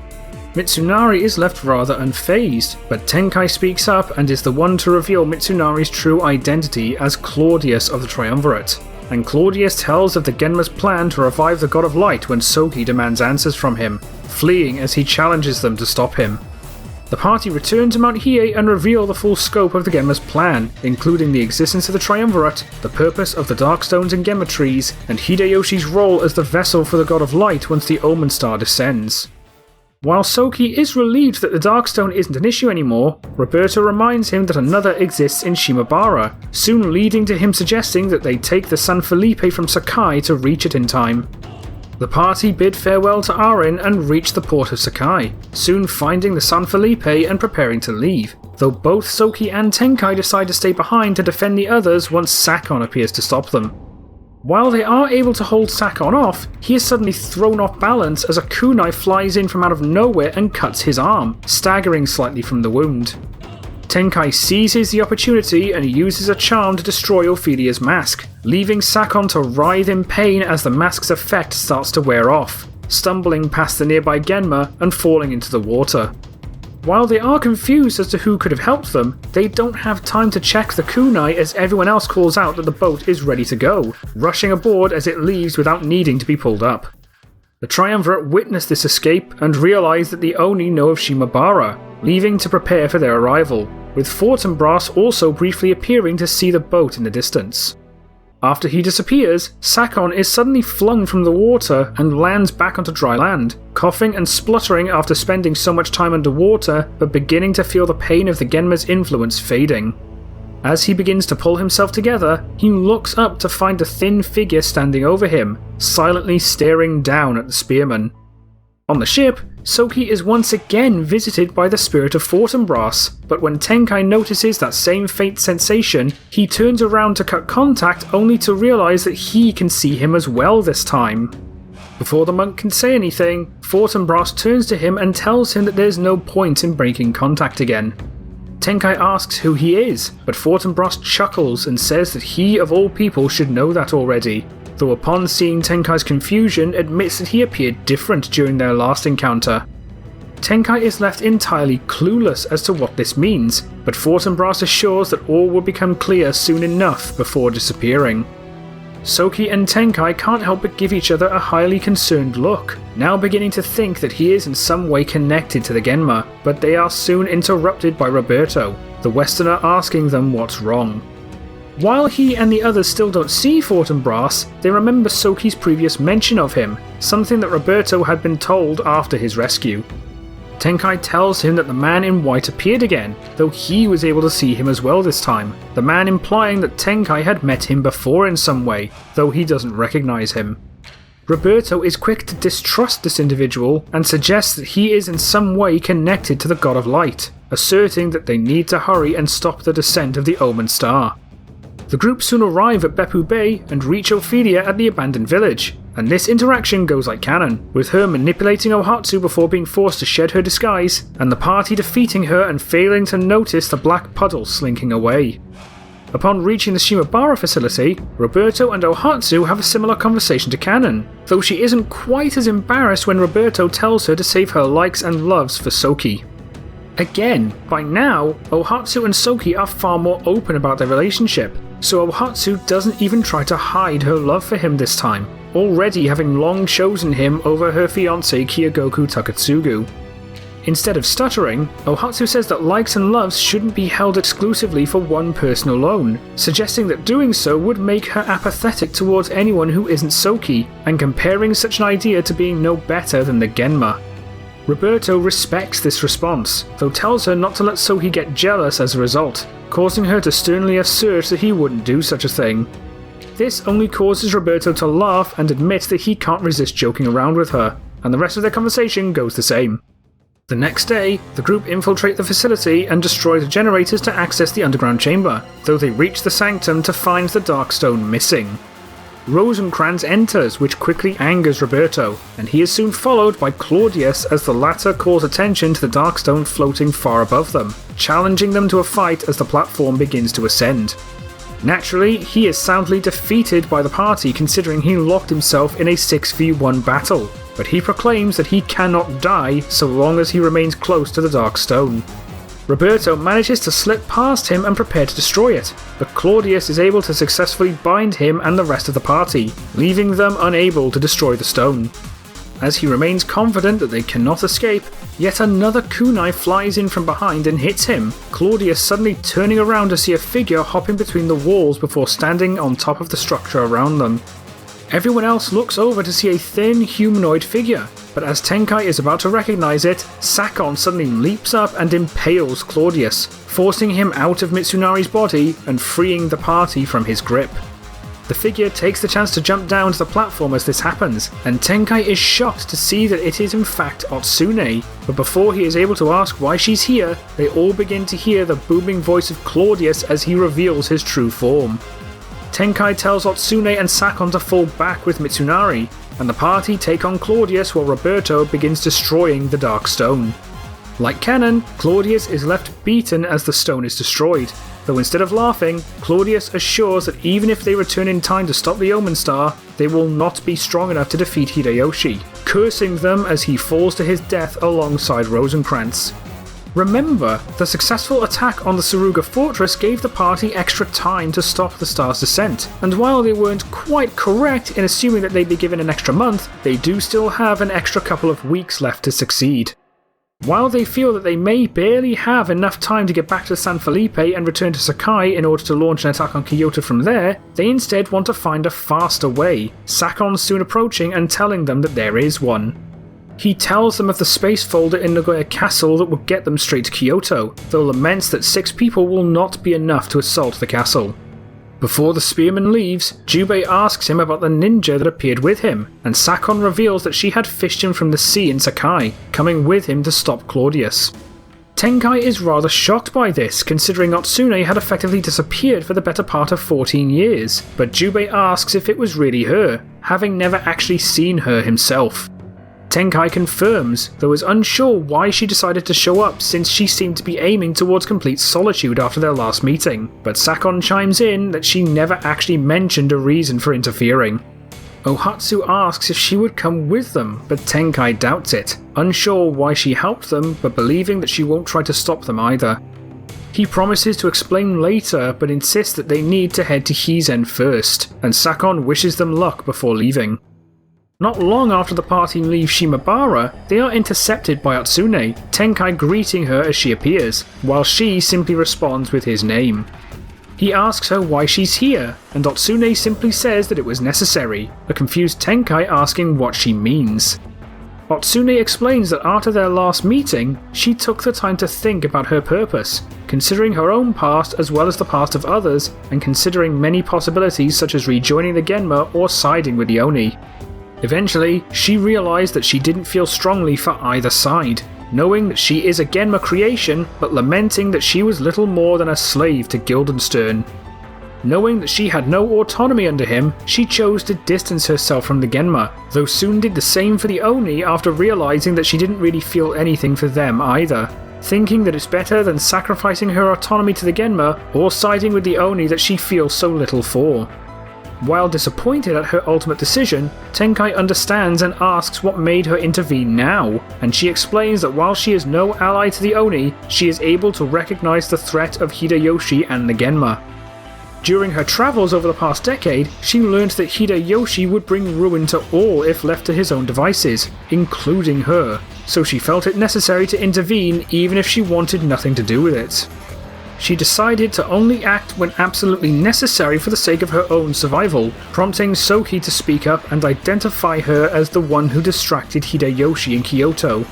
Mitsunari is left rather unfazed, but Tenkai speaks up and is the one to reveal Mitsunari's true identity as Claudius of the Triumvirate. And Claudius tells of the Genma's plan to revive the God of Light when Soki demands answers from him, fleeing as he challenges them to stop him. The party return to Mount Hiei and reveal the full scope of the Genma's plan, including the existence of the Triumvirate, the purpose of the Darkstones and Genma trees, and Hideyoshi's role as the vessel for the God of Light once the Omen Star descends. While Soki is relieved that the Darkstone isn't an issue anymore, Roberto reminds him that another exists in Shimabara, soon leading to him suggesting that they take the San Felipe from Sakai to reach it in time. The party bid farewell to Arin and reach the port of Sakai, soon finding the San Felipe and preparing to leave, though both Soki and Tenkai decide to stay behind to defend the others once Sakon appears to stop them. While they are able to hold Sakon off, he is suddenly thrown off balance as a kunai flies in from out of nowhere and cuts his arm, staggering slightly from the wound. Tenkai seizes the opportunity and uses a charm to destroy Ophelia's mask, leaving Sakon to writhe in pain as the mask's effect starts to wear off, stumbling past the nearby Genma and falling into the water. While they are confused as to who could have helped them, they don't have time to check the kunai as everyone else calls out that the boat is ready to go, rushing aboard as it leaves without needing to be pulled up. The Triumvirate witness this escape and realise that the Oni know of Shimabara, leaving to prepare for their arrival, with Fortinbras also briefly appearing to see the boat in the distance. After he disappears, Sakon is suddenly flung from the water and lands back onto dry land, coughing and spluttering after spending so much time underwater but beginning to feel the pain of the Genma's influence fading. As he begins to pull himself together, he looks up to find a thin figure standing over him, silently staring down at the spearman. On the ship, Soki is once again visited by the spirit of Fortinbras, but when Tenkai notices that same faint sensation, he turns around to cut contact only to realise that he can see him as well this time. Before the monk can say anything, Fortinbras turns to him and tells him that there's no point in breaking contact again. Tenkai asks who he is, but Fortinbras chuckles and says that he of all people should know that already, though upon seeing Tenkai's confusion admits that he appeared different during their last encounter. Tenkai is left entirely clueless as to what this means, but Fortinbras assures that all will become clear soon enough before disappearing. Soki and Tenkai can't help but give each other a highly concerned look, now beginning to think that he is in some way connected to the Genma, but they are soon interrupted by Roberto, the Westerner asking them what's wrong. While he and the others still don't see Fortinbras, they remember Soki's previous mention of him, something that Roberto had been told after his rescue. Tenkai tells him that the man in white appeared again, though he was able to see him as well this time, the man implying that Tenkai had met him before in some way, though he doesn't recognize him. Roberto is quick to distrust this individual and suggests that he is in some way connected to the God of Light, asserting that they need to hurry and stop the descent of the Omen Star. The group soon arrive at Beppu Bay and reach Ophelia at the abandoned village, and this interaction goes like canon, with her manipulating Ohatsu before being forced to shed her disguise, and the party defeating her and failing to notice the black puddle slinking away. Upon reaching the Shimabara facility, Roberto and Ohatsu have a similar conversation to Canon, though she isn't quite as embarrassed when Roberto tells her to save her likes and loves for Soki. Again, by now, Ohatsu and Soki are far more open about their relationship, so Ohatsu doesn't even try to hide her love for him this time, already having long chosen him over her fiancé Kyogoku Takatsugu. Instead of stuttering, Ohatsu says that likes and loves shouldn't be held exclusively for one person alone, suggesting that doing so would make her apathetic towards anyone who isn't Soki, and comparing such an idea to being no better than the Genma. Roberto respects this response, though tells her not to let Soki get jealous as a result, causing her to sternly assert that he wouldn't do such a thing. This only causes Roberto to laugh and admit that he can't resist joking around with her, and the rest of their conversation goes the same. The next day, the group infiltrate the facility and destroy the generators to access the underground chamber, though they reach the sanctum to find the Darkstone missing. Rosencrantz enters, which quickly angers Roberto, and he is soon followed by Claudius as the latter calls attention to the Darkstone floating far above them, challenging them to a fight as the platform begins to ascend. Naturally, he is soundly defeated by the party considering he locked himself in a 6v1 battle, but he proclaims that he cannot die so long as he remains close to the Darkstone. Roberto manages to slip past him and prepare to destroy it, but Claudius is able to successfully bind him and the rest of the party, leaving them unable to destroy the stone. As he remains confident that they cannot escape, yet another kunai flies in from behind and hits him, Claudius suddenly turning around to see a figure hopping between the walls before standing on top of the structure around them. Everyone else looks over to see a thin humanoid figure, but as Tenkai is about to recognize it, Sakon suddenly leaps up and impales Claudius, forcing him out of Mitsunari's body and freeing the party from his grip. The figure takes the chance to jump down to the platform as this happens, and Tenkai is shocked to see that it is in fact Otsune, but before he is able to ask why she's here, they all begin to hear the booming voice of Claudius as he reveals his true form. Tenkai tells Otsune and Sakon to fall back with Mitsunari, and the party take on Claudius while Roberto begins destroying the Dark Stone. Like canon, Claudius is left beaten as the stone is destroyed, though instead of laughing, Claudius assures that even if they return in time to stop the Omen Star, they will not be strong enough to defeat Hideyoshi, cursing them as he falls to his death alongside Rosencrantz. Remember, the successful attack on the Suruga fortress gave the party extra time to stop the star's descent, and while they weren't quite correct in assuming that they'd be given an extra month, they do still have an extra couple of weeks left to succeed. While they feel that they may barely have enough time to get back to San Felipe and return to Sakai in order to launch an attack on Kyoto from there, they instead want to find a faster way, Sakon soon approaching and telling them that there is one. He tells them of the space folder in Nagoya Castle that would get them straight to Kyoto, though laments that 6 people will not be enough to assault the castle. Before the spearman leaves, Jubei asks him about the ninja that appeared with him, and Sakon reveals that she had fished him from the sea in Sakai, coming with him to stop Claudius. Tenkai is rather shocked by this, considering Otsune had effectively disappeared for the better part of 14 years, but Jubei asks if it was really her, having never actually seen her himself. Tenkai confirms, though is unsure why she decided to show up since she seemed to be aiming towards complete solitude after their last meeting, but Sakon chimes in that she never actually mentioned a reason for interfering. Ohatsu asks if she would come with them, but Tenkai doubts it, unsure why she helped them but believing that she won't try to stop them either. He promises to explain later but insists that they need to head to Hizen first, and Sakon wishes them luck before leaving. Not long after the party leave Shimabara, they are intercepted by Otsune, Tenkai greeting her as she appears, while she simply responds with his name. He asks her why she's here, and Otsune simply says that it was necessary, a confused Tenkai asking what she means. Otsune explains that after their last meeting, she took the time to think about her purpose, considering her own past as well as the past of others, and considering many possibilities such as rejoining the Genma or siding with the Oni. Eventually, she realised that she didn't feel strongly for either side, knowing that she is a Genma creation but lamenting that she was little more than a slave to Guildenstern. Knowing that she had no autonomy under him, she chose to distance herself from the Genma, though soon did the same for the Oni after realising that she didn't really feel anything for them either, thinking that it's better than sacrificing her autonomy to the Genma or siding with the Oni that she feels so little for. While disappointed at her ultimate decision, Tenkai understands and asks what made her intervene now, and she explains that while she is no ally to the Oni, she is able to recognize the threat of Hideyoshi and the Genma. During her travels over the past decade, she learned that Hideyoshi would bring ruin to all if left to his own devices, including her, so she felt it necessary to intervene even if she wanted nothing to do with it. She decided to only act when absolutely necessary for the sake of her own survival, prompting Soki to speak up and identify her as the one who distracted Hideyoshi in Kyoto.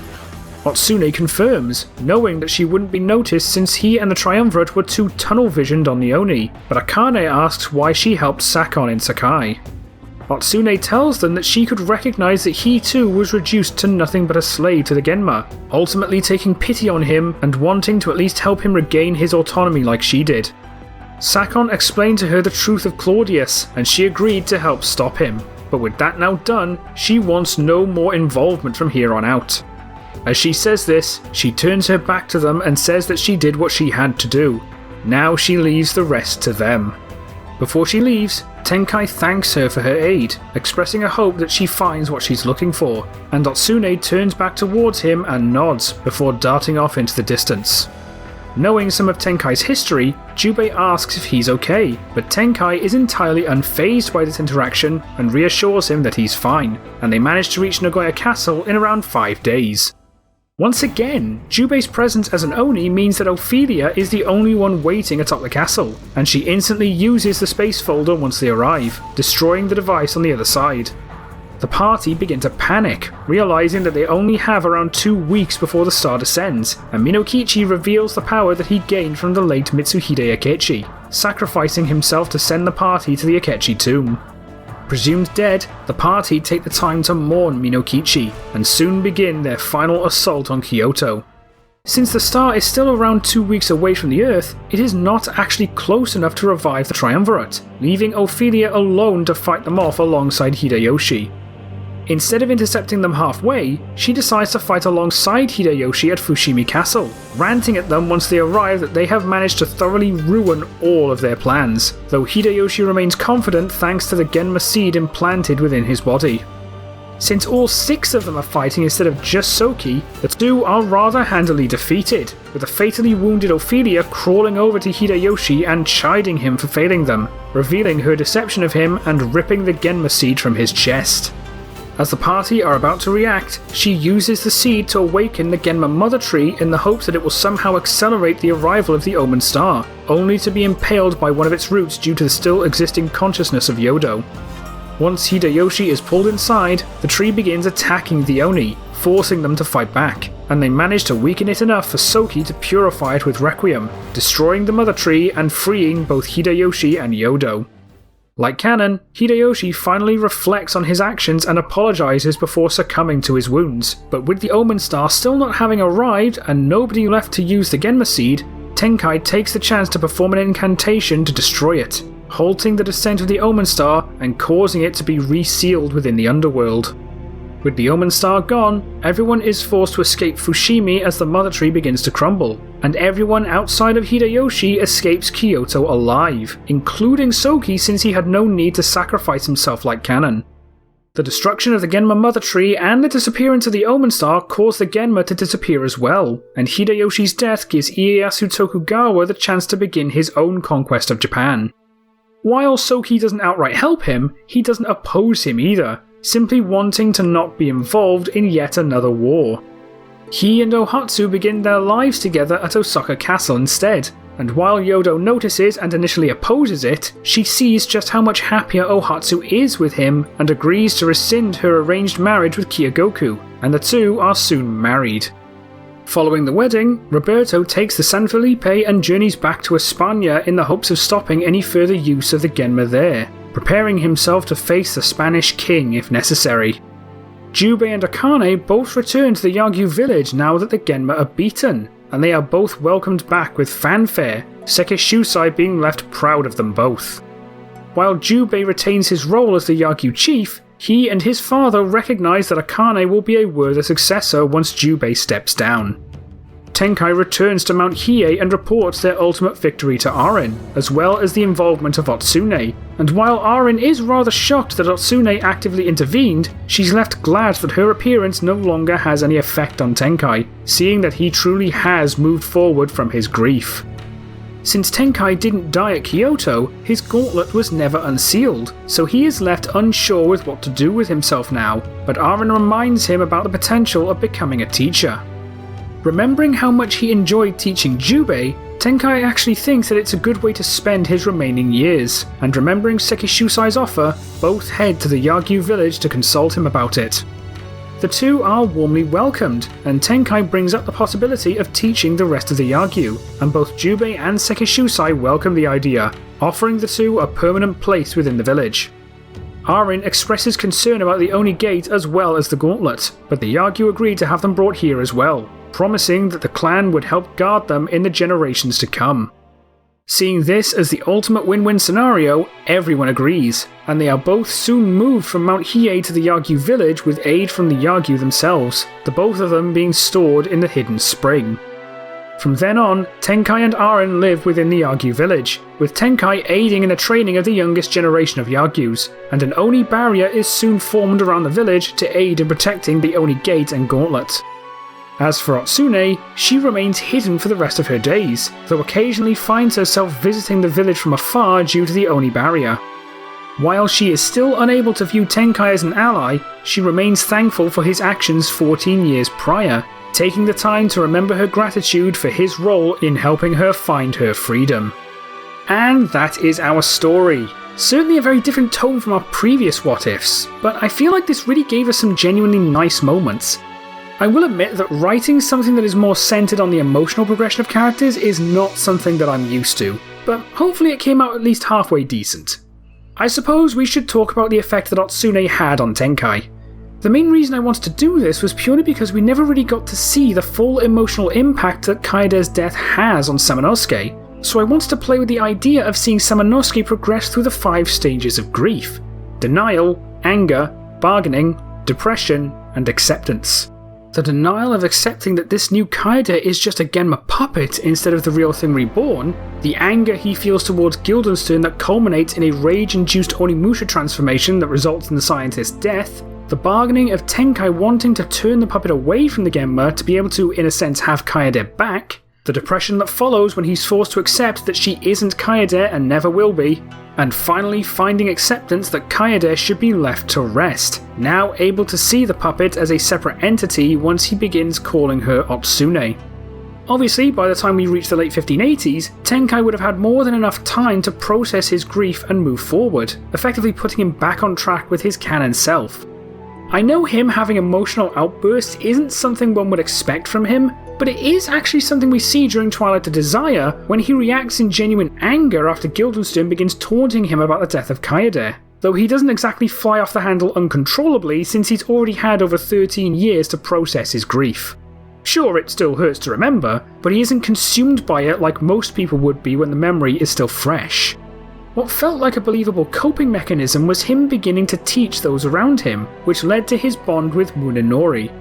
Otsune confirms, knowing that she wouldn't be noticed since he and the Triumvirate were too tunnel-visioned on the Oni, but Akane asks why she helped Sakon in Sakai. Otsune tells them that she could recognize that he too was reduced to nothing but a slave to the Genma, ultimately taking pity on him and wanting to at least help him regain his autonomy like she did. Sakon explained to her the truth of Claudius, and she agreed to help stop him. But with that now done, she wants no more involvement from here on out. As she says this, she turns her back to them and says that she did what she had to do. Now she leaves the rest to them. Before she leaves, Tenkai thanks her for her aid, expressing a hope that she finds what she's looking for, and Otsune turns back towards him and nods before darting off into the distance. Knowing some of Tenkai's history, Jubei asks if he's okay, but Tenkai is entirely unfazed by this interaction and reassures him that he's fine, and they manage to reach Nagoya Castle in around 5 days. Once again, Jubei's presence as an Oni means that Ophelia is the only one waiting atop the castle, and she instantly uses the space folder once they arrive, destroying the device on the other side. The party begin to panic, realizing that they only have around 2 weeks before the star descends, and Minokichi reveals the power that he gained from the late Mitsuhide Akechi, sacrificing himself to send the party to the Akechi tomb. Presumed dead, the party take the time to mourn Minokichi, and soon begin their final assault on Kyoto. Since the star is still around 2 weeks away from the Earth, it is not actually close enough to revive the Triumvirate, leaving Ophelia alone to fight them off alongside Hideyoshi. Instead of intercepting them halfway, she decides to fight alongside Hideyoshi at Fushimi Castle, ranting at them once they arrive that they have managed to thoroughly ruin all of their plans, though Hideyoshi remains confident thanks to the Genma seed implanted within his body. Since all 6 of them are fighting instead of just Soki, the 2 are rather handily defeated, with a fatally wounded Ophelia crawling over to Hideyoshi and chiding him for failing them, revealing her deception of him and ripping the Genma seed from his chest. As the party are about to react, she uses the seed to awaken the Genma Mother Tree in the hopes that it will somehow accelerate the arrival of the Omen Star, only to be impaled by one of its roots due to the still existing consciousness of Yodo. Once Hideyoshi is pulled inside, the tree begins attacking the Oni, forcing them to fight back, and they manage to weaken it enough for Soki to purify it with Requiem, destroying the Mother Tree and freeing both Hideyoshi and Yodo. Like canon, Hideyoshi finally reflects on his actions and apologizes before succumbing to his wounds, but with the Omen Star still not having arrived and nobody left to use the Genma seed, Tenkai takes the chance to perform an incantation to destroy it, halting the descent of the Omen Star and causing it to be resealed within the underworld. With the Omen Star gone, everyone is forced to escape Fushimi as the Mother Tree begins to crumble, and everyone outside of Hideyoshi escapes Kyoto alive, including Soki since he had no need to sacrifice himself like canon. The destruction of the Genma Mother Tree and the disappearance of the Omen Star cause the Genma to disappear as well, and Hideyoshi's death gives Ieyasu Tokugawa the chance to begin his own conquest of Japan. While Soki doesn't outright help him, he doesn't oppose him either, simply wanting to not be involved in yet another war. He and Ohatsu begin their lives together at Osaka Castle instead, and while Yodo notices and initially opposes it, she sees just how much happier Ohatsu is with him and agrees to rescind her arranged marriage with Kyogoku, and the 2 are soon married. Following the wedding, Roberto takes the San Felipe and journeys back to España in the hopes of stopping any further use of the Genma there, preparing himself to face the Spanish king if necessary. Jubei and Akane both return to the Yagyu village now that the Genma are beaten, and they are both welcomed back with fanfare, Sekishusai being left proud of them both. While Jubei retains his role as the Yagyu chief, he and his father recognise that Akane will be a worthy successor once Jubei steps down. Tenkai returns to Mount Hiei and reports their ultimate victory to Arin, as well as the involvement of Otsune, and while Arin is rather shocked that Otsune actively intervened, she's left glad that her appearance no longer has any effect on Tenkai, seeing that he truly has moved forward from his grief. Since Tenkai didn't die at Kyoto, his gauntlet was never unsealed, so he is left unsure with what to do with himself now, but Arin reminds him about the potential of becoming a teacher. Remembering how much he enjoyed teaching Jubei, Tenkai actually thinks that it's a good way to spend his remaining years, and remembering Sekishusai's offer, both head to the Yagyu village to consult him about it. The 2 are warmly welcomed, and Tenkai brings up the possibility of teaching the rest of the Yagyu, and both Jubei and Sekishusai welcome the idea, offering the 2 a permanent place within the village. Arin expresses concern about the Oni Gate as well as the Gauntlet, but the Yagyu agree to have them brought here as well, promising that the clan would help guard them in the generations to come. Seeing this as the ultimate win-win scenario, everyone agrees, and they are both soon moved from Mount Hiei to the Yagyu village with aid from the Yagyu themselves, the both of them being stored in the hidden spring. From then on, Tenkai and Aren live within the Yagyu village, with Tenkai aiding in the training of the youngest generation of Yagyus, and an Oni barrier is soon formed around the village to aid in protecting the Oni gate and gauntlet. As for Otsune, she remains hidden for the rest of her days, though occasionally finds herself visiting the village from afar due to the Oni barrier. While she is still unable to view Tenkai as an ally, she remains thankful for his actions 14 years prior, taking the time to remember her gratitude for his role in helping her find her freedom. And that is our story. Certainly a very different tone from our previous What Ifs, but I feel like this really gave us some genuinely nice moments. I will admit that writing something that is more centered on the emotional progression of characters is not something that I'm used to, but hopefully it came out at least halfway decent. I suppose we should talk about the effect that Otsune had on Tenkai. The main reason I wanted to do this was purely because we never really got to see the full emotional impact that Kaede's death has on Samanosuke, so I wanted to play with the idea of seeing Samanosuke progress through the 5 stages of grief: denial, anger, bargaining, depression, and acceptance. The denial of accepting that this new Kaede is just a Genma puppet instead of the real thing reborn, the anger he feels towards Guildenstern that culminates in a rage-induced Onimusha transformation that results in the scientist's death, the bargaining of Tenkai wanting to turn the puppet away from the Genma to be able to, in a sense, have Kaede back, the depression that follows when he's forced to accept that she isn't Kaede and never will be, and finally finding acceptance that Kaede should be left to rest, now able to see the puppet as a separate entity once he begins calling her Otsune. Obviously, by the time we reach the late 1580s, Tenkai would have had more than enough time to process his grief and move forward, effectively putting him back on track with his canon self. I know him having emotional outbursts isn't something one would expect from him, but it is actually something we see during Twilight of Desire when he reacts in genuine anger after Guildenstern begins taunting him about the death of Kaede, though he doesn't exactly fly off the handle uncontrollably since he's already had over 13 years to process his grief. Sure, it still hurts to remember, but he isn't consumed by it like most people would be when the memory is still fresh. What felt like a believable coping mechanism was him beginning to teach those around him, which led to his bond with Munenori.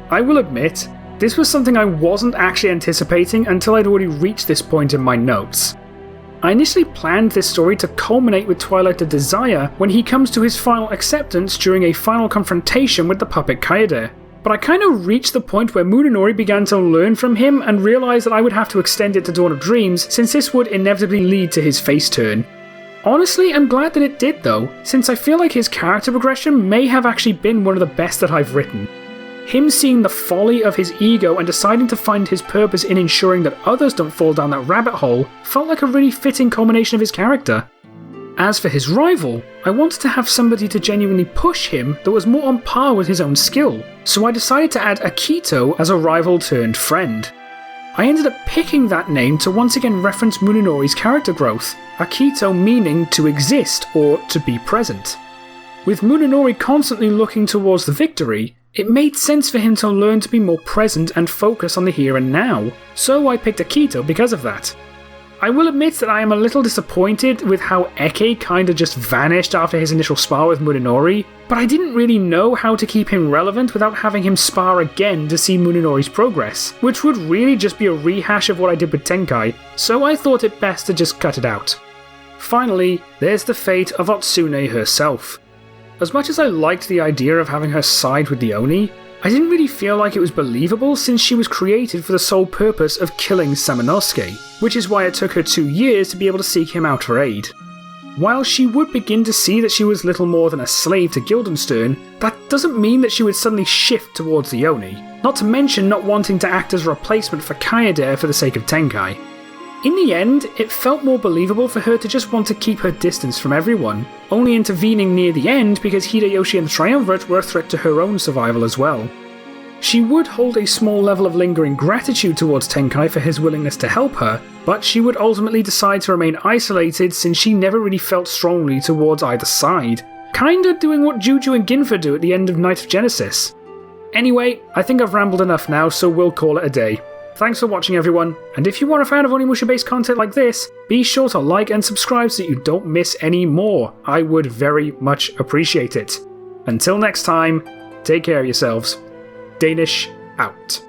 I will admit, this was something I wasn't actually anticipating until I'd already reached this point in my notes. I initially planned this story to culminate with Twilight of Desire when he comes to his final acceptance during a final confrontation with the puppet Kaede, but I kind of reached the point where Munenori began to learn from him and realised that I would have to extend it to Dawn of Dreams since this would inevitably lead to his face turn. Honestly, I'm glad that it did though, since I feel like his character progression may have actually been one of the best that I've written. Him seeing the folly of his ego and deciding to find his purpose in ensuring that others don't fall down that rabbit hole felt like a really fitting culmination of his character. As for his rival, I wanted to have somebody to genuinely push him that was more on par with his own skill, so I decided to add Akito as a rival turned friend. I ended up picking that name to once again reference Munenori's character growth, Akito meaning to exist or to be present. With Munenori constantly looking towards the victory, it made sense for him to learn to be more present and focus on the here and now, so I picked Akito because of that. I will admit that I am a little disappointed with how Eke kinda just vanished after his initial spar with Munenori, but I didn't really know how to keep him relevant without having him spar again to see Munenori's progress, which would really just be a rehash of what I did with Tenkai, so I thought it best to just cut it out. Finally, there's the fate of Otsune herself. As much as I liked the idea of having her side with the Oni, I didn't really feel like it was believable since she was created for the sole purpose of killing Samanosuke, which is why it took her 2 years to be able to seek him out for aid. While she would begin to see that she was little more than a slave to Guildenstern, that doesn't mean that she would suddenly shift towards the Oni, not to mention not wanting to act as a replacement for Kaede for the sake of Tenkai. In the end, it felt more believable for her to just want to keep her distance from everyone, only intervening near the end because Hideyoshi and the Triumvirate were a threat to her own survival as well. She would hold a small level of lingering gratitude towards Tenkai for his willingness to help her, but she would ultimately decide to remain isolated since she never really felt strongly towards either side, kinda doing what Juju and Ginfa do at the end of Night of Genesis. Anyway, I think I've rambled enough now, so we'll call it a day. Thanks for watching, everyone, and if you are a fan of Onimusha-based content like this, be sure to like and subscribe so you don't miss any more. I would very much appreciate it. Until next time, take care of yourselves. Danish out.